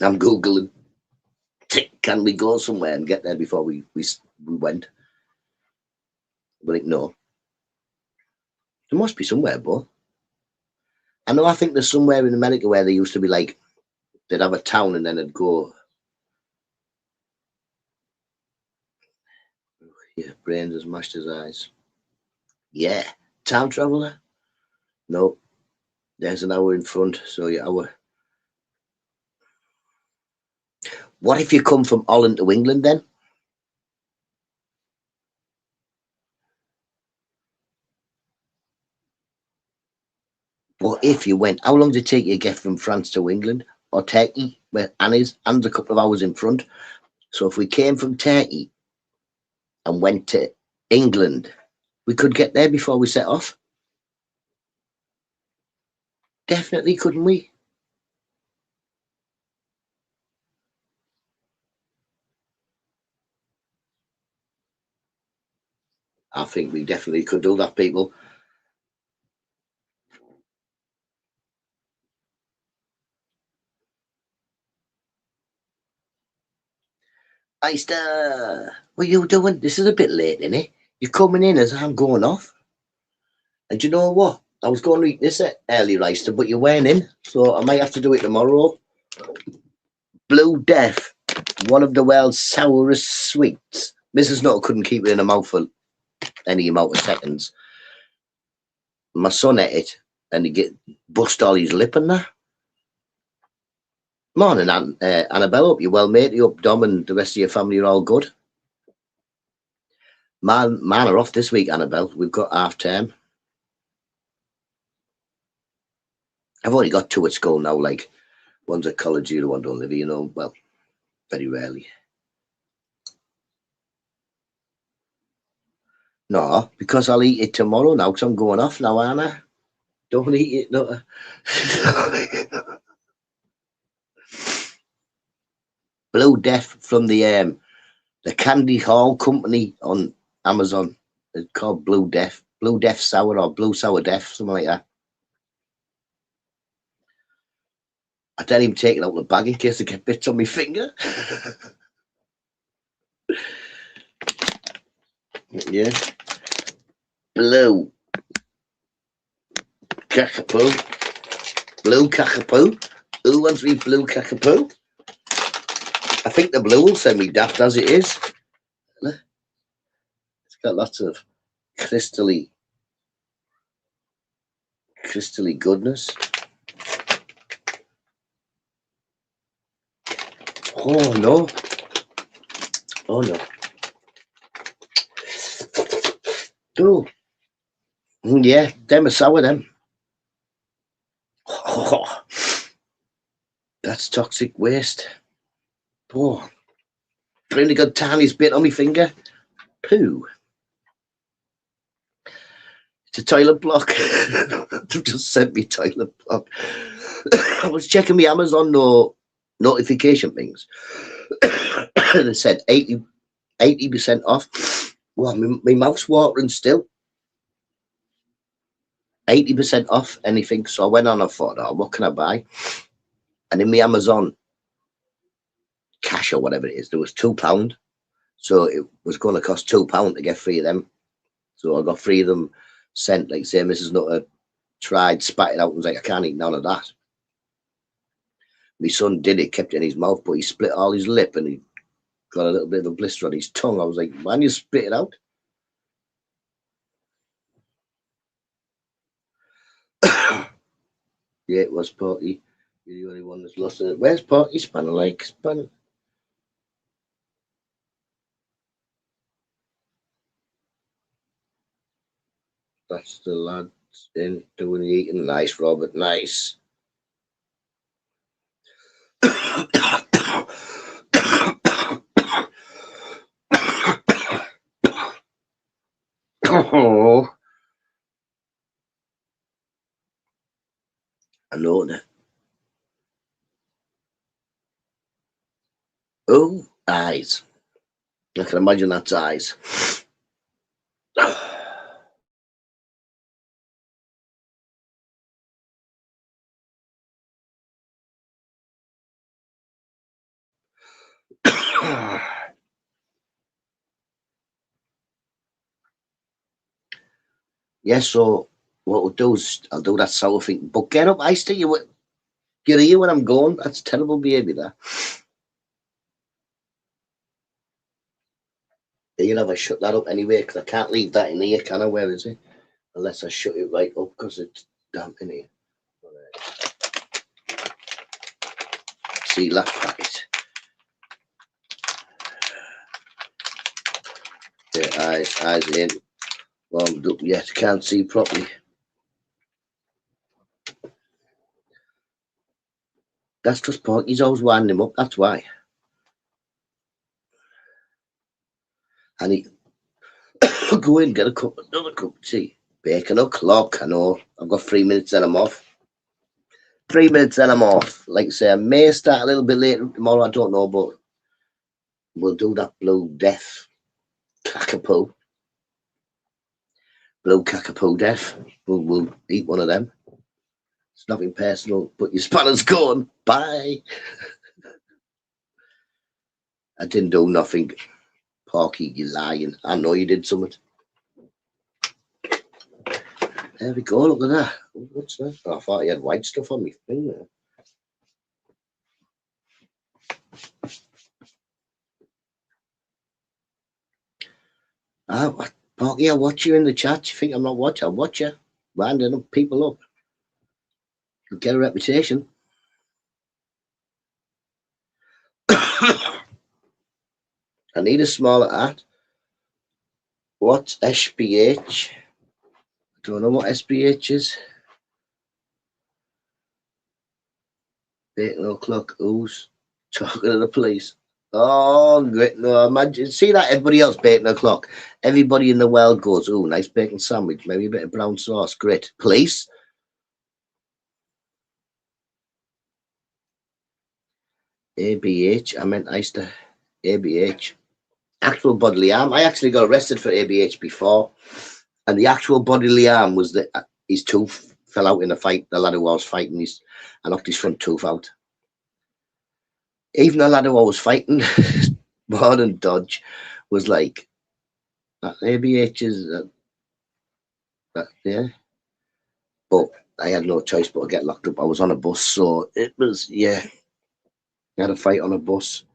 I'm Googling. Can we go somewhere and get there before we went? But no. There must be somewhere, but I know. I think there's somewhere in America where they used to be like, they'd have a town and then it'd go. Yeah, brains has mashed his eyes. Yeah, time traveler. No, there's an hour in front, so your hour. What if you come from Holland to England then? What if you went? How long did it take you to get from France to England or Turkey, where Anne's a couple of hours in front? So if we came from Turkey and went to England, we could get there before we set off. Definitely, couldn't we? I think we definitely could do that, people. Meister, what are you doing? This is a bit late, isn't it? You're coming in as I'm going off. And you know what? I was going to eat this early, Reister, but you weren't in, so I might have to do it tomorrow. Blue Death, one of the world's sourest sweets. Mrs. Nutter couldn't keep it in her mouth for any amount of seconds. My son ate it, and he bust all his lip and that. Morning, Annabelle. Hope you're well, mate. You up, Dom, and the rest of your family are all good. Man are off this week, Annabelle. We've got half term. I've only got two at school now, like one's at college, the other one don't live, you know. Well, very rarely. No, because I'll eat it tomorrow now, because I'm going off now, Anna. Don't eat it, no. Blue Death from the Candy Hall company on Amazon. It's called Blue Death. Blue Death Sour or Blue Sour Death, something like that. I don't even take it out of the bag in case I get bits on my finger. Yeah. Blue Cockapoo. Blue Cockapoo. Who wants me blue Cockapoo? I think the blue will send me daft as it is. It's got lots of crystally goodness. Oh no. Oh no. Oh. Yeah, them are sour, them. Oh, that's toxic waste. Oh, I've only got tiniest bit on my finger. Poo. It's a toilet block. They've just sent me toilet block. I was checking my Amazon notification things. They said 80% off. Well, my mouth's watering still. 80% off anything. So I went on, I thought, oh, what can I buy? And in my Amazon cash or whatever it is. There was £2. So it was going to cost £2 to get 3 of them. So I got 3 of them sent, like say Mrs. Nutta tried, spat it out and was like, I can't eat none of that. My son did it, kept it in his mouth, but he split all his lip and he got a little bit of a blister on his tongue. I was like, man, you spit it out? Yeah, it was Porky. You're the only one that's lost it. Where's Porky Spanner? Like, Spanner. That's the lads in doing the eating. Nice, Robert, nice. Oh, I know that. Oh, eyes. I can imagine that's eyes. Yeah, so what we'll do is I'll do that sour thing. But get up, I still you hear where I'm going. That's terrible behaviour there. You'll have to shut that up anyway, because I can't leave that in here, can I? Where is it? Unless I shut it right up because it's damp in here. See that packet. Yeah, eyes in. Warmed up yet, can't see properly. That's just Porky's always winding him up, that's why. And he go in, get another cup of tea. Bacon o'clock, I know. I've got 3 minutes then I'm off. 3 minutes then I'm off. Like I say, I may start a little bit later tomorrow, I don't know, but we'll do that blue death. Cockapoo. Blue cockapoo death. We'll eat one of them. It's nothing personal, but your spanner's gone. Bye. I didn't do nothing. Porky, you lying. I know you did something. There we go, look at that. What's that? Oh, I thought he had white stuff on me thing there. Porky, I watch you in the chat. You think I'm not watching? I'll watch you. Winding up people up. You'll get a reputation. I need a smaller hat. What's SBH? I don't know what SBH is. 8 o'clock. Who's talking to the police? Oh, great. No, imagine. See that? Everybody else, bacon o'clock. Everybody in the world goes, oh, nice bacon sandwich. Maybe a bit of brown sauce. Great. Police? ABH. I meant Easter. ABH. Actual bodily harm. I actually got arrested for ABH before. And the actual bodily harm was that his tooth fell out in a fight. The lad who I was fighting, I knocked his front tooth out. Even the lad who I was fighting, more than Dodge, was like, that ABH is, yeah. But I had no choice but to get locked up. I was on a bus, so it was, yeah. I had a fight on a bus.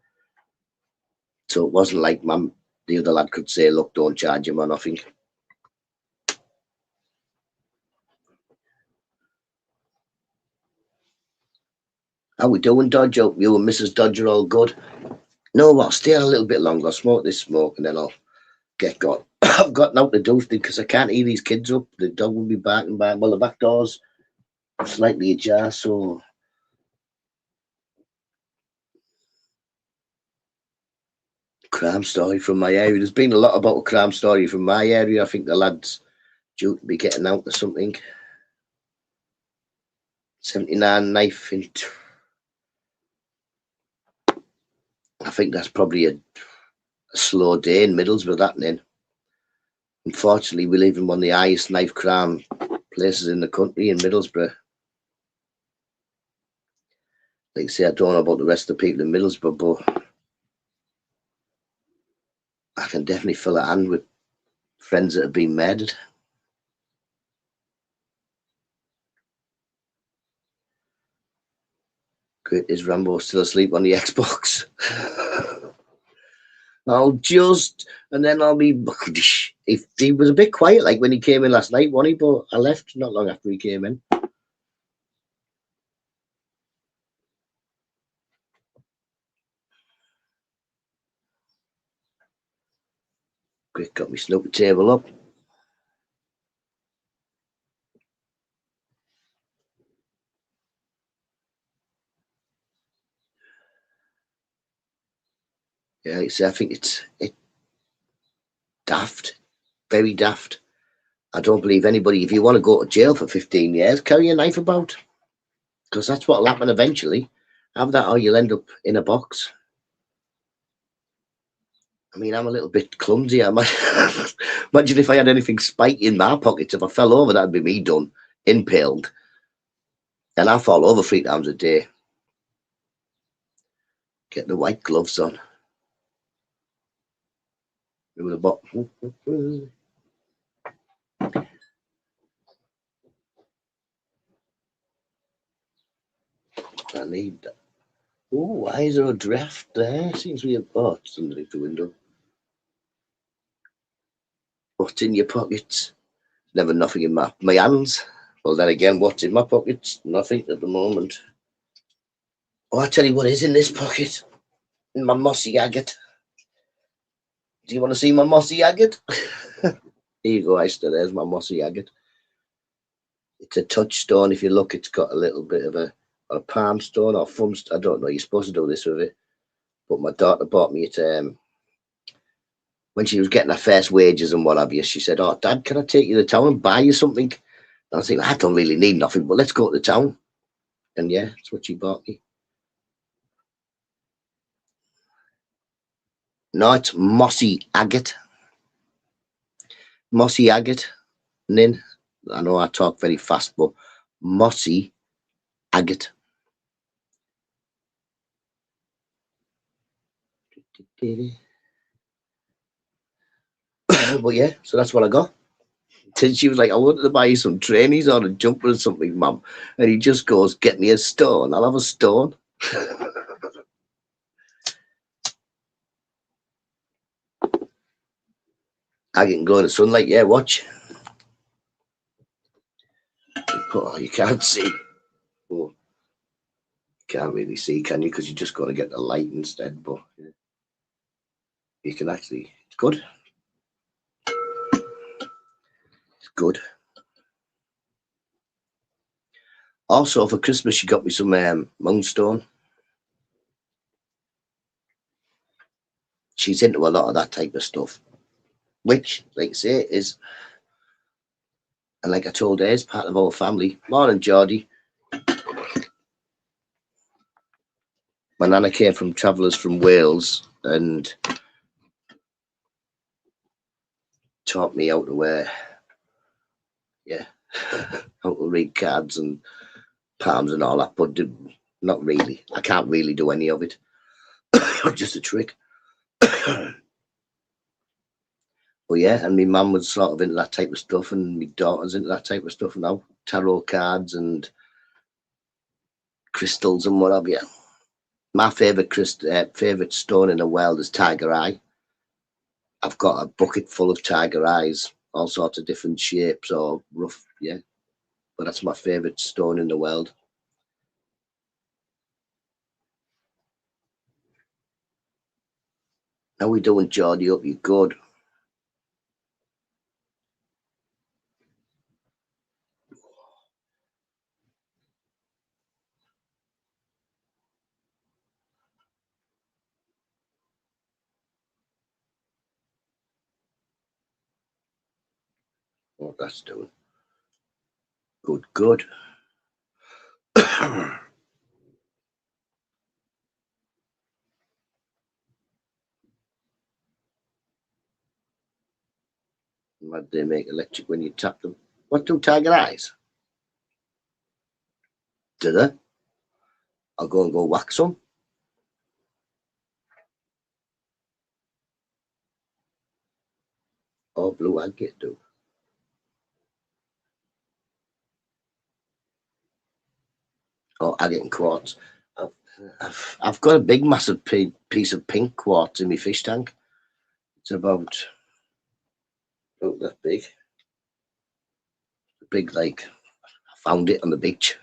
So it wasn't like the other lad could say, look, don't charge him or nothing. How we doing, Dodge? Hope you and Mrs. Dodge are all good. No, I'll stay on a little bit longer. I'll smoke this smoke and then I'll get gone. I've got nothing to do because I can't eat these kids up. The dog will be barking back. Well, the back door's slightly ajar, so crime story from my area. There's been a lot about a crime story from my area. I think the lad's due to be getting out or something. 79 knife in. I think that's probably a slow day in Middlesbrough, that then. Unfortunately, we live in one of the highest knife crime places in the country in Middlesbrough. Like I say, I don't know about the rest of the people in Middlesbrough, but I can definitely fill a hand with friends that have been murdered. Great, is Rambo still asleep on the Xbox? And then I'll be. He was a bit quiet, like when he came in last night, wasn't he? But I left not long after he came in. Quick, got my snooker table up. Yeah, I think it's daft, very daft. I don't believe anybody. If you want to go to jail for 15 years, carry a knife about, because that's what'll happen eventually. Have that, or you'll end up in a box. I mean, I'm a little bit clumsy. I might imagine if I had anything spiky in my pockets. If I fell over, that'd be me done, impaled. And I fall over 3 times a day. Get the white gloves on. With a box. I need that. Oh, why is there a draft there? Seems to be a box underneath the window. What's in your pockets? Never nothing in my hands. Well, then again, what's in my pockets? Nothing at the moment. Oh, I tell you what is in this pocket. In my mossy agate. Do you want to see my mossy agate? Here you go, Esther. There's my mossy agate. It's a touchstone. If you look, it's got a little bit of a palm stone or thumb stone. I don't know. You're supposed to do this with it. But my daughter bought me it when she was getting her first wages and what have you. She said, "Oh, Dad, can I take you to town and buy you something?" And I was thinking, I don't really need nothing, but let's go to the town. And yeah, that's what she bought me. No, it's mossy agate. Mossy agate. Nin. I know I talk very fast, but mossy agate. But yeah, so that's what I got. Then she was like, "I wanted to buy you some trainees or a jumper or something, Mum." And he just goes, "Get me a stone. I'll have a stone." I can go in the sunlight. Yeah, watch. Oh, you can't see. Oh, can't really see, can you? Because you're just going to get the light instead. But yeah, you can actually. It's good. It's good. Also, for Christmas, she got me some moonstone. She's into a lot of that type of stuff, which, like I say, is, and like I told her, is part of our family. Morning, Geordie. My nana came from travellers from Wales and taught me how to wear, yeah, how to read cards and palms and all that, but not really. I can't really do any of it. Just a trick. But yeah, and my mum was sort of into that type of stuff, and my daughter's into that type of stuff now. Tarot cards and crystals and what have you. My favourite stone in the world is tiger eye. I've got a bucket full of tiger eyes, all sorts of different shapes or rough, yeah. But that's my favourite stone in the world. How we doing, Geordie? Hope you're good. What that's doing. Good, good. What they make electric when you tap them? What do tiger eyes? Do they? I'll go wax them. Oh, blue agate do. Oh, agate and quartz. I've got a big, massive piece of pink quartz in my fish tank. It's about that big. Big, like, I found it on the beach.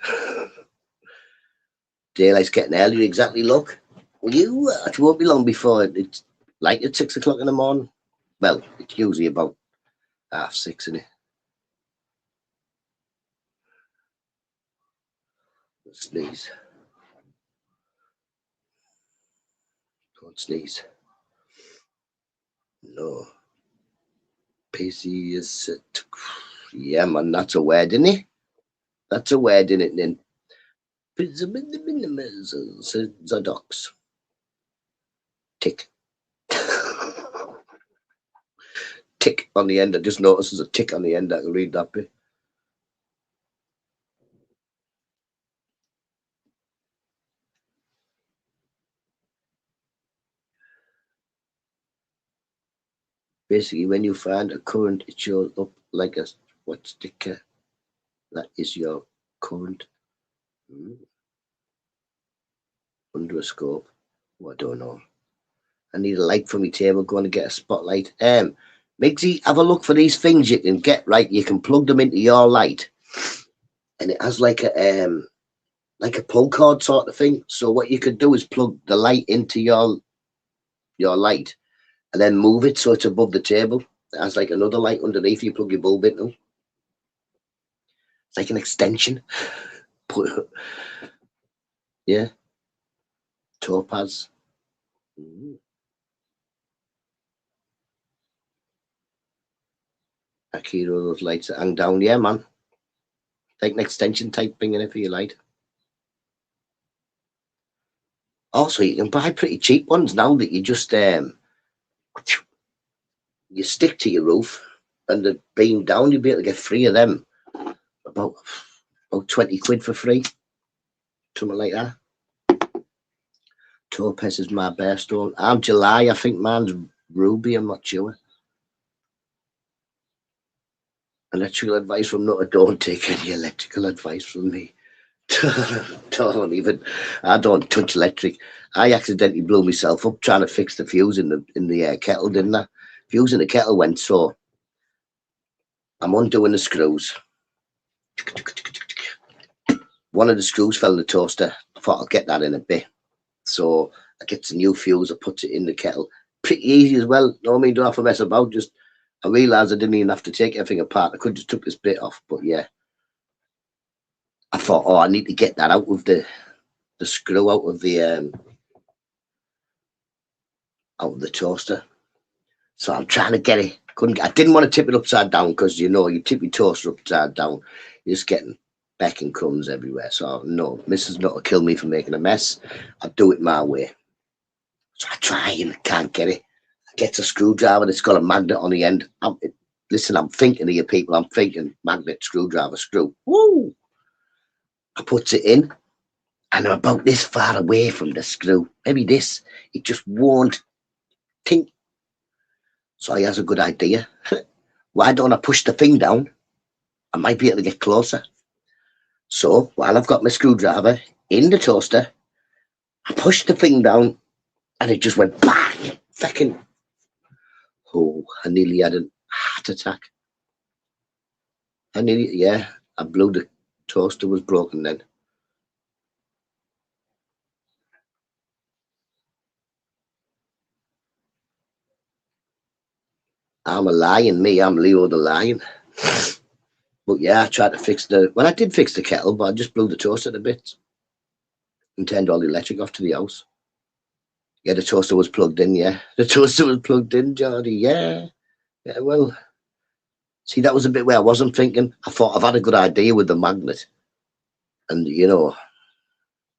Daylight's getting early, exactly. Look, it won't be long before it's light at 6 o'clock in the morning. Well, it's usually about 6:30, isn't it? Sneeze. Don't sneeze. No. PC is yeah, man, that's a word, isn't it? That's a word, isn't it, then? Zadox. Tick. Tick on the end. I just noticed there's a tick on the end. I can read that bit. Basically, when you find a current, it shows up like a what sticker. That is your current. Under a scope. Oh, I don't know. I need a light for my table. Going to get a spotlight. Migsy, have a look for these things you can get. Right, you can plug them into your light, and it has like a pull cord sort of thing. So what you could do is plug the light into your light, and then move it so it's above the table. It has like another light underneath. You plug your bulb into. It's like an extension. Yeah. Topaz. Akira, those lights that hang down. Yeah, man. Like an extension type thing in it for your light. Also, you can buy pretty cheap ones now that you just you stick to your roof and the beam down. You'll be able to get 3 of them. About 20 quid for free. Something like that. Topaz is my birthstone. I'm July. I think mine's ruby. I'm not sure. Electrical advice from Nutta. Don't take any electrical advice from me. Don't even. I don't touch electric. I accidentally blew myself up trying to fix the fuse in the kettle, didn't I? Fuse in the kettle went, so I'm undoing the screws. One of the screws fell in the toaster. I thought I'll get that in a bit. So I get the new fuse, I put it in the kettle. Pretty easy as well. No, I mean, don't have to mess about. Just I realised I didn't even have to take everything apart. I could just took this bit off. But yeah, I thought, oh, I need to get that out of the screw out of the toaster. So I'm trying to get it. I didn't want to tip it upside down because you tip your toaster upside down, you're just getting back and crumbs everywhere. So no, Mrs. Not to kill me for making a mess. I'll do it my way. So I try and can't get it. I get a screwdriver that's got a magnet on the end. Listen, I'm thinking of you people. I'm thinking magnet, screwdriver, screw. Woo! I puts it in, and I'm about this far away from the screw. Maybe this. It just won't think. So he has a good idea. Why don't I push the thing down? I might be able to get closer. So while I've got my screwdriver in the toaster, I pushed the thing down and it just went bang. Fucking. Oh, I nearly had a heart attack. I blew the toaster was broken then. I'm a lion, me. I'm Leo the lion. But yeah, I tried to fix I did fix the kettle, but I just blew the toaster to bits and turned all the electric off to the house. Yeah, the toaster was plugged in, yeah. The toaster was plugged in, Geordie, yeah. Yeah, well, see, that was a bit where I wasn't thinking. I thought I've had a good idea with the magnet. And,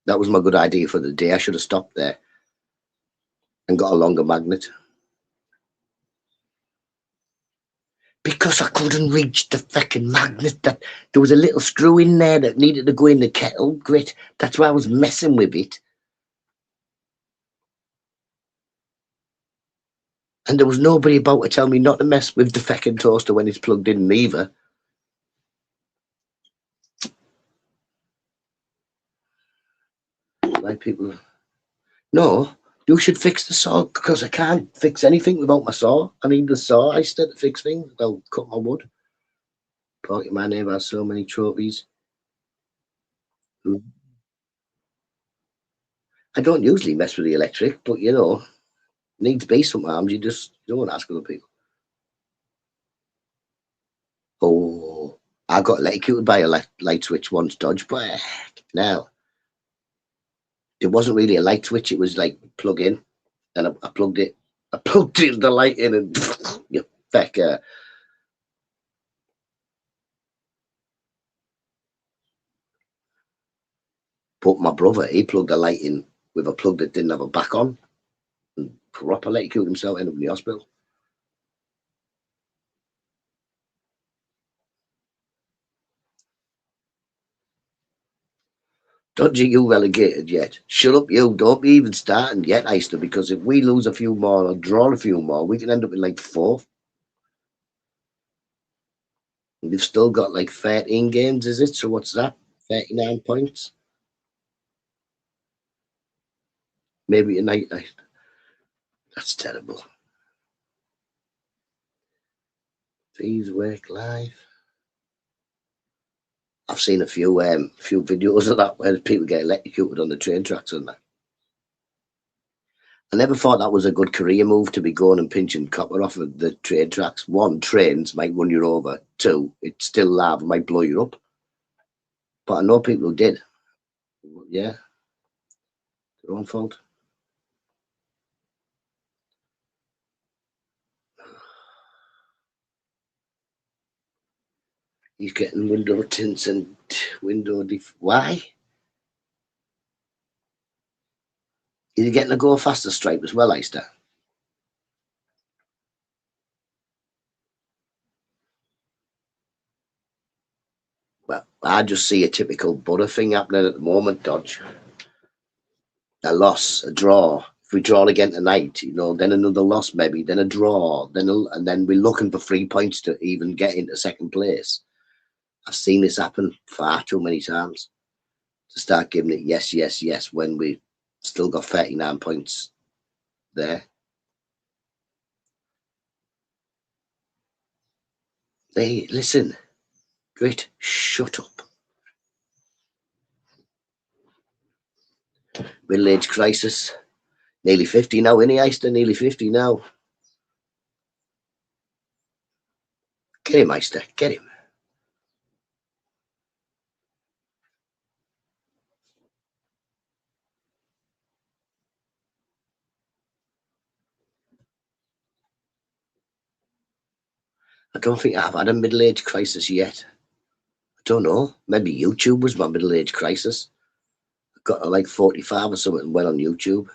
that was my good idea for the day. I should have stopped there and got a longer magnet. Because I couldn't reach the fucking magnet. That there was a little screw in there that needed to go in the kettle grit. That's why I was messing with it. And there was nobody about to tell me not to mess with the feckin' toaster when it's plugged in either. Like people, no, you should fix the saw, because I can't fix anything without my saw. I need the saw, I to fix things. I'll cut my wood. Porky my neighbour has so many trophies. I don't usually mess with the electric, but you know, needs be sometimes. You don't ask other people. Oh, I got electrocuted by a light switch once, Dodge, but now it wasn't really a light switch. It was like plug in, and I plugged it. I plugged the light in, and you fecker. But my brother, he plugged the light in with a plug that didn't have a back on, and proper electrocuted himself, ended up in the hospital. Dodgy, you relegated yet? Shut up, you. Don't be even starting yet, Easter, because if we lose a few more or draw a few more, we can end up in like 4th. They've still got like 13 games, is it? So what's that? 39 points? Maybe a night. That's terrible. Please work live. I've seen a few videos of that where people get electrocuted on the train tracks and that. I never thought that was a good career move, to be going and pinching copper off of the train tracks. 1, trains might run you over. 2, it's still live, it might blow you up. But I know people who did. Yeah, their own fault. He's getting window tints and window why? Is he getting a go faster stripe as well, Easter? Well, I just see a typical Butter thing happening at the moment, Dodge. A loss, a draw. If we draw again tonight, you know, then another loss maybe, then a draw, and then we're looking for 3 points to even get into second place. I've seen this happen far too many times to start giving it yes, yes, yes when we still got 39 points there. Hey, listen, Grit, shut up. Middle-age crisis. Nearly 50 now, innit, Eister? Nearly 50 now. Get him, Eister, get him. I don't think I've had a middle-age crisis yet. I don't know. Maybe YouTube was my middle-age crisis. I got to like 45 or something and went on YouTube.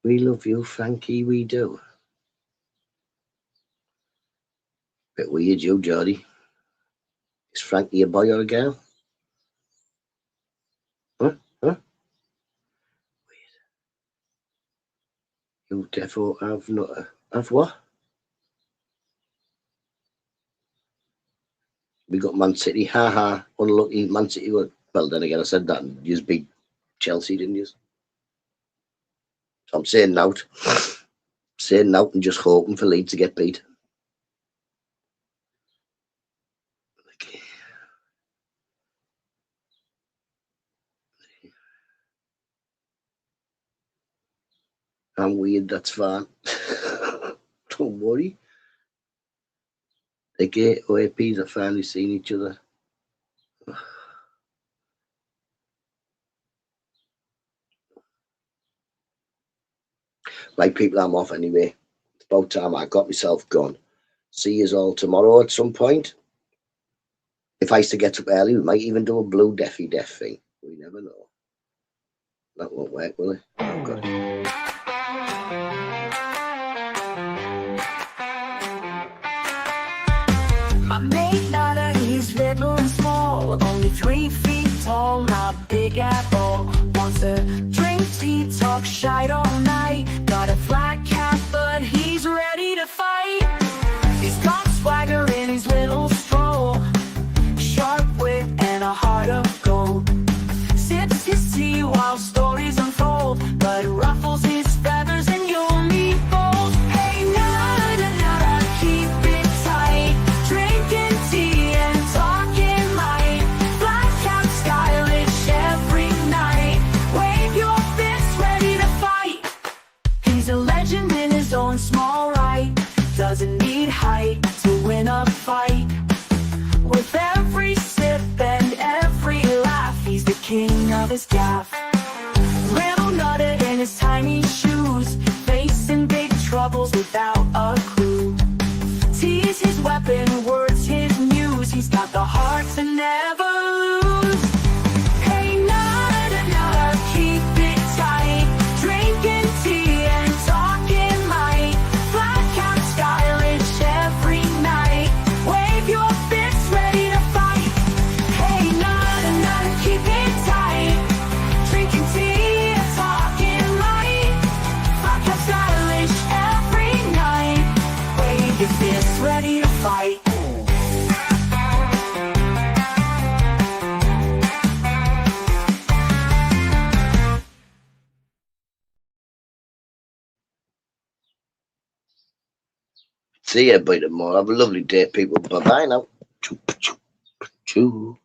We love you, Frankie, we do. Bit weird, you, Geordie. Is Frankie a boy or a girl? Huh? Weird. You defo have Nutta. Have what? We got Man City. Ha ha. Unlucky Man City. Well, then again, I said that and you beat Chelsea, didn't you? So I'm saying nout. Saying nout and just hoping for Leeds to get beat. Okay. I'm weird, that's fine. Don't worry. The gay OAPs have finally seen each other. Right, people, I'm off anyway. It's about time I got myself gone. See you all tomorrow at some point. If I used to get up early, we might even do a blue Deafy Deaf thing. We never know. That won't work, will it? Oh, God. My mate Nutta, he's little and small, only 3 feet tall, not big at all. Wants to drink tea, talk shite all night, got a legend in his own small right. Doesn't need height to win a fight. With every sip and every laugh, he's the king of his gaff. Little Nutta in his tiny shoes, facing big troubles without a clue. Tea's his weapon, words his muse. He's got the heart to never lose. Hey Nutta, Nutta, keep it tight. Drinking tea and talking might. Black out stylish every night. Wave your fists ready to fight. Hey Nutta, Nutta, keep it tight. Drinking tea and talking light. Black out stylish every night. Wave your fists ready to fight. See you everybody tomorrow. Have a lovely day, people. Bye bye now. Choo, choo, choo.